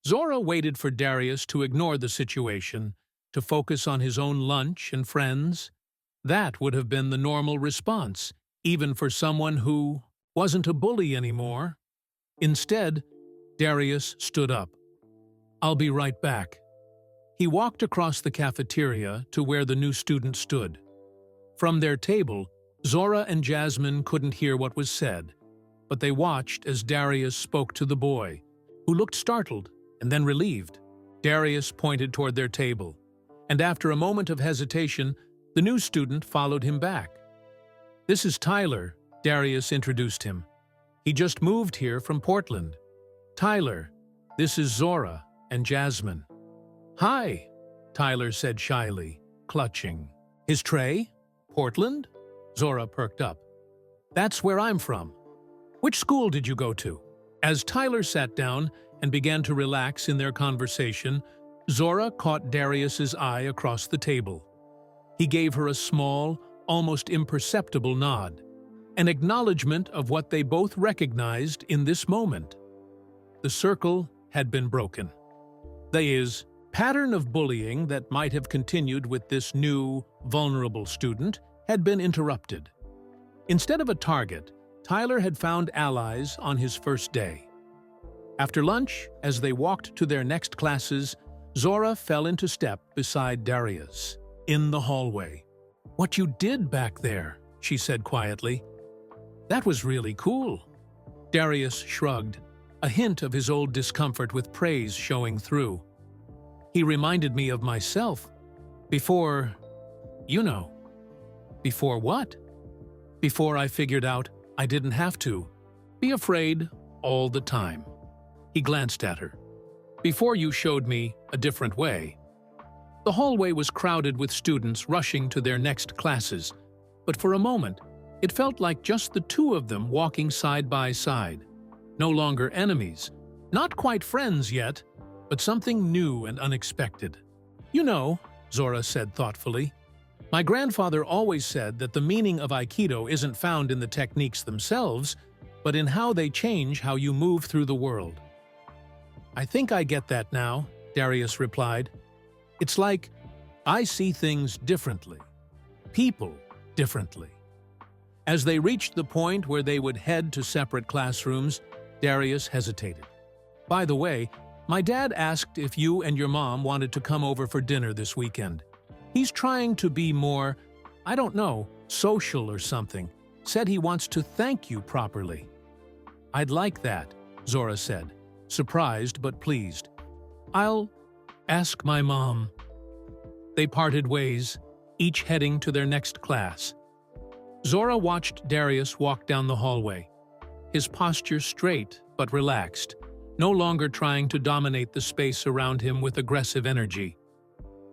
Zora waited for Darius to ignore the situation, to focus on his own lunch and friends. That would have been the normal response, even for someone who wasn't a bully anymore. Instead, Darius stood up. "I'll be right back." He walked across the cafeteria to where the new student stood. From their table, Zora and Jasmine couldn't hear what was said, but they watched as Darius spoke to the boy, who looked startled and then relieved. Darius pointed toward their table, and after a moment of hesitation, the new student followed him back. "This is Tyler," Darius introduced him. "He just moved here from Portland. Tyler, this is Zora and Jasmine." "Hi," Tyler said shyly, clutching his tray. "Portland?" Zora perked up. "That's where I'm from. Which school did you go to?" As Tyler sat down and began to relax in their conversation, Zora caught Darius's eye across the table. He gave her a small, almost imperceptible nod, an acknowledgement of what they both recognized in this moment. The circle had been broken. The pattern of bullying that might have continued with this new, vulnerable student had been interrupted. Instead of a target, Tyler had found allies on his first day. After lunch, as they walked to their next classes, Zora fell into step beside Darius in the hallway. "What you did back there," she said quietly. "That was really cool." Darius shrugged, a hint of his old discomfort with praise showing through. "He reminded me of myself. Before, you know." "Before what?" "Before I figured out I didn't have to be afraid all the time." He glanced at her. "Before you showed me a different way." The hallway was crowded with students rushing to their next classes, but for a moment, it felt like just the two of them walking side by side. No longer enemies, not quite friends yet, but something new and unexpected. "You know," Zora said thoughtfully, "my grandfather always said that the meaning of Aikido isn't found in the techniques themselves, but in how they change how you move through the world." "I think I get that now," Darius replied. "It's like I see things differently, people differently." As they reached the point where they would head to separate classrooms, Darius hesitated. "By the way, my dad asked if you and your mom wanted to come over for dinner this weekend. He's trying to be more, I don't know, social or something. Said he wants to thank you properly." "I'd like that," Zora said, surprised but pleased. "I'll ask my mom." They parted ways, each heading to their next class. Zora watched Darius walk down the hallway, his posture straight but relaxed, no longer trying to dominate the space around him with aggressive energy.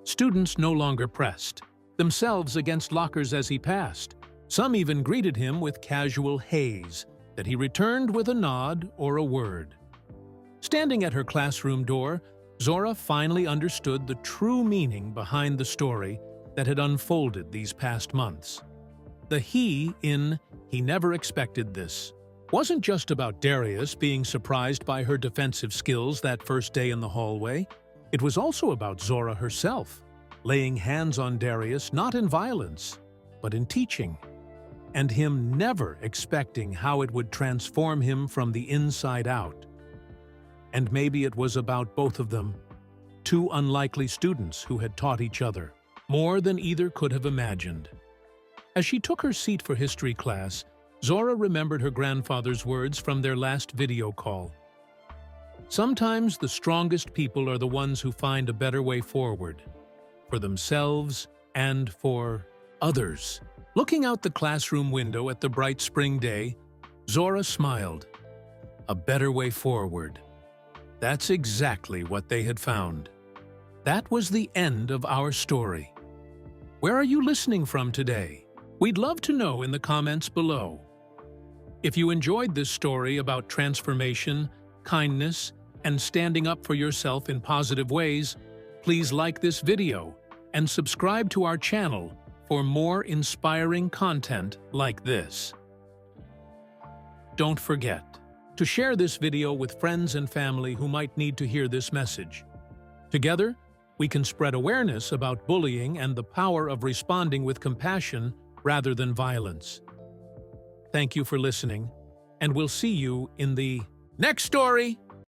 Students no longer pressed themselves against lockers as he passed. Some even greeted him with casual haze that he returned with a nod or a word. Standing at her classroom door, Zora finally understood the true meaning behind the story that had unfolded these past months. The he in "he never expected this" wasn't just about Darius being surprised by her defensive skills that first day in the hallway. It was also about Zora herself, laying hands on Darius not in violence, but in teaching, and him never expecting how it would transform him from the inside out. And maybe it was about both of them, two unlikely students who had taught each other more than either could have imagined. As she took her seat for history class, Zora remembered her grandfather's words from their last video call. "Sometimes the strongest people are the ones who find a better way forward, for themselves and for others." Looking out the classroom window at the bright spring day, Zora smiled. A better way forward. That's exactly what they had found. That was the end of our story. Where are you listening from today? We'd love to know in the comments below. If you enjoyed this story about transformation, kindness, and standing up for yourself in positive ways, please like this video and subscribe to our channel for more inspiring content like this. Don't forget to share this video with friends and family who might need to hear this message. Together, we can spread awareness about bullying and the power of responding with compassion rather than violence. Thank you for listening, and we'll see you in the next story.